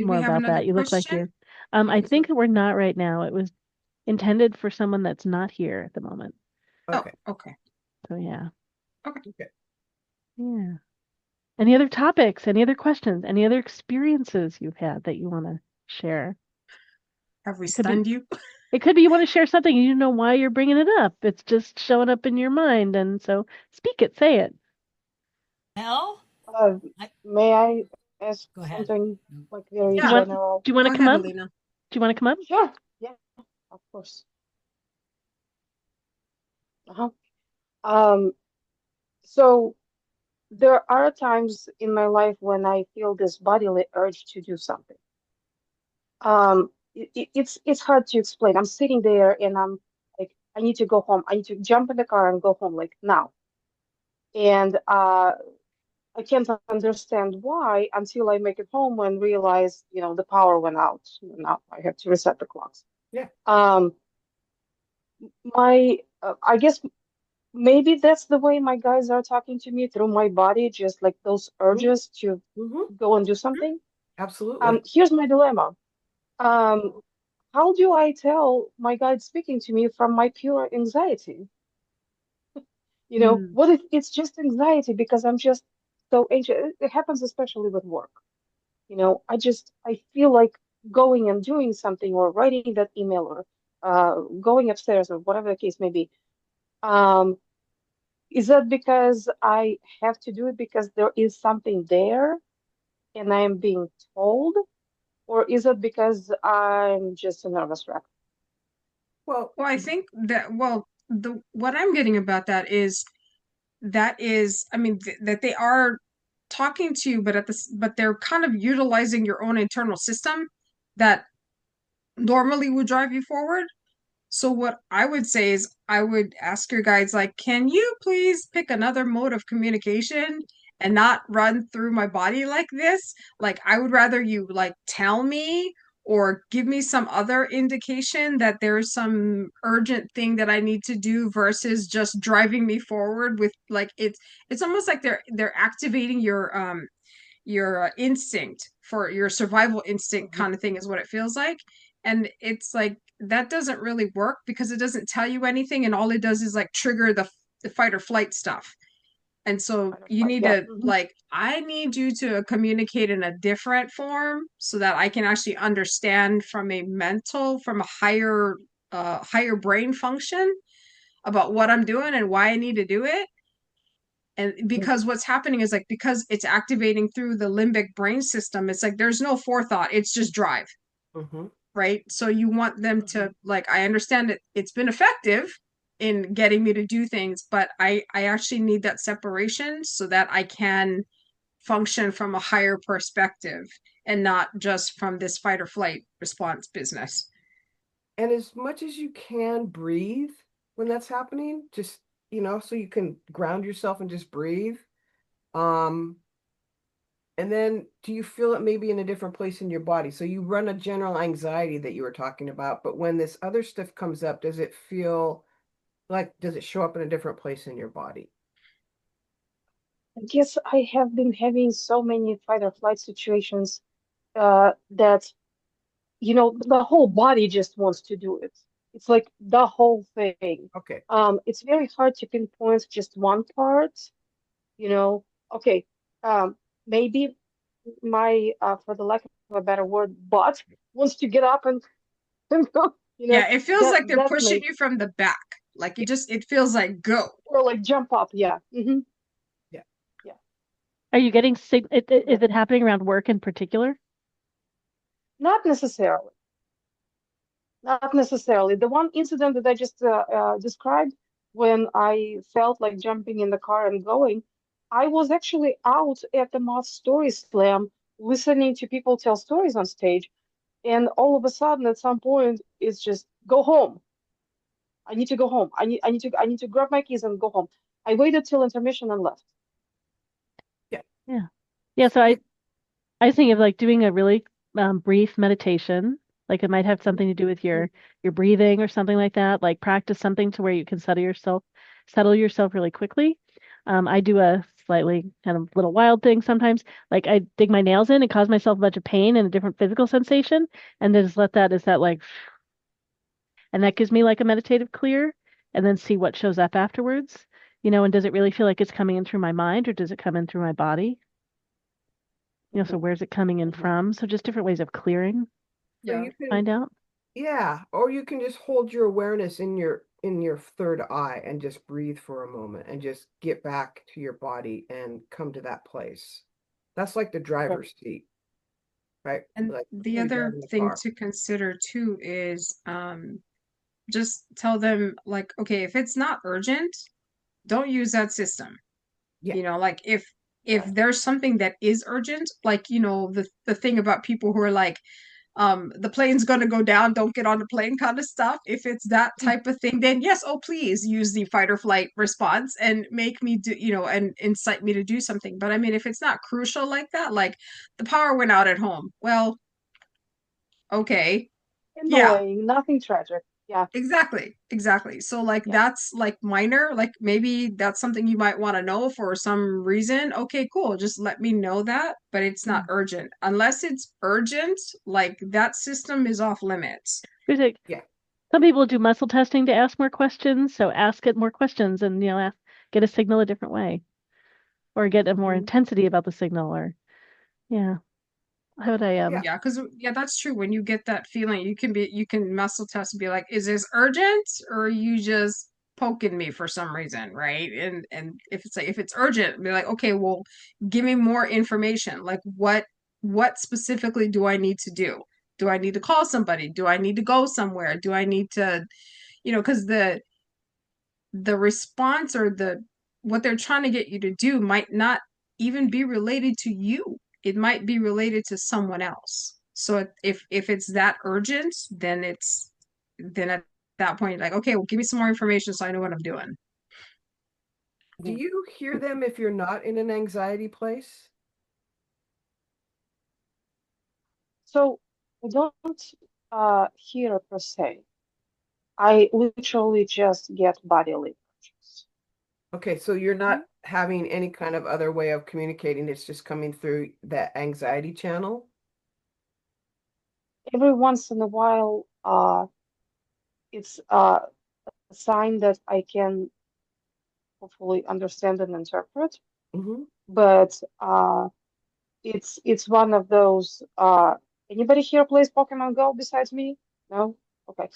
more we have about another that? You look like question? you're. I think that we're not right now. It was intended for someone that's not here at the moment. Okay. Oh, okay. So yeah. Okay. Yeah. Any other topics? Any other questions? Any other experiences you've had that you want to share? Have we Could be- stunned you? It could be you want to share something and you don't know why you're bringing it up. It's just showing up in your mind, and so speak it, say it. Well, May I ask Go ahead. something like very Yeah. general? Do you want Go to come ahead, up? Alina. Do you want to come up? Sure. Yeah, of course. Uh-huh. Um, so there are times in my life when I feel this bodily urge to do something. It's hard to explain. I'm sitting there and I'm like, I need to go home. I need to jump in the car and go home like now. And I can't understand why until I make it home and realize, the power went out. Now I have to reset the clocks. Yeah. I guess maybe that's the way my guys are talking to me through my body, just like those urges to Mm-hmm. go and do something. Absolutely. Here's my dilemma. How do I tell my guide speaking to me from my pure anxiety? What if it's just anxiety because I'm just so anxious? It happens especially with work. I feel like going and doing something or writing that email or going upstairs or whatever the case may be. is that because I have to do it because there is something there and I am being told, or is it because I'm just a nervous wreck? Well, Well, I think that, well, the what I'm getting about that is, I mean, that they are talking to you, but but they're kind of utilizing your own internal system that normally would drive you forward. So what I would say is I would ask your guides like, can you please pick another mode of communication and not run through my body like this? Like I would rather you like tell me or give me some other indication that there's some urgent thing that I need to do versus just driving me forward with like it's almost like they're activating your instinct for your survival instinct kind of thing is what it feels like. And it's like that doesn't really work because it doesn't tell you anything and all it does is like trigger the fight or flight stuff. And so you need Yeah. to like I need you to communicate in a different form so that I can actually understand from a higher brain function about what I'm doing and why I need to do it. And because what's happening is like because it's activating through the limbic brain system, it's like there's no forethought, it's just drive, hmm right? So you want them to like I understand that it's been effective in getting me to do things, but I actually need that separation so that I can function from a higher perspective and not just from this fight or flight response business. And as much as you can breathe when that's happening, just, so you can ground yourself and just breathe. Um, and then do you feel it maybe in a different place in your body? So you run a general anxiety that you were talking about, but when this other stuff comes up, does it feel like, does it show up in a different place in your body? I guess I have been having so many fight or flight situations that the whole body just wants to do it. It's like the whole thing. Okay. It's very hard to pinpoint just one part, you know. Okay, maybe my for the lack of a better word, butt wants to get up and Yeah, it feels that like they're that pushing may you from the back. Like it feels like go. or like jump up. Yeah. Yeah. Yeah. Are you getting is it happening around work in particular? Not necessarily. Not necessarily. The one incident that I just described when I felt like jumping in the car and going, I was actually out at the Moth Story Slam listening to people tell stories on stage. And all of a sudden, at some point, it's just go home. I need to go home. I need to grab my keys and go home. I waited till intermission and left. Yeah. Yeah, so I was thinking of like doing a really brief meditation. Like it might have something to do with your breathing or something like that. Like practice something to where you can settle yourself really quickly. I do a slightly kind of little wild thing sometimes. Like I dig my nails in and cause myself a bunch of pain and a different physical sensation, and then just let that is that like, and that gives me like a meditative clear, and then see what shows up afterwards. And does it really feel like it's coming in through my mind or does it come in through my body? So where's it coming in from? So just different ways of clearing, So Yeah. you can, find out. yeah, or you can just hold your awareness in your third eye and just breathe for a moment and just get back to your body and come to that place. That's like the driver's seat, right? And Like the you're other driving the thing car. to consider too is just tell them like, okay, if it's not urgent, don't use that system. Yeah. Like if there's something that is urgent, like, the thing about people who are like, the plane's gonna go down, don't get on the plane kind of stuff. If it's that type of thing, then yes, oh please use the fight or flight response and make me do, and incite me to do something. But I mean, if it's not crucial like that, like the power went out at home. Well, okay. Yeah, Annoying, nothing tragic. Yeah. exactly. So like Yeah. that's like minor, like maybe that's something you might want to know for some reason. Okay, cool. Just let me know that, but it's not urgent. Unless it's urgent, like that system is off limits. There's like Yeah. some people do muscle testing to ask more questions, so ask it more questions and get a signal a different way, or get a more intensity about the signal, or yeah. How would I Yeah. Yeah, because yeah, that's true. When you get that feeling, you can muscle test and be like, is this urgent or are you just poking me for some reason, right? And if it's like if it's urgent, be like, okay, well, give me more information. Like what specifically do I need to do? Do I need to call somebody? Do I need to go somewhere? Do I need to, because the response or the what they're trying to get you to do might not even be related to you. It might be related to someone else. So if it's that urgent, then at that point, like, okay, well, give me some more information so I know what I'm doing. Do you hear them if you're not in an anxiety place? So I don't hear per se. I literally just get bodily urges. Okay, so you're not having any kind of other way of communicating, it's just coming through that anxiety channel? Every once in a while, it's a sign that I can hopefully understand and interpret, Mm-hmm. but it's one of those. Anybody here plays Pokemon Go besides me? No? Okay.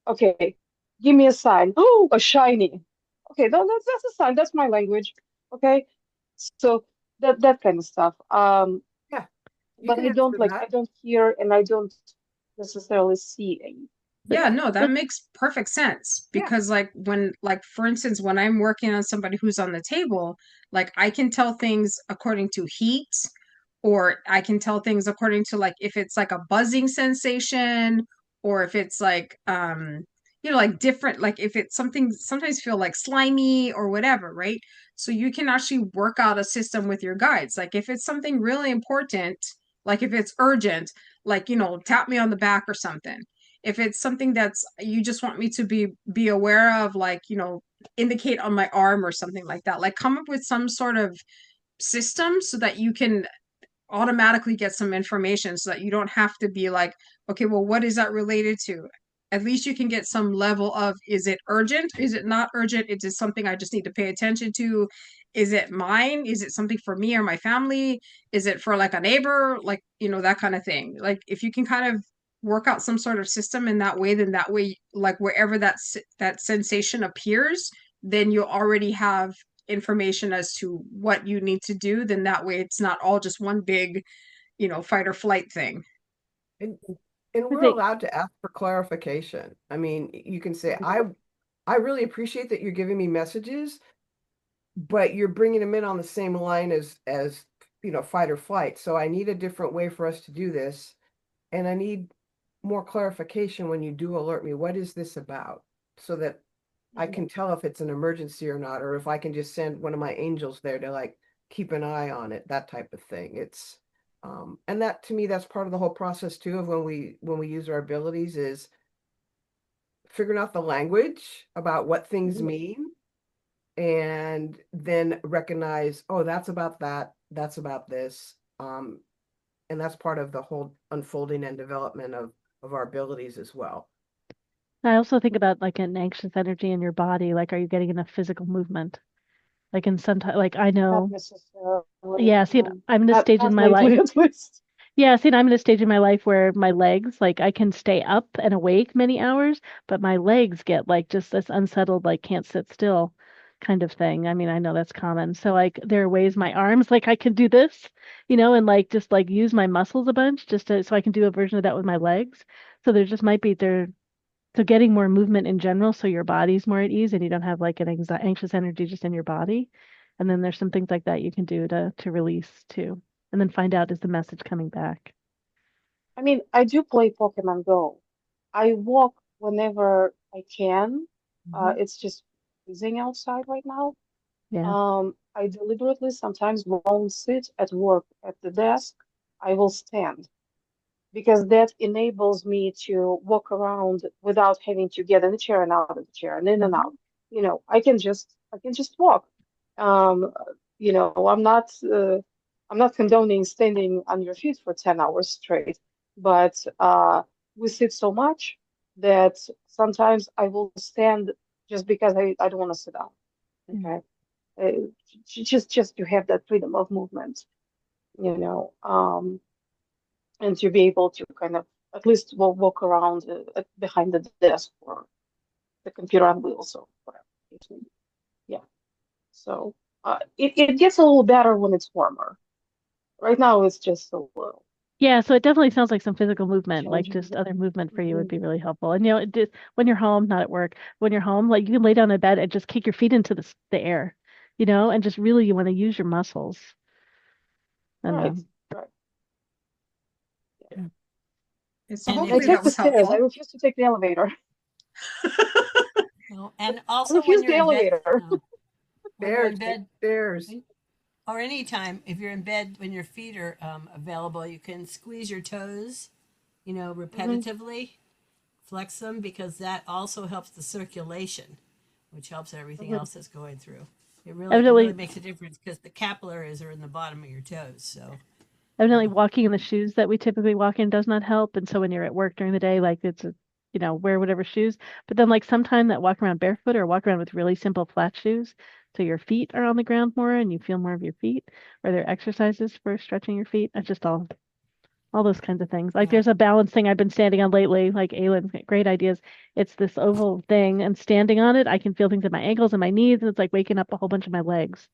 Okay. Give me a sign. Oh, a shiny. Okay, that's a sign. That's my language. Okay. So that kind of stuff. Yeah, you But can I don't answer like, that. I don't hear and I don't necessarily see any. Yeah, no, that But makes perfect sense Yeah. because like for instance, when I'm working on somebody who's on the table, like I can tell things according to heat, or I can tell things according to like if it's like a buzzing sensation, or if it's like like different, like if it's something sometimes feel like slimy or whatever, right? So you can actually work out a system with your guides. Like if it's something really important, like if it's urgent, like tap me on the back or something. If it's something that's you just want me to be aware of, like indicate on my arm or something like that, like come up with some sort of system so that you can automatically get some information so that you don't have to be like, okay, well, what is that related to? At least you can get some level of, is it urgent? Is it not urgent? Is it something I just need to pay attention to? Is it mine? Is it something for me or my family? Is it for like a neighbor? Like, that kind of thing. Like if you can kind of work out some sort of system in that way, then that way, like wherever that sensation appears, then you already have information as to what you need to do, then that way it's not all just one big, fight or flight thing. And I we're think allowed to ask for clarification. I mean, you can say, I really appreciate that you're giving me messages, but you're bringing them in on the same line as fight or flight. So I need a different way for us to do this, and I need more clarification when you do alert me. What is this about? So that I can tell if it's an emergency or not, or if I can just send one of my angels there to like keep an eye on it, that type of thing. It's and that to me, that's part of the whole process too of when we use our abilities is figuring out the language about what things mean, and then recognize, oh, that's about that, that's about this. And that's part of the whole unfolding and development of our abilities as well. I also think about like an anxious energy in your body. Like, are you getting enough physical movement? Like in sometimes, like I Not know, necessarily. yeah. See, I'm in a stage in Not my life. lately, at least. Yeah, see, I'm in a stage in my life where my legs, like I can stay up and awake many hours, but my legs get like just this unsettled, like can't sit still kind of thing. I mean, I know that's common. So like there are ways my arms, like I can do this, and like just like use my muscles a bunch so I can do a version of that with my legs. So there just might be so getting more movement in general, so your body's more at ease and you don't have like an anxious energy just in your body. And then there's some things like that you can do to release too, and then find out, is the message coming back? I mean, I do play Pokemon Go. I walk whenever I can. It's just freezing outside right now. Yeah. I deliberately sometimes won't sit at work at the desk. I will stand because that enables me to walk around without having to get in the chair and out of the chair and in and out. I can just walk. Um, I'm not condoning standing on your feet for 10 hours straight, but we sit so much that sometimes I will stand just because I don't want to sit down. Okay. Just to have that freedom of movement, you know, and to be able to kind of at least walk around behind the desk for the computer on wheels or whatever. Yeah. So it gets a little better when it's warmer. Right now it's just a little Yeah, so it definitely sounds like some physical movement, like challenging. just other movement for you would Mhm. be really helpful. And it just, when you're home, not at work, when you're home, like you can lay down in bed and just kick your feet into the air, and just really you want to use your muscles. And Right. Right. So And I hopefully take that the was stairs. I helpful. refuse to take the elevator. and I also refuse when you're the in bed, elevator. when you're in Stairs, take bed, stairs. or anytime, if you're in bed when your feet are available, you can squeeze your toes, repetitively, flex them because that also helps the circulation, which helps everything Mhm. else that's going through. It really evidently, makes a difference because the capillaries are in the bottom of your toes. So evidently walking in the shoes that we typically walk in does not help. And so when you're at work during the day, like wear whatever shoes. But then like sometime that walk around barefoot or walk around with really simple flat shoes. So your feet are on the ground more and you feel more of your feet. Or there are exercises for stretching your feet. That's just all those kinds of things. Like Yeah. there's a balance thing I've been standing on lately, like Aylin, great ideas. It's this oval thing and standing on it, I can feel things in my ankles and my knees, and it's like waking up a whole bunch of my legs.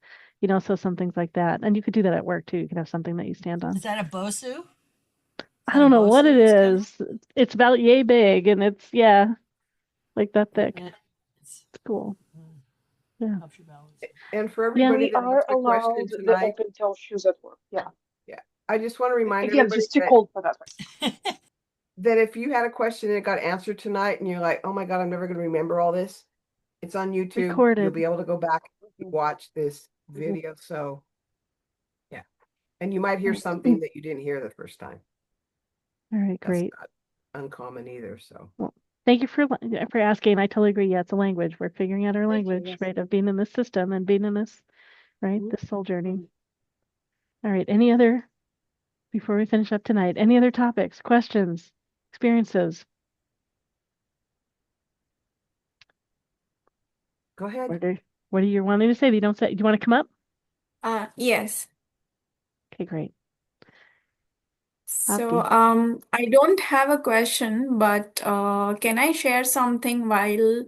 So some things like that. And you could do that at work too. You can have something that you stand on. is that a Bosu? I don't know what it that's coming? is. It's about yay big and it's like that thick. And It's cool. mm, Yeah. helps your balance. And for Yeah, everybody we that are asked a question allowed the tonight, open toe shoes at work. Yeah. yeah, I just want to remind Again, everybody just too that cold for that. that if you had a question and it got answered tonight and you're like, oh my God, I'm never going to remember all this, it's on YouTube. You'll Recorded. be able to go back and watch this Mhm. video. So, yeah. And you might hear Right. something that you didn't hear the first time. All right, That's great. not uncommon either. So, Well, thank you for asking. I totally agree. Yeah, it's a language. We're figuring out our Thank you, language, yes. right, of being in this system and being in this, right, Mhm. this soul journey. Mhm. All right. Any other, before we finish up tonight, any other topics, questions, experiences? go ahead. What are you wanting to say that you don't say? Do you want to come up? Yes. Okay, great. So, Happy. I don't have a question, but can I share something while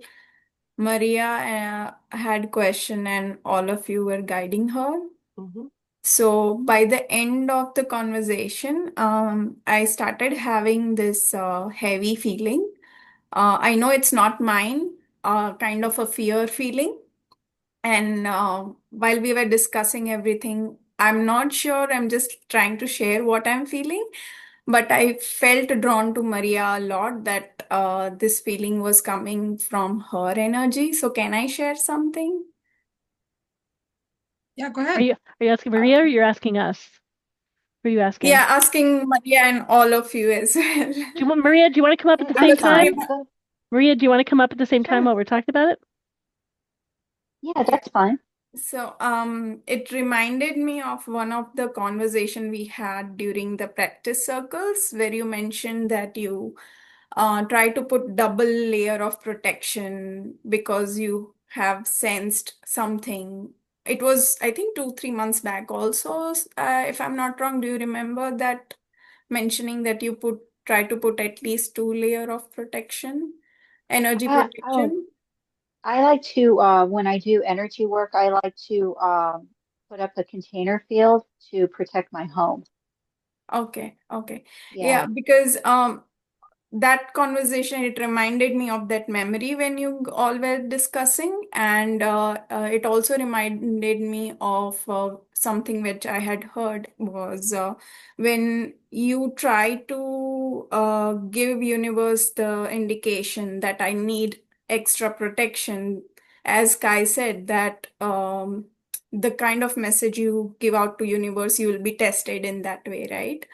Maria had question and all of you were guiding her? Mhm. So by the end of the conversation, I started having this heavy feeling. I know it's not mine, kind of a fear feeling. And while we were discussing everything, I'm not sure, I'm just trying to share what I'm feeling. But I felt drawn to Maria a lot that this feeling was coming from her energy. So can I share something? Yeah, go Are ahead. you asking Maria or you're asking us? Who are you asking? Yeah, asking Maria and all of you as well. Maria, do you want to come up at the same Because time? Fine. Maria, do you want to come up at the same time Sure. while we're talking about it? Yeah, that's fine. So, it reminded me of one of the conversation we had during the practice circles where you mentioned that you try to put double layer of protection because you have sensed something. It was, I think, 2, 3 months back also, if I'm not wrong. Do you remember that mentioning that you try to put at least 2 layer of protection, energy Oh, protection? I like to, when I do energy work, I like to put up a container field to protect my home. Okay, okay. Yeah. Yeah, because that conversation, it reminded me of that memory when you all were discussing, and it also reminded me of something which I had heard was when you try to give universe the indication that I need extra protection, as Kai said, that the kind of message you give out to universe, you will be tested in that way, right?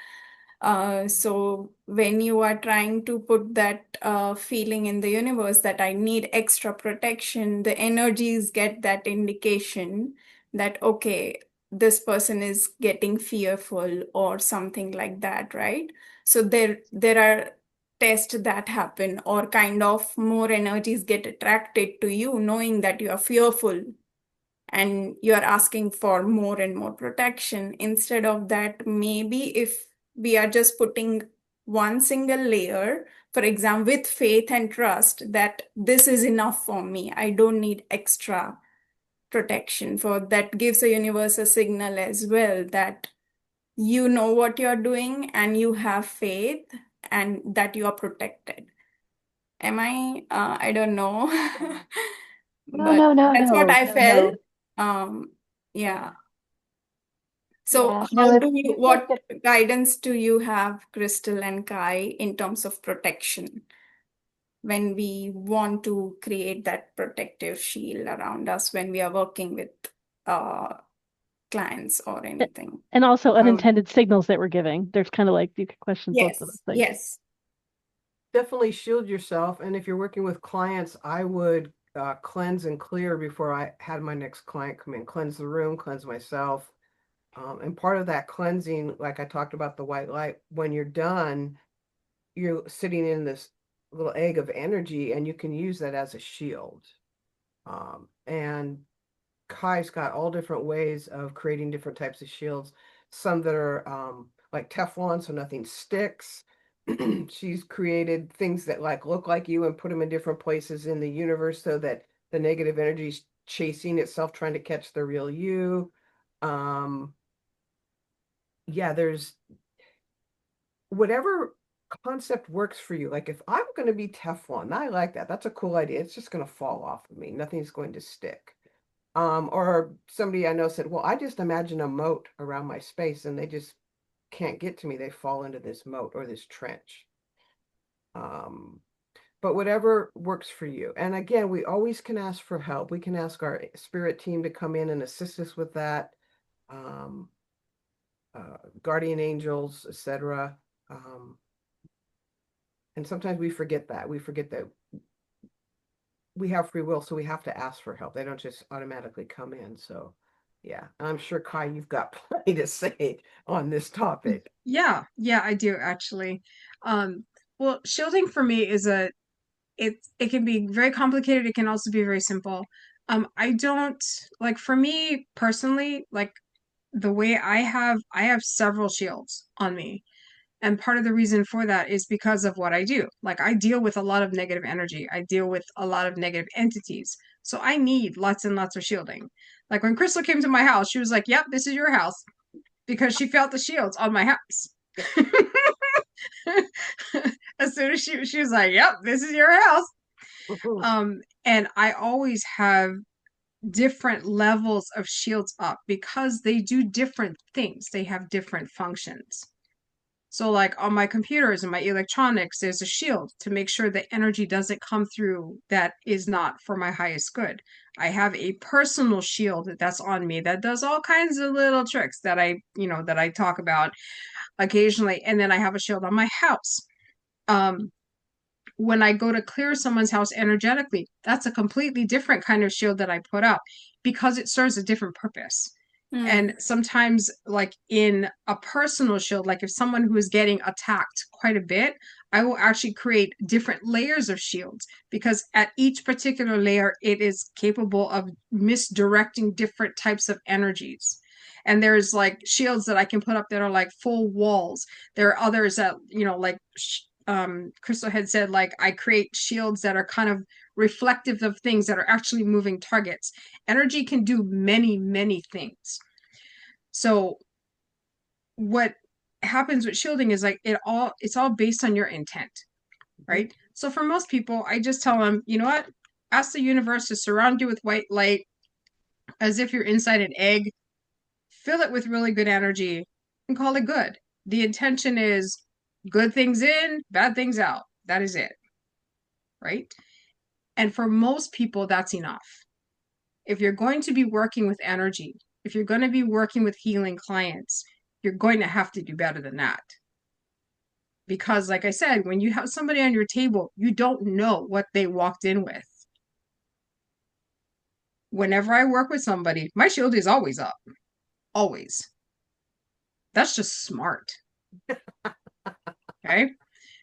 So when you are trying to put that feeling in the universe that I need extra protection, the energies get that indication that, okay, this person is getting fearful or something like that, right? So there are tests that happen, or kind of more energies get attracted to you, knowing that you are fearful and you're asking for more and more protection. Instead of that, maybe if we are just putting one single layer, for example, with faith and trust that this is enough for me. I don't need extra protection. For that gives the universe a signal as well that you know what you're doing and you have faith and that you are protected. Am I don't know. No, But no, no, that's what no, I no, felt. no. Yeah. So Yeah, how no, do you, it's like what guidance do you have, Crystal and Kai, in terms of protection when we want to create that protective shield around us when we are working with uh, clients or anything? And also I would unintended signals that we're giving. There's kind of like you could question both of those Yes, things. yes. definitely shield yourself. And if you're working with clients, I would cleanse and clear before I had my next client come in. Cleanse the room, cleanse myself. And part of that cleansing, like I talked about the white light, when you're done, you're sitting in this little egg of energy and you can use that as a shield. And Kai's got all different ways of creating different types of shields. Some that are like Teflon, so nothing sticks. She's created things that like look like you and put them in different places in the universe so that the negative energy is chasing itself, trying to catch the real you. Yeah, there's whatever concept works for you. Like if I'm going to be Teflon, I like that. That's a cool idea. It's just going to fall off of me. Nothing's going to stick. Or somebody I know said, well, I just imagine a moat around my space and they just can't get to me. They fall into this moat or this trench. But whatever works for you. And again, we always can ask for help. We can ask our spirit team to come in and assist us with that. Guardian angels, etc. And sometimes we forget that. We forget that we have free will, so we have to ask for help. They don't just automatically come in. So yeah, I'm sure Kai, you've got plenty to say on this topic. Yeah, I do actually. Well, shielding for me is it can be very complicated. It can also be very simple. I don't like for me personally, like the way I have several shields on me. And part of the reason for that is because of what I do. Like I deal with a lot of negative energy. I deal with a lot of negative entities. So I need lots and lots of shielding. Like when Crystal came to my house, she was like, "Yep, this is your house," because she felt the shields on my house. As soon as she was like, "Yep, this is your house." And I always have different levels of shields up because they do different things. They have different functions. So like on my computers and my electronics, there's a shield to make sure the energy doesn't come through that is not for my highest good. I have a personal shield that's on me that does all kinds of little tricks that that I talk about occasionally. And then I have a shield on my house. When I go to clear someone's house energetically, that's a completely different kind of shield that I put up because it serves a different purpose. And sometimes, like in a personal shield, like if someone who is getting attacked quite a bit, I will actually create different layers of shields because at each particular layer, it is capable of misdirecting different types of energies. And there's like shields that I can put up that are like full walls. There are others that, like Crystal had said, like I create shields that are kind of reflective of things that are actually moving targets. Energy can do many, many things. So what happens with shielding is like it's all based on your intent, right? So for most people, I just tell them, you know what? Ask the universe to surround you with white light as if you're inside an egg, fill it with really good energy, and call it good. The intention is good things in, bad things out. That is it, right? And for most people, that's enough. If you're going to be working with energy, if you're going to be working with healing clients, you're going to have to do better than that. Because, like I said, when you have somebody on your table, you don't know what they walked in with. Whenever I work with somebody, my shield is always up. Always. That's just smart. Okay?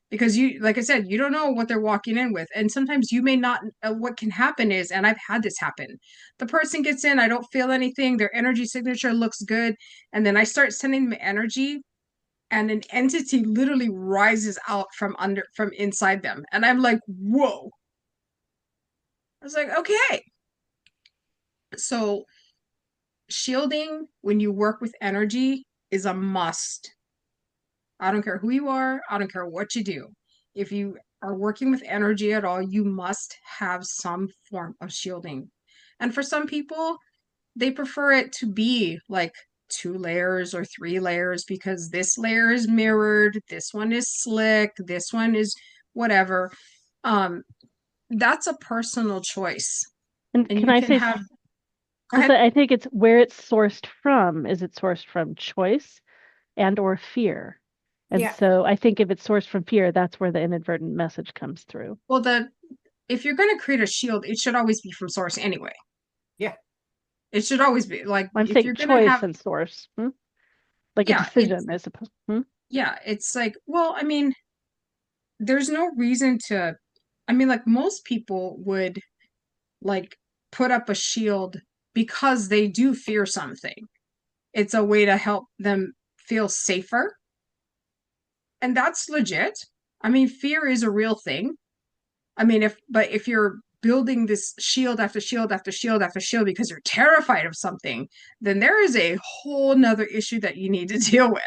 Because like I said, you don't know what they're walking in with. And sometimes you may not, what can happen is, and I've had this happen, the person gets in, I don't feel anything, their energy signature looks good, and then I start sending them energy, and an entity literally rises out from inside them. And I'm like, whoa. I was like, okay. So shielding when you work with energy is a must. I don't care who you are, I don't care what you do. If you are working with energy at all, you must have some form of shielding. And for some people, they prefer it to be like 2 layers or 3 layers because this layer is mirrored, this one is slick, this one is whatever. That's a personal choice. And And can you I can say, have, go also, ahead. I think it's where it's sourced from. Is it sourced from choice and or fear? And Yeah. so I think if it's sourced from fear, that's where the inadvertent message comes through. Well, if you're going to create a shield, it should always be from source anyway. Yeah. It should always be like I'm if saying you're going to choice have, and source. Like a yeah, decision, I suppose. yeah, it's like, well, I mean, there's no reason to, I mean, like most people would like put up a shield because they do fear something. It's a way to help them feel safer. And that's legit. I mean, fear is a real thing. I mean, if you're building this shield after shield after shield after shield because you're terrified of something, then there is a whole nother issue that you need to deal with.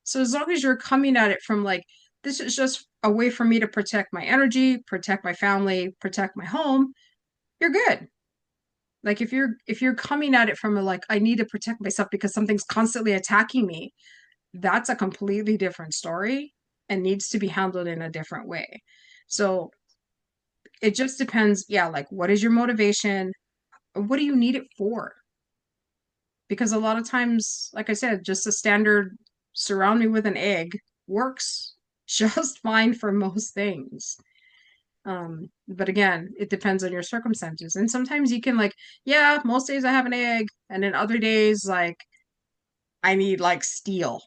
So as long as you're coming at it from like, this is just a way for me to protect my energy, protect my family, protect my home, you're good. Like if you're coming at it from a like, I need to protect myself because something's constantly attacking me, that's a completely different story and needs to be handled in a different way. So it just depends, yeah, like what is your motivation? What do you need it for? Because a lot of times, like I said, just a standard surround me with an egg works just fine for most things. But again, it depends on your circumstances. And sometimes you can like, yeah, most days I have an egg, and then other days like I need like steel.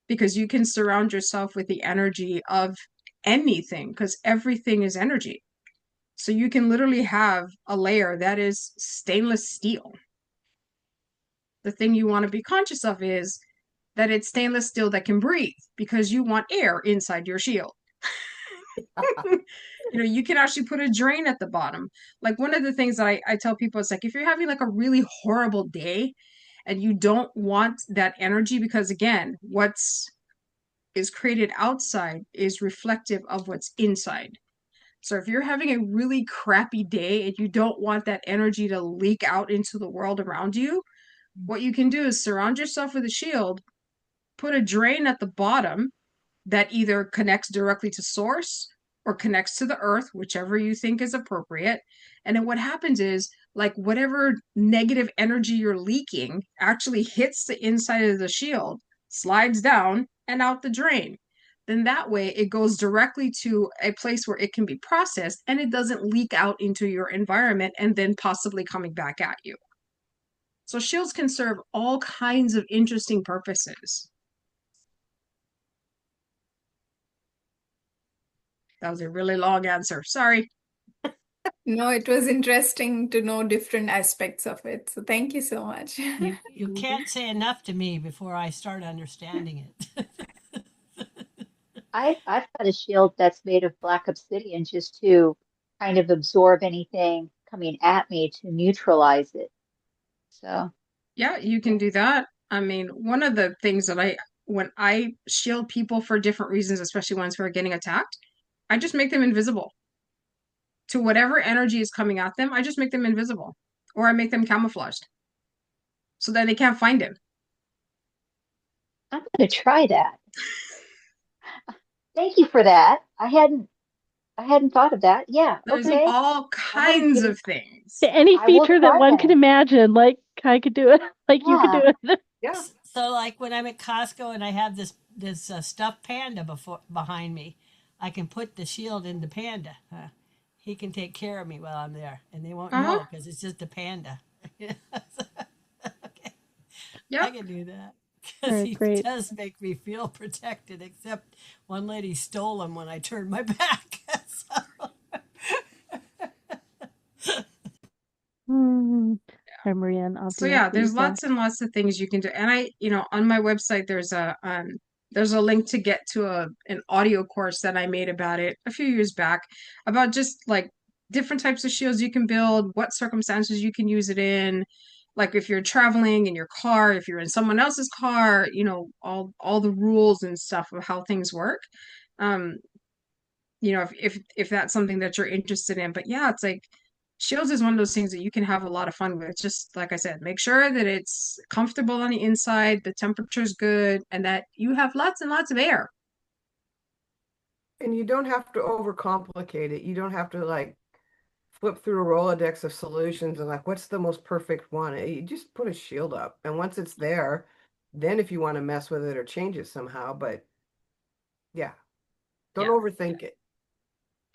Because you can surround yourself with the energy of anything, because everything is energy. So you can literally have a layer that is stainless steel. The thing you want to be conscious of is that it's stainless steel that can breathe because you want air inside your shield. You can actually put a drain at the bottom. Like one of the things that I tell people is like, if you're having like a really horrible day and you don't want that energy, because again, what's is created outside is reflective of what's inside. So if you're having a really crappy day and you don't want that energy to leak out into the world around you, what you can do is surround yourself with a shield, put a drain at the bottom that either connects directly to source or connects to the earth, whichever you think is appropriate. And then what happens is like whatever negative energy you're leaking actually hits the inside of the shield, slides down and out the drain. Then that way it goes directly to a place where it can be processed and it doesn't leak out into your environment and then possibly coming back at you. So shields can serve all kinds of interesting purposes. That was a really long answer. Sorry. No, it was interesting to know different aspects of it. So thank you so much. You can't say enough to me before I start understanding it. I've got a shield that's made of black obsidian just to kind of absorb anything coming at me to neutralize it. So Yeah, you can do that. I mean, one of the things that when I shield people for different reasons, especially ones who are getting attacked, I just make them invisible to whatever energy is coming at them. I just make them invisible or I make them camouflaged so that they can't find him. I'm going to try that. Thank you for that. I hadn't thought of that. Yeah, There's okay. all kinds of things. Any I will feature that try one that. can imagine, like I could do it, like you could Yeah. do it. Yeah. So like when I'm at Costco and I have this stuffed panda behind me, I can put the shield in the panda. He can take care of me while I'm there, and they won't know because it's just a panda. Okay. I Yep. can do that because Very he great. does make me feel protected. Except one lady stole him when I turned my back. So- Hmm. Marianne, I'll So do yeah, what you there's say. lots and lots of things you can do. And on my website there's a link to get to an audio course that I made about it a few years back about just like different types of shields you can build, what circumstances you can use it in. Like if you're traveling in your car, if you're in someone else's car, all the rules and stuff of how things work. Um, if that's something that you're interested in. But yeah, it's like Shields is one of those things that you can have a lot of fun with. Just like I said, make sure that it's comfortable on the inside, the temperature's good, and that you have lots and lots of air. And you don't have to overcomplicate it. You don't have to like flip through a Rolodex of solutions and like, what's the most perfect one? You just put a shield up. And once it's there, then if you want to mess with it or change it somehow, but yeah, don't Yeah. overthink it.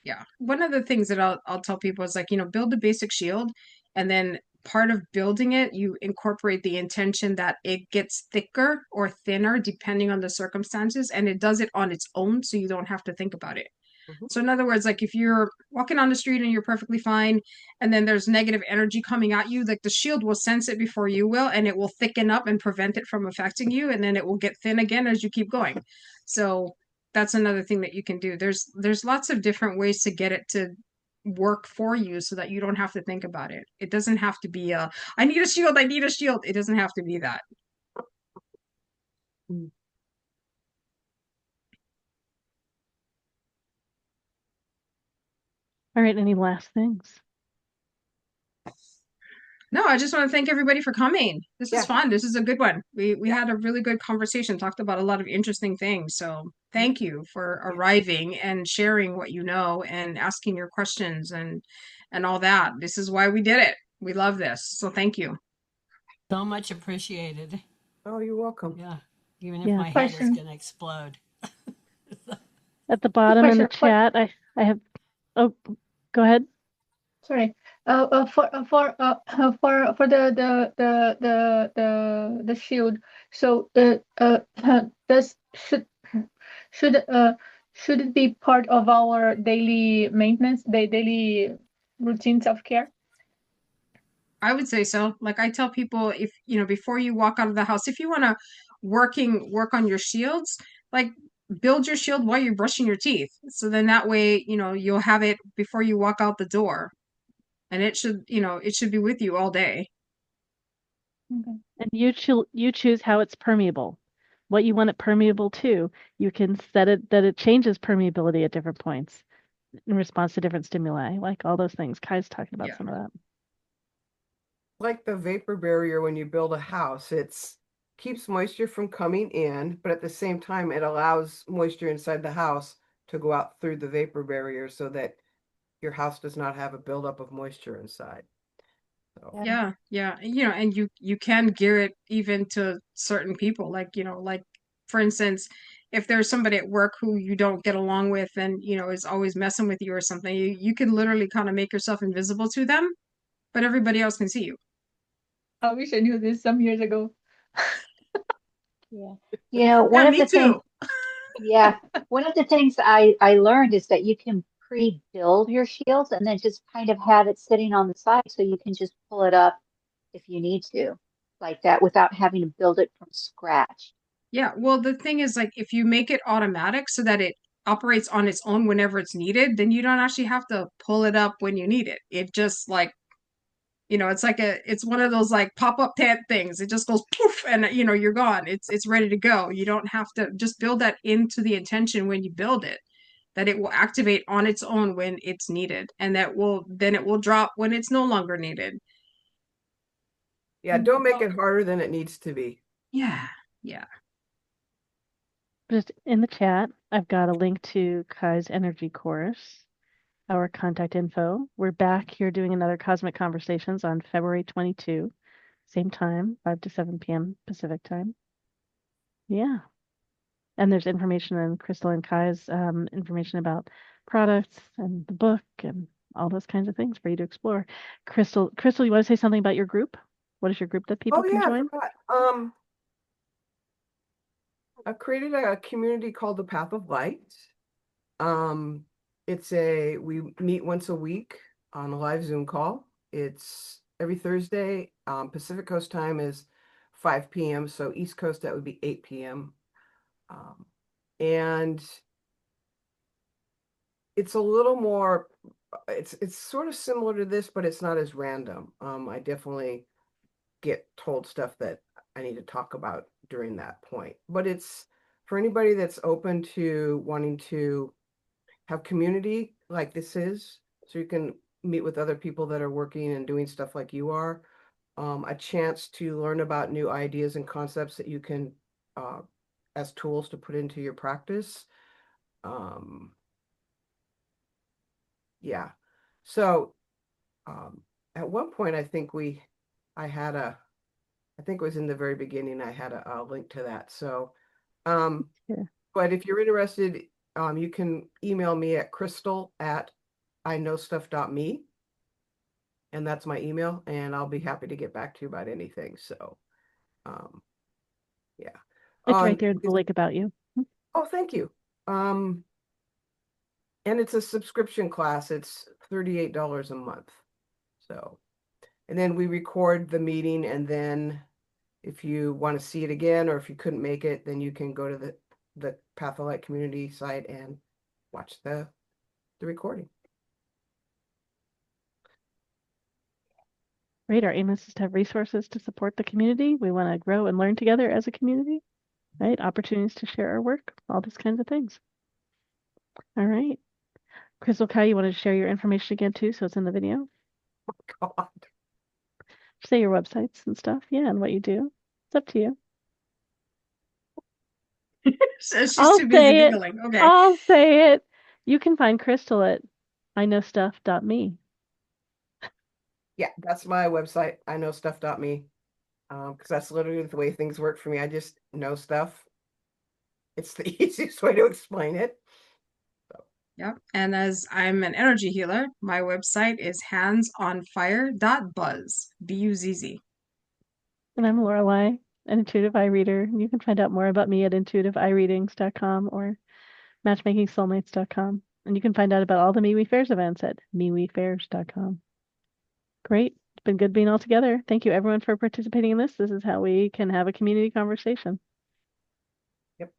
Yeah. One of the things that I'll tell people is like, build a basic shield, and then part of building it, you incorporate the intention that it gets thicker or thinner depending on the circumstances, and it does it on its own so you don't have to think about it. Mhm. So in other words, like if you're walking on the street and you're perfectly fine, and then there's negative energy coming at you, like the shield will sense it before you will, and it will thicken up and prevent it from affecting you, and then it will get thin again as you keep going. So that's another thing that you can do. There's lots of different ways to get it to work for you so that you don't have to think about it. It doesn't have to be I need a shield, I need a shield. It doesn't have to be that. All right, any last things? No, I just want to thank everybody for coming. This Yeah. is fun. This is a good one. We had a really good conversation, talked about a lot of interesting things. So thank you for arriving and sharing what you know and asking your questions and all that. This is why we did it. We love this. So thank you. So much appreciated. Oh, you're welcome. Yeah. Even if Yeah. my head is Question. going to explode. At the bottom in the Question. chat, I have, oh, go ahead. Sorry. For the shield. So does should it be part of our daily maintenance, the daily routine self-care? I would say so. Like I tell people, if before you walk out of the house, if you want to work on your shields, like build your shield while you're brushing your teeth. So then that way, you'll have it before you walk out the door. And it should be with you all day. Okay. And you choose how it's permeable, what you want it permeable to. You can set it that it changes permeability at different points in response to different stimuli, like all those things. Kai's talking about Yeah. some of that. Like the vapor barrier when you build a house, it's keeps moisture from coming in, but at the same time, it allows moisture inside the house to go out through the vapor barrier so that your house does not have a buildup of moisture inside. So, Yeah. And you can gear it even to certain people. Like, for instance, if there's somebody at work who you don't get along with and, is always messing with you or something, you can literally kind of make yourself invisible to them, but everybody else can see you. I wish I knew this some years ago. Yeah. Yeah, One of me the things, too. yeah, one of the things I learned is that you can pre-build your shields and then just kind of have it sitting on the side so you can just pull it up if you need to, like that, without having to build it from scratch. Yeah, well, the thing is, like, if you make it automatic so that it operates on its own whenever it's needed, then you don't actually have to pull it up when you need it. It just like, it's one of those like pop-up tent things. It just goes poof and you're gone. It's ready to go. You don't have to just build that into the intention when you build it, that it will activate on its own when it's needed, and it will drop when it's no longer needed. yeah, don't make it harder than it needs to be. Yeah. Just in the chat, I've got a link to Kai's energy course, our contact info. We're back here doing another Cosmic Conversations on February 22, same time, 5 to 7 p.m. Pacific time. Yeah. And there's information on Crystal and Kai's information about products and the book and all those kinds of things for you to explore. Crystal, you want to say something about your group? What is your group that people Oh can yeah, I join? forgot. I created a community called the Path of Light. We meet once a week on a live Zoom call. It's every Thursday. Pacific Coast time is 5 p.m. So East Coast, that would be 8 p.m. And it's a little more, it's sort of similar to this, but it's not as random. I definitely get told stuff that I need to talk about during that point. But it's for anybody that's open to wanting to have community like this is, so you can meet with other people that are working and doing stuff like you are. A chance to learn about new ideas and concepts that you can, as tools to put into your practice. Yeah. So at one point, I think I think it was in the very beginning, I had a link to that. So, Yeah. but if you're interested, you can email me at crystal@iknowstuff.me. And that's my email, and I'll be happy to get back to you about anything. So, yeah. It's right there, the link about you. Oh, thank you. And it's a subscription class. It's $38 a month. So, and then we record the meeting, and then if you want to see it again, or if you couldn't make it, then you can go to the Path of Light community site and watch the recording. Great. Our aim is to have resources to support the community. We want to grow and learn together as a community, right? Opportunities to share our work, all these kinds of things. All right. Crystal, Kai, you wanted to share your information again too, so it's in the video. God. Say your websites and stuff, yeah, and what you do. It's up to you. So she's I'll too busy say it. Googling. Okay. I'll say it. You can find Crystal at iknowstuff.me. Yeah, that's my website, iknowstuff.me. Because that's literally the way things work for me. I just know stuff. It's the easiest way to explain it. Yeah. And as I'm an energy healer, my website is handsonfire.buzz. B-U-Z-Z. And I'm Lorelei, an intuitive eye reader. And you can find out more about me at intuitiveeyereadings.com or matchmakingsoulmates.com. And you can find out about all the MeWe Fairs events at mewefairs.com. Great. It's been good being all together. Thank you everyone for participating in this. This is how we can have a community conversation.